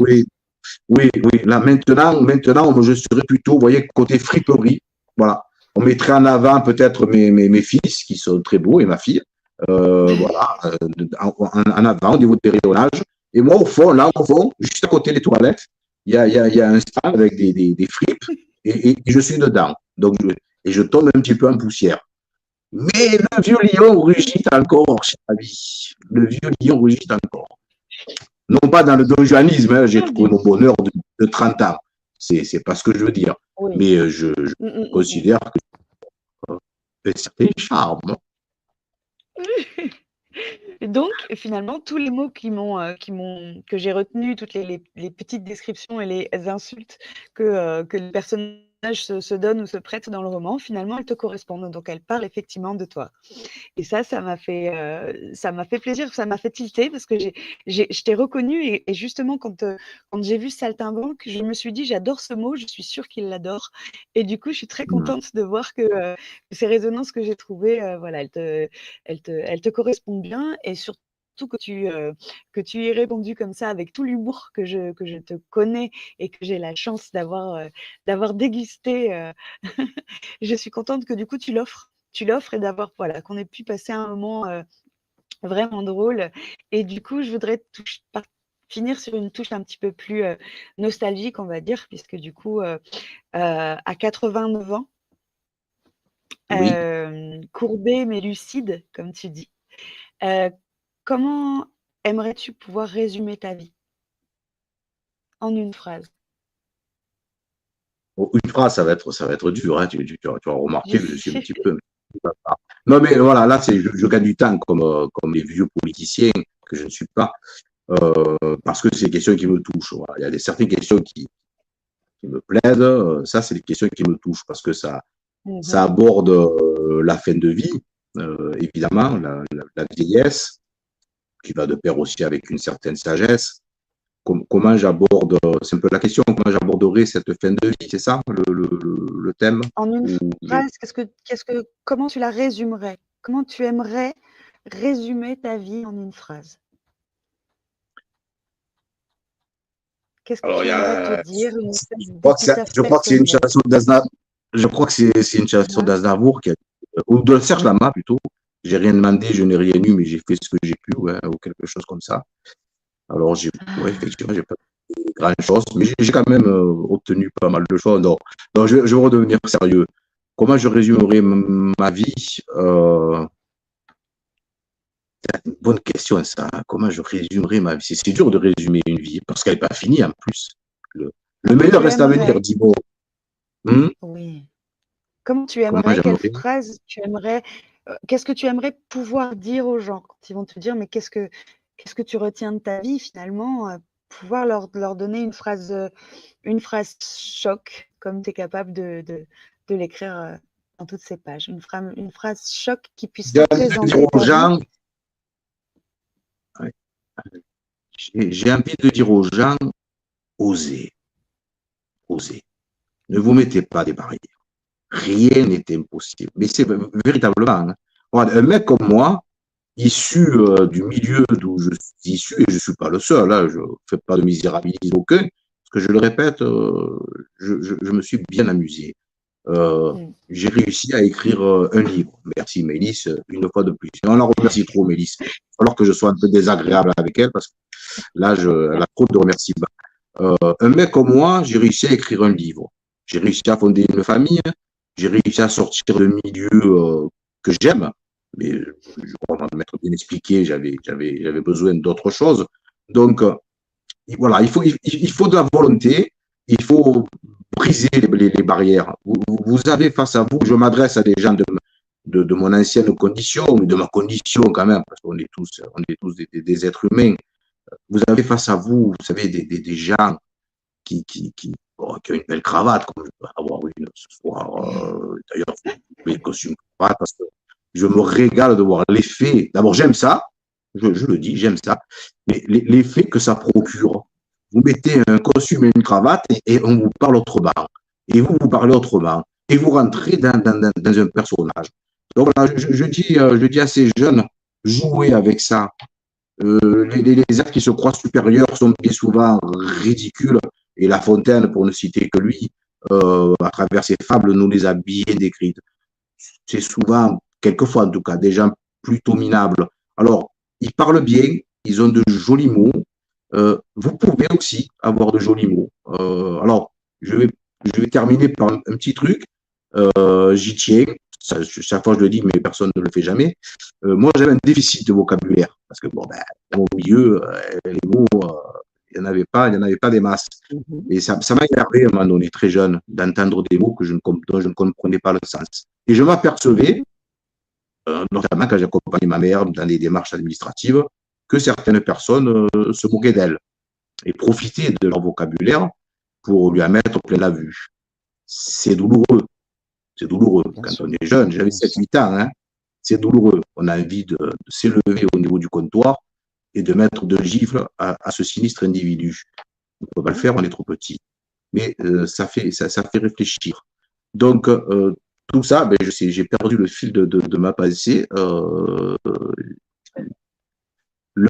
Là, maintenant, je serais plutôt, vous voyez, côté friperie. Voilà. On mettrait en avant peut-être mes fils, qui sont très beaux, et ma fille. Voilà. En avant, au niveau des rayonnages. Et moi, au fond, juste à côté des toilettes, il y a un stand avec des fripes, et je suis dedans. Donc, je tombe un petit peu en poussière. Mais le vieux lion rugit encore, cher ami. Le vieux lion rugit encore. Non pas dans le donjuanisme, hein, j'ai trouvé mon bonheur de 30 ans. C'est pas ce que je veux dire. Oui. Mais je considère que c'est un certain charme. Donc finalement, tous les mots que j'ai retenus, toutes les petites descriptions et les insultes que le personnage se donne ou se prête dans le roman, finalement, elles te correspondent. Donc elles parlent effectivement de toi. Et ça m'a fait plaisir, ça m'a fait tilter parce que je t'ai reconnu et justement quand j'ai vu saltimbanque, je me suis dit: «J'adore ce mot, je suis sûre qu'il l'adore» et du coup, je suis très contente de voir que ces résonances que j'ai trouvées, voilà, elles te correspondent bien et surtout que tu y aies répondu comme ça avec tout l'humour que je te connais et que j'ai la chance d'avoir dégusté, je suis contente que du coup tu l'offres et d'avoir voilà, qu'on ait pu passer un moment, vraiment drôle et du coup, je voudrais finir sur une touche un petit peu plus, nostalgique, on va dire, puisque du coup, à 89 ans, Oui. courbé mais lucide, comme tu dis, heu, comment aimerais-tu pouvoir résumer ta vie? En une phrase. Bon, une phrase, ça va être dur, hein. Tu as Je remarqué que je suis un sais. petit peu. Non, mais voilà, là, je gagne du temps comme les vieux politiciens que je ne suis pas, parce que c'est des questions qui me touchent. Voilà. Il y a certaines questions qui me plaisent. Ça, c'est des questions qui me touchent parce que ça Mmh. aborde la fin de vie, évidemment, la vieillesse, qui va de pair aussi avec une certaine sagesse. Comment j'aborde, c'est un peu la question, comment j'aborderai cette fin de vie, c'est ça le thème? En une Ou phrase, comment tu la résumerais? Comment tu aimerais résumer ta vie en une phrase? Qu'est-ce que alors, tu il y aimerais te a, dire? Une espèce d'épitaphe je crois que c'est une personnelle? chanson d'Aznavour. Je crois que c'est une chanson Ouais. d'Aznavour ou de Serge Lama plutôt. J'ai rien demandé, je n'ai rien eu, mais j'ai fait ce que j'ai pu, ouais, ou quelque chose comme ça. Alors, ouais, Ah, effectivement, j'ai pas fait grand chose, mais j'ai quand même obtenu pas mal de choses. Donc je vais redevenir sérieux. Comment je résumerai ma vie? C'est une bonne question, ça. Comment je résumerai ma vie? C'est dur de résumer une vie parce qu'elle n'est pas finie en plus. Le comment meilleur tu reste à venir, aimerais dis-moi. Hmm. oui, comment tu Comment aimerais, quelle j'aimerais? phrase tu aimerais, qu'est-ce que tu aimerais pouvoir dire aux gens quand ils vont te dire: «Mais qu'est-ce que tu retiens de ta vie?» finalement, pouvoir leur donner une phrase choc comme tu es capable de l'écrire, dans toutes ces pages. Une phrase choc qui puisse J'ai envie de dire représenter aux ta vie. gens, ouais, j'ai envie de dire aux gens, osez, osez. Ne vous mettez pas des barrières. Rien n'est impossible. Mais c'est véritablement, hein. Voilà, un mec comme moi, issu du milieu d'où je suis issu, et je ne suis pas le seul, hein, je ne fais pas de misérabilisme aucun, parce que je le répète, je me suis bien amusé. Mmh. J'ai réussi à écrire un livre. Merci Mélisse, une fois de plus. Et on la remercie trop, Mélisse. Alors que je sois un peu désagréable avec elle, parce que là, elle a trop de remerciements. Un mec comme moi, j'ai réussi à écrire un livre. J'ai réussi à fonder une famille. J'ai réussi à sortir de milieu que j'aime. Mais je crois m'être bien expliqué, j'avais besoin d'autre chose. Donc, voilà, il faut de la volonté. Il faut briser les barrières. Vous avez face à vous, je m'adresse à des gens de mon ancienne condition, mais de ma condition quand même, parce qu'on est tous des êtres humains. Vous avez face à vous, vous savez, des gens qui ont une belle cravate, comme je peux avoir une ce soir. D'ailleurs, il faut le costume cravate parce que je me régale de voir l'effet. D'abord, j'aime ça, je le dis, j'aime ça, mais l'effet que ça procure. Vous mettez un costume et une cravate et on vous parle autrement. Et vous parlez autrement. Et vous rentrez dans un personnage. Donc, voilà, je dis à ces jeunes, jouez avec ça. Les êtres qui se croient supérieurs sont bien souvent ridicules. Et La Fontaine, pour ne citer que lui, à travers ses fables, nous les a bien décrites. C'est souvent, quelquefois en tout cas, des gens plutôt minables. Alors, ils parlent bien, ils ont de jolis mots. Vous pouvez aussi avoir de jolis mots. Alors, je vais terminer par un petit truc. J'y tiens. Chaque fois, je le dis, mais personne ne le fait jamais. Moi, j'avais un déficit de vocabulaire. Parce que, bon, ben, au milieu, les mots, il n'y en avait pas des masses. Mmh. Et ça m'a énervé à un moment donné, très jeune, d'entendre des mots dont je ne comprenais pas le sens. Et je m'apercevais notamment quand j'accompagnais ma mère dans des démarches administratives, que certaines personnes se moquaient d'elle et profitaient de leur vocabulaire pour lui en mettre plein la vue. C'est douloureux. C'est douloureux. Bien Quand sûr. on est jeune, j'avais 7-8 ans, hein, c'est douloureux. On a envie de s'élever au niveau du comptoir et de mettre de gifles à ce sinistre individu. On ne peut pas le faire, on est trop petit. Mais ça fait réfléchir. Donc, tout ça, ben, je sais, j'ai perdu le fil de ma pensée.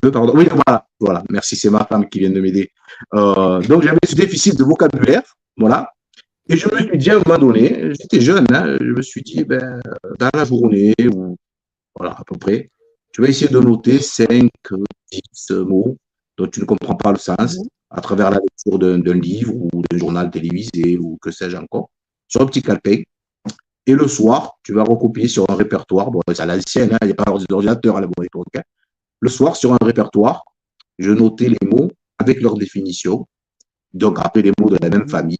Pardon. Oui, voilà. Merci, c'est ma femme qui vient de m'aider. Donc, j'avais ce déficit de vocabulaire, voilà. Et je me suis dit, à un moment donné, j'étais jeune, hein, je me suis dit, ben, dans la journée, ou voilà, à peu près, tu vas essayer de noter 5, 10 mots dont tu ne comprends pas le sens à travers la lecture d'un livre ou d'un journal télévisé ou que sais-je encore, sur un petit calepin. Et le soir, tu vas recopier sur un répertoire. Bon, c'est à l'ancienne, hein, il n'y a pas d'ordinateur à la bonne époque. Hein. Le soir, sur un répertoire, je notais les mots avec leur définition. Donc, après les mots de la même famille.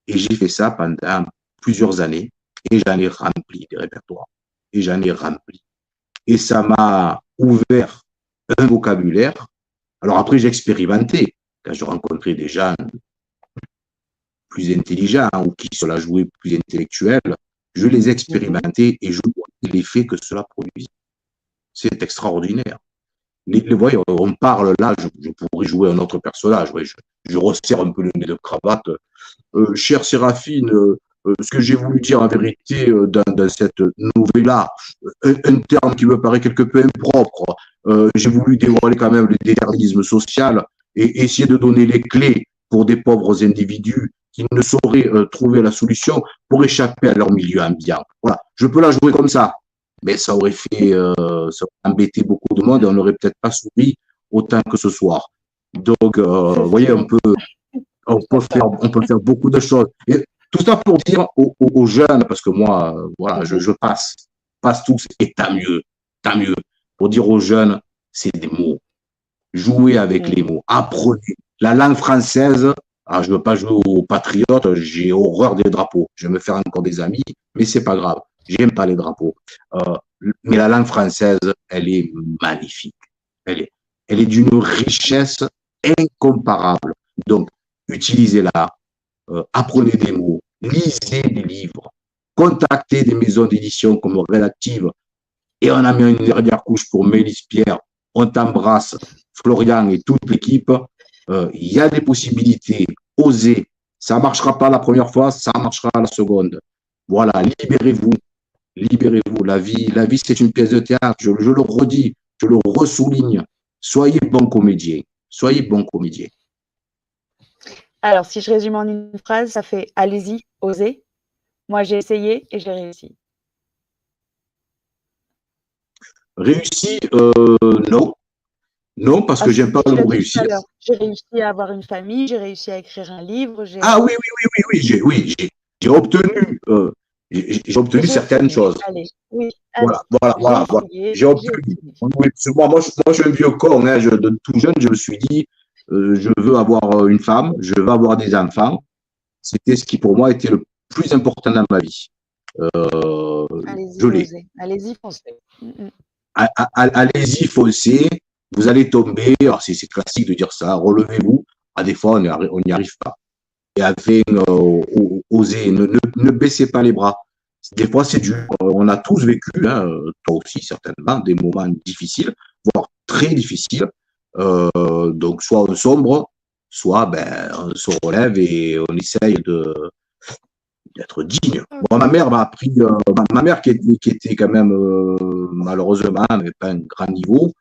Et j'ai fait ça pendant plusieurs années. Et j'en ai rempli des répertoires. Et j'en ai rempli. Et ça m'a ouvert un vocabulaire. Alors après, j'ai expérimenté. Quand je rencontrais des gens plus intelligents ou qui se la jouaient plus intellectuels, je les expérimentais et je voyais l'effet que cela produisait. C'est extraordinaire. Voyez, on parle là, je pourrais jouer un autre personnage. Ouais, je resserre un peu le nez de cravate. Chère Séraphine, ce que j'ai voulu dire en vérité dans cette nouvelle-là, un terme qui me paraît quelque peu impropre, j'ai voulu dévoiler quand même le déterminisme social et essayer de donner les clés pour des pauvres individus qui ne sauraient trouver la solution pour échapper à leur milieu ambiant. Voilà, je peux la jouer comme ça, mais ça aurait ça aurait embêté beaucoup de monde et on n'aurait peut-être pas souri autant que ce soir. Donc, vous voyez, on peut faire beaucoup de choses. Et tout ça pour dire aux jeunes, parce que moi, voilà, je passe tous, et tant mieux. Pour dire aux jeunes, c'est des mots. Jouez avec les mots, apprenez. La langue française, je ne veux pas jouer aux patriotes, j'ai horreur des drapeaux. Je vais me faire encore des amis, mais c'est pas grave. J'aime pas les drapeaux. Mais la langue française, elle est magnifique. Elle est d'une richesse incomparable. Donc, utilisez-la, apprenez des mots, lisez des livres, contactez des maisons d'édition comme Rédactive. Et on a mis une dernière couche pour Mélisse Pierre. On t'embrasse, Florian et toute l'équipe. Il y a des possibilités. Osez. Ça ne marchera pas la première fois, ça marchera la seconde. Voilà, libérez-vous. Libérez-vous. La vie, c'est une pièce de théâtre. Je le redis, je le ressouligne. Soyez bon comédien. Soyez bon comédien. Alors, si je résume en une phrase, ça fait « Allez-y, osez ». Moi, j'ai essayé et j'ai réussi. Réussi, non. Non, parce que j'aime pas le mot réussir. J'ai réussi à avoir une famille, j'ai réussi à écrire un livre. Oui. J'ai obtenu, certaines choses. Allez, oui. Voilà. J'ai obtenu. Moi, je suis un vieux con. Hein, de tout jeune, je me suis dit, je veux avoir une femme, je veux avoir des enfants. C'était ce qui, pour moi, était le plus important dans ma vie. Allez-y, foncez. Allez-y, foncez. Vous allez tomber. Alors, c'est classique de dire ça. Relevez-vous. Des fois, on n'y arrive pas. Et avec osez, ne baissez pas les bras. Des fois, c'est dur. On a tous vécu, hein, toi aussi certainement, des moments difficiles, voire très difficiles. Donc, soit on sombre, soit on se relève et on essaye d'être digne. Bon, ma mère m'a appris, ma mère qui était quand même malheureusement, mais pas un grand niveau.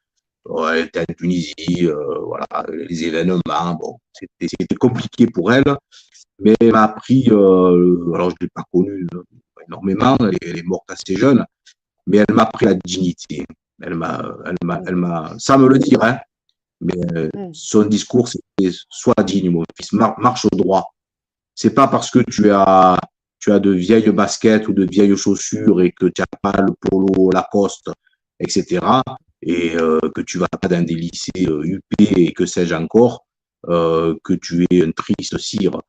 Elle était en Tunisie, voilà, les événements, bon, c'était compliqué pour elle, mais elle m'a appris, alors je ne l'ai pas connue énormément, elle est morte assez jeune, mais elle m'a appris la dignité. Elle m'a, ça me le dire, hein, mais son discours, c'était sois digne, mon fils, marche au droit. C'est pas parce que tu as de vieilles baskets ou de vieilles chaussures et que tu n'as pas le polo Lacoste, etc., et que tu vas pas dans des lycées UP et que sais-je encore, que tu es un triste cire,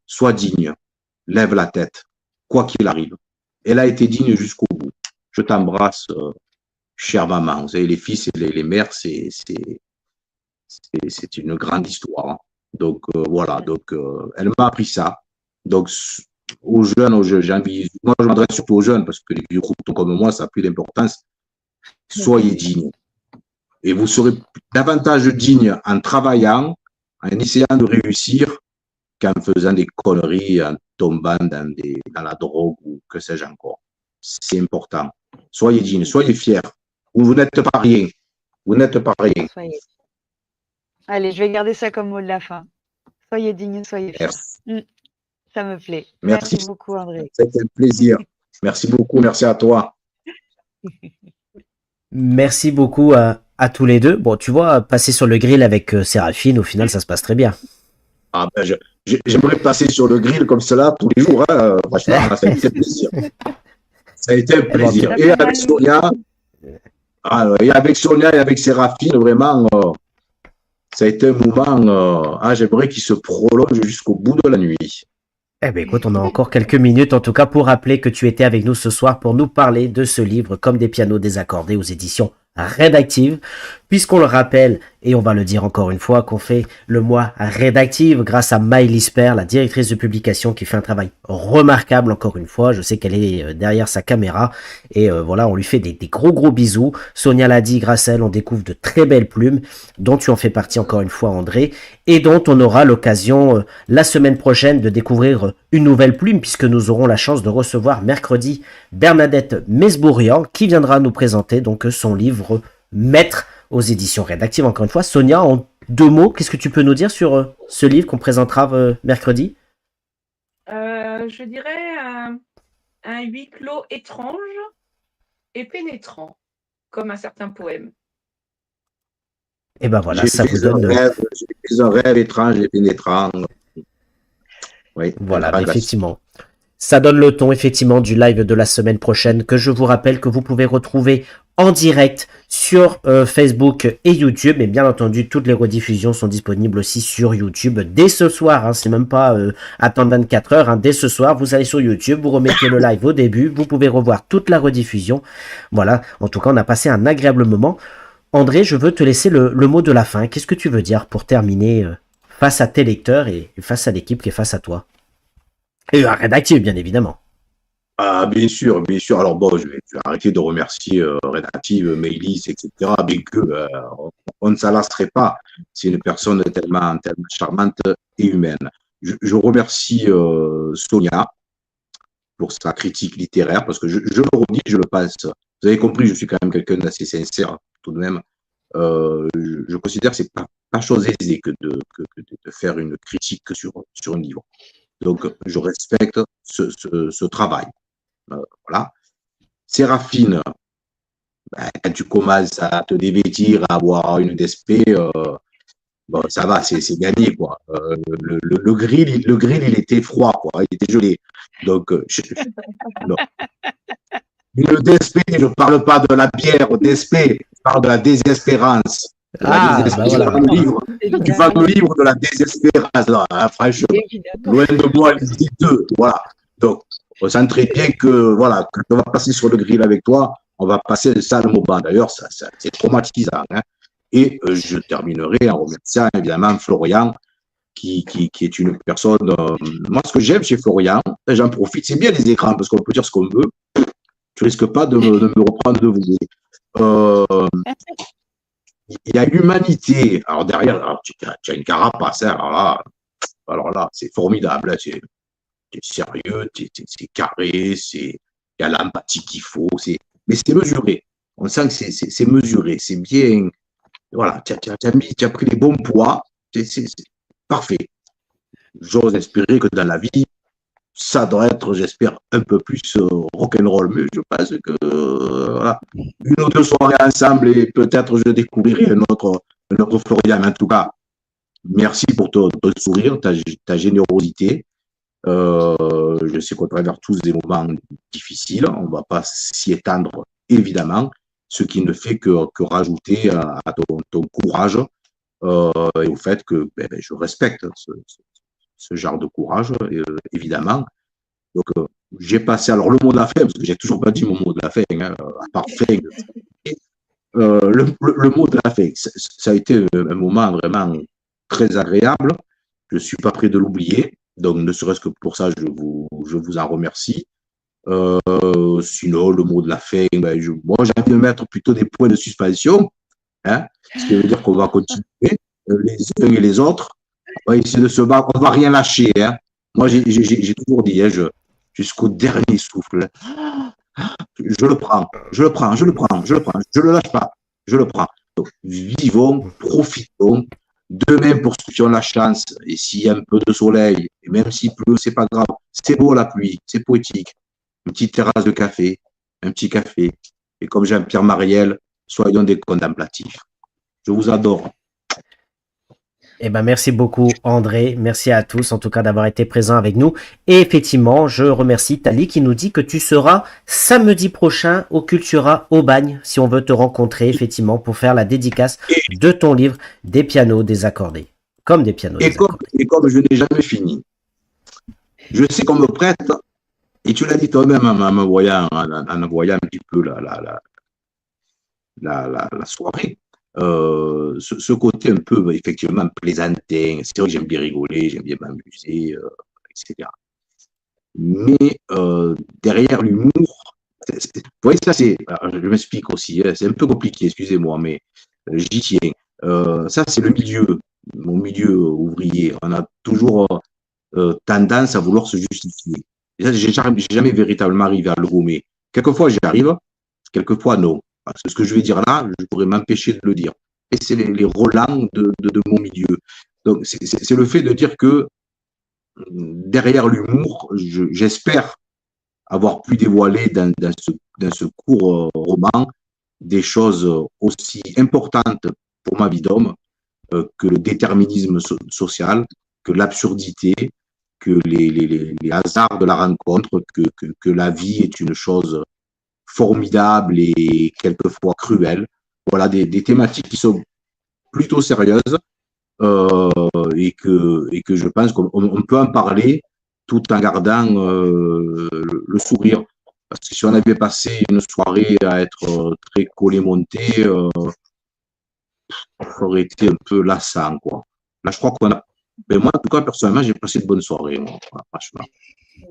sois digne, lève la tête, quoi qu'il arrive. Elle a été digne jusqu'au bout. Je t'embrasse, chère maman. Vous savez, les fils et les mères, c'est une grande histoire. Hein. Donc, voilà. Donc, elle m'a appris ça. Donc, aux jeunes, j'ai envie, moi, je m'adresse surtout aux jeunes parce que les vieux croutons comme moi, ça n'a plus d'importance. Soyez dignes. Et vous serez davantage digne en travaillant, en essayant de réussir, qu'en faisant des conneries, en tombant dans la drogue ou que sais-je encore. C'est important. Soyez dignes, soyez fiers. Vous n'êtes pas rien. Vous n'êtes pas rien. Soyez. Allez, je vais garder ça comme mot de la fin. Soyez dignes, soyez fiers. Ça me plaît. Merci beaucoup, André. C'était un plaisir. Merci beaucoup. Merci à toi. Merci beaucoup à tous les deux. Bon, tu vois, passer sur le grill avec Séraphine, au final, ça se passe très bien. Ah ben, j'aimerais passer sur le grill comme cela tous les jours. Hein. Franchement, ça a été un plaisir. Ça a été un plaisir. Et avec Sonia, et avec Séraphine, vraiment, ça a été un moment, j'aimerais qu'il se prolonge jusqu'au bout de la nuit. Eh bien, écoute, on a encore quelques minutes, en tout cas, pour rappeler que tu étais avec nous ce soir pour nous parler de ce livre, Comme des pianos désaccordés, aux éditions Rédactive, puisqu'on le rappelle, et on va le dire encore une fois, qu'on fait le mois Rédactive grâce à Maëlys Lisper, la directrice de publication, qui fait un travail remarquable encore une fois. Je sais qu'elle est derrière sa caméra, et voilà, on lui fait des gros bisous. Sonia l'a dit, grâce à elle, on découvre de très belles plumes, dont tu en fais partie encore une fois, André, et dont on aura l'occasion la semaine prochaine de découvrir une nouvelle plume, puisque nous aurons la chance de recevoir mercredi Bernadette Mesbourian, qui viendra nous présenter donc son livre Maître aux éditions Rédactive. Encore une fois, Sonia, en 2 mots, qu'est-ce que tu peux nous dire sur ce livre qu'on présentera mercredi? Je dirais un huis clos étrange et pénétrant, comme un certain poème. Et ben voilà, ça vous donne... J'ai un rêve étrange et pénétrant. Oui, voilà, effectivement. Ça donne le ton, effectivement, du live de la semaine prochaine, que je vous rappelle que vous pouvez retrouver en direct sur Facebook et YouTube. Et bien entendu, toutes les rediffusions sont disponibles aussi sur YouTube dès ce soir. Hein, c'est même pas attendre 24 heures. Hein, dès ce soir, vous allez sur YouTube, vous remettez le live au début. Vous pouvez revoir toute la rediffusion. Voilà, en tout cas, on a passé un agréable moment. André, je veux te laisser le mot de la fin. Qu'est-ce que tu veux dire pour terminer face à tes lecteurs et face à l'équipe qui est face à toi? Et à Rédactive, bien évidemment. Ah, bien sûr, bien sûr. Alors bon, je vais arrêter de remercier Rédactive, Maëlys, etc. Bien que on ne s'en lasserait pas. C'est une personne tellement charmante et humaine. Je remercie Sonia pour sa critique littéraire, parce que je le redis, je le pense. Vous avez compris, je suis quand même quelqu'un d'assez sincère, tout de même. Je considère que c'est pas chose aisée que de faire une critique sur un livre. Donc, je respecte ce travail. Voilà. Séraphine, quand tu commences à te dévêtir, à avoir une DSP, bon, ça va, c'est gagné, quoi. Le grill, il était froid, quoi. Il était gelé. Donc, non. Le DSP, je ne parle pas de la bière au DSP, je parle de la désespérance. Bah voilà. Tu vas me livre de la désespérance, là, hein, franchement. Loin de moi, les deux, voilà. Donc, on sent très bien que, voilà, quand on va passer sur le grill avec toi, on va passer le sale moment. D'ailleurs, c'est traumatisant. Hein. Et je terminerai en remerciant évidemment Florian, qui est une personne. Moi, ce que j'aime chez Florian, j'en profite, c'est bien les écrans, parce qu'on peut dire ce qu'on veut. Tu risques pas de me reprendre de vous. Il y a l'humanité. Alors derrière, alors, tu as une carapace. Hein, alors là, c'est formidable. Hein, c'est sérieux, c'est carré, il y a l'empathie qu'il faut. Mais c'est mesuré. On sent que c'est mesuré. C'est bien. Voilà, tu as pris les bons poids. C'est parfait. J'ose espérer que dans la vie, ça doit être, j'espère, un peu plus rock'n'roll. Mais je pense que voilà, une ou deux soirées ensemble et peut-être je découvrirai un autre Florian. En tout cas, merci pour ton sourire, ta générosité. Je sais qu'on traverse tous des moments difficiles. On ne va pas s'y étendre, évidemment, ce qui ne fait que rajouter à ton courage et au fait que je respecte ce genre de courage, évidemment. Donc, j'ai passé alors le mot de la fin, parce que j'ai toujours pas dit mon mot de la fin, hein, à part fin. Le mot de la fin, ça a été un moment vraiment très agréable. Je suis pas prêt de l'oublier. Donc, ne serait-ce que pour ça, je vous en remercie. Sinon, le mot de la fin, ben, moi, j'ai envie de mettre plutôt des points de suspension, hein, ce qui veut dire qu'on va continuer, les uns et les autres. On va essayer de se battre, on va rien lâcher, hein. Moi, j'ai toujours dit, hein, jusqu'au dernier souffle, je le prends, je le prends, je le prends, je le prends, je le lâche pas, je le prends. Donc, vivons, profitons. Demain, pour ceux qui ont la chance, et s'il y a un peu de soleil, et même s'il pleut, c'est pas grave. C'est beau la pluie, c'est poétique. Une petite terrasse de café, un petit café. Et comme Jean-Pierre Mariel, soyons des contemplatifs. Je vous adore. Eh ben, merci beaucoup, André. Merci à tous, en tout cas, d'avoir été présents avec nous. Et effectivement, je remercie Tali qui nous dit que tu seras samedi prochain au Cultura au Bagne, si on veut te rencontrer, effectivement, pour faire la dédicace de ton livre Des pianos désaccordés. Comme des pianos désaccordés. Et comme je n'ai jamais fini, je sais qu'on me prête, et tu l'as dit toi-même en envoyant un petit peu la soirée, ce côté un peu effectivement plaisantin, c'est vrai que j'aime bien rigoler, j'aime bien m'amuser, etc. Mais derrière l'humour, vous voyez, ça c'est, je m'explique aussi, hein, c'est un peu compliqué, excusez-moi, mais j'y tiens. Ça c'est le milieu, mon milieu ouvrier. On a toujours tendance à vouloir se justifier. Et ça, j'ai jamais véritablement arrivé à le gommer. Quelquefois j'y arrive, quelquefois non. Parce que ce que je vais dire là, je pourrais m'empêcher de le dire. Et c'est les relents de mon milieu. Donc, c'est le fait de dire que derrière l'humour, j'espère avoir pu dévoiler dans ce court roman des choses aussi importantes pour ma vie d'homme que le déterminisme social, que l'absurdité, que les hasards de la rencontre, que la vie est une chose formidable et quelquefois cruelle. Voilà, des thématiques qui sont plutôt sérieuses et que je pense qu'on peut en parler tout en gardant le sourire. Parce que si on avait passé une soirée à être très collé-monté, ça aurait été un peu lassant, quoi. Là, je crois qu'on a... Ben moi, en tout cas, personnellement, j'ai passé de bonnes soirées, moi, franchement.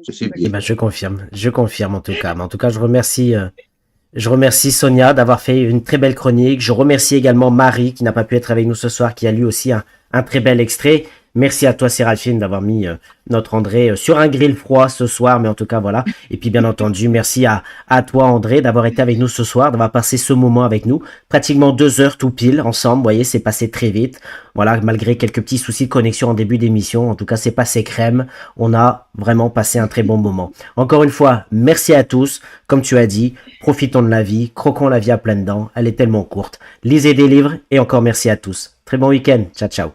C'est bien. Eh ben, je confirme en tout cas. Mais en tout cas, je remercie Sonia d'avoir fait une très belle chronique. Je remercie également Marie qui n'a pas pu être avec nous ce soir, qui a lu aussi un très bel extrait. Merci à toi, Séraphine, d'avoir mis notre André sur un grill froid ce soir, mais en tout cas, voilà. Et puis, bien entendu, merci à toi, André, d'avoir été avec nous ce soir, d'avoir passé ce moment avec nous. Pratiquement 2 heures tout pile ensemble, vous voyez, c'est passé très vite. Voilà, malgré quelques petits soucis de connexion en début d'émission, en tout cas, c'est passé crème. On a vraiment passé un très bon moment. Encore une fois, merci à tous. Comme tu as dit, profitons de la vie, croquons la vie à pleines dents. Elle est tellement courte. Lisez des livres et encore merci à tous. Très bon week-end. Ciao, ciao.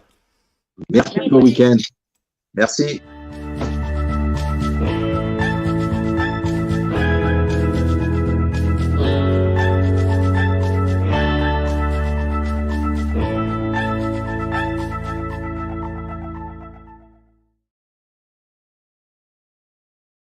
Merci pour le week-end. Merci.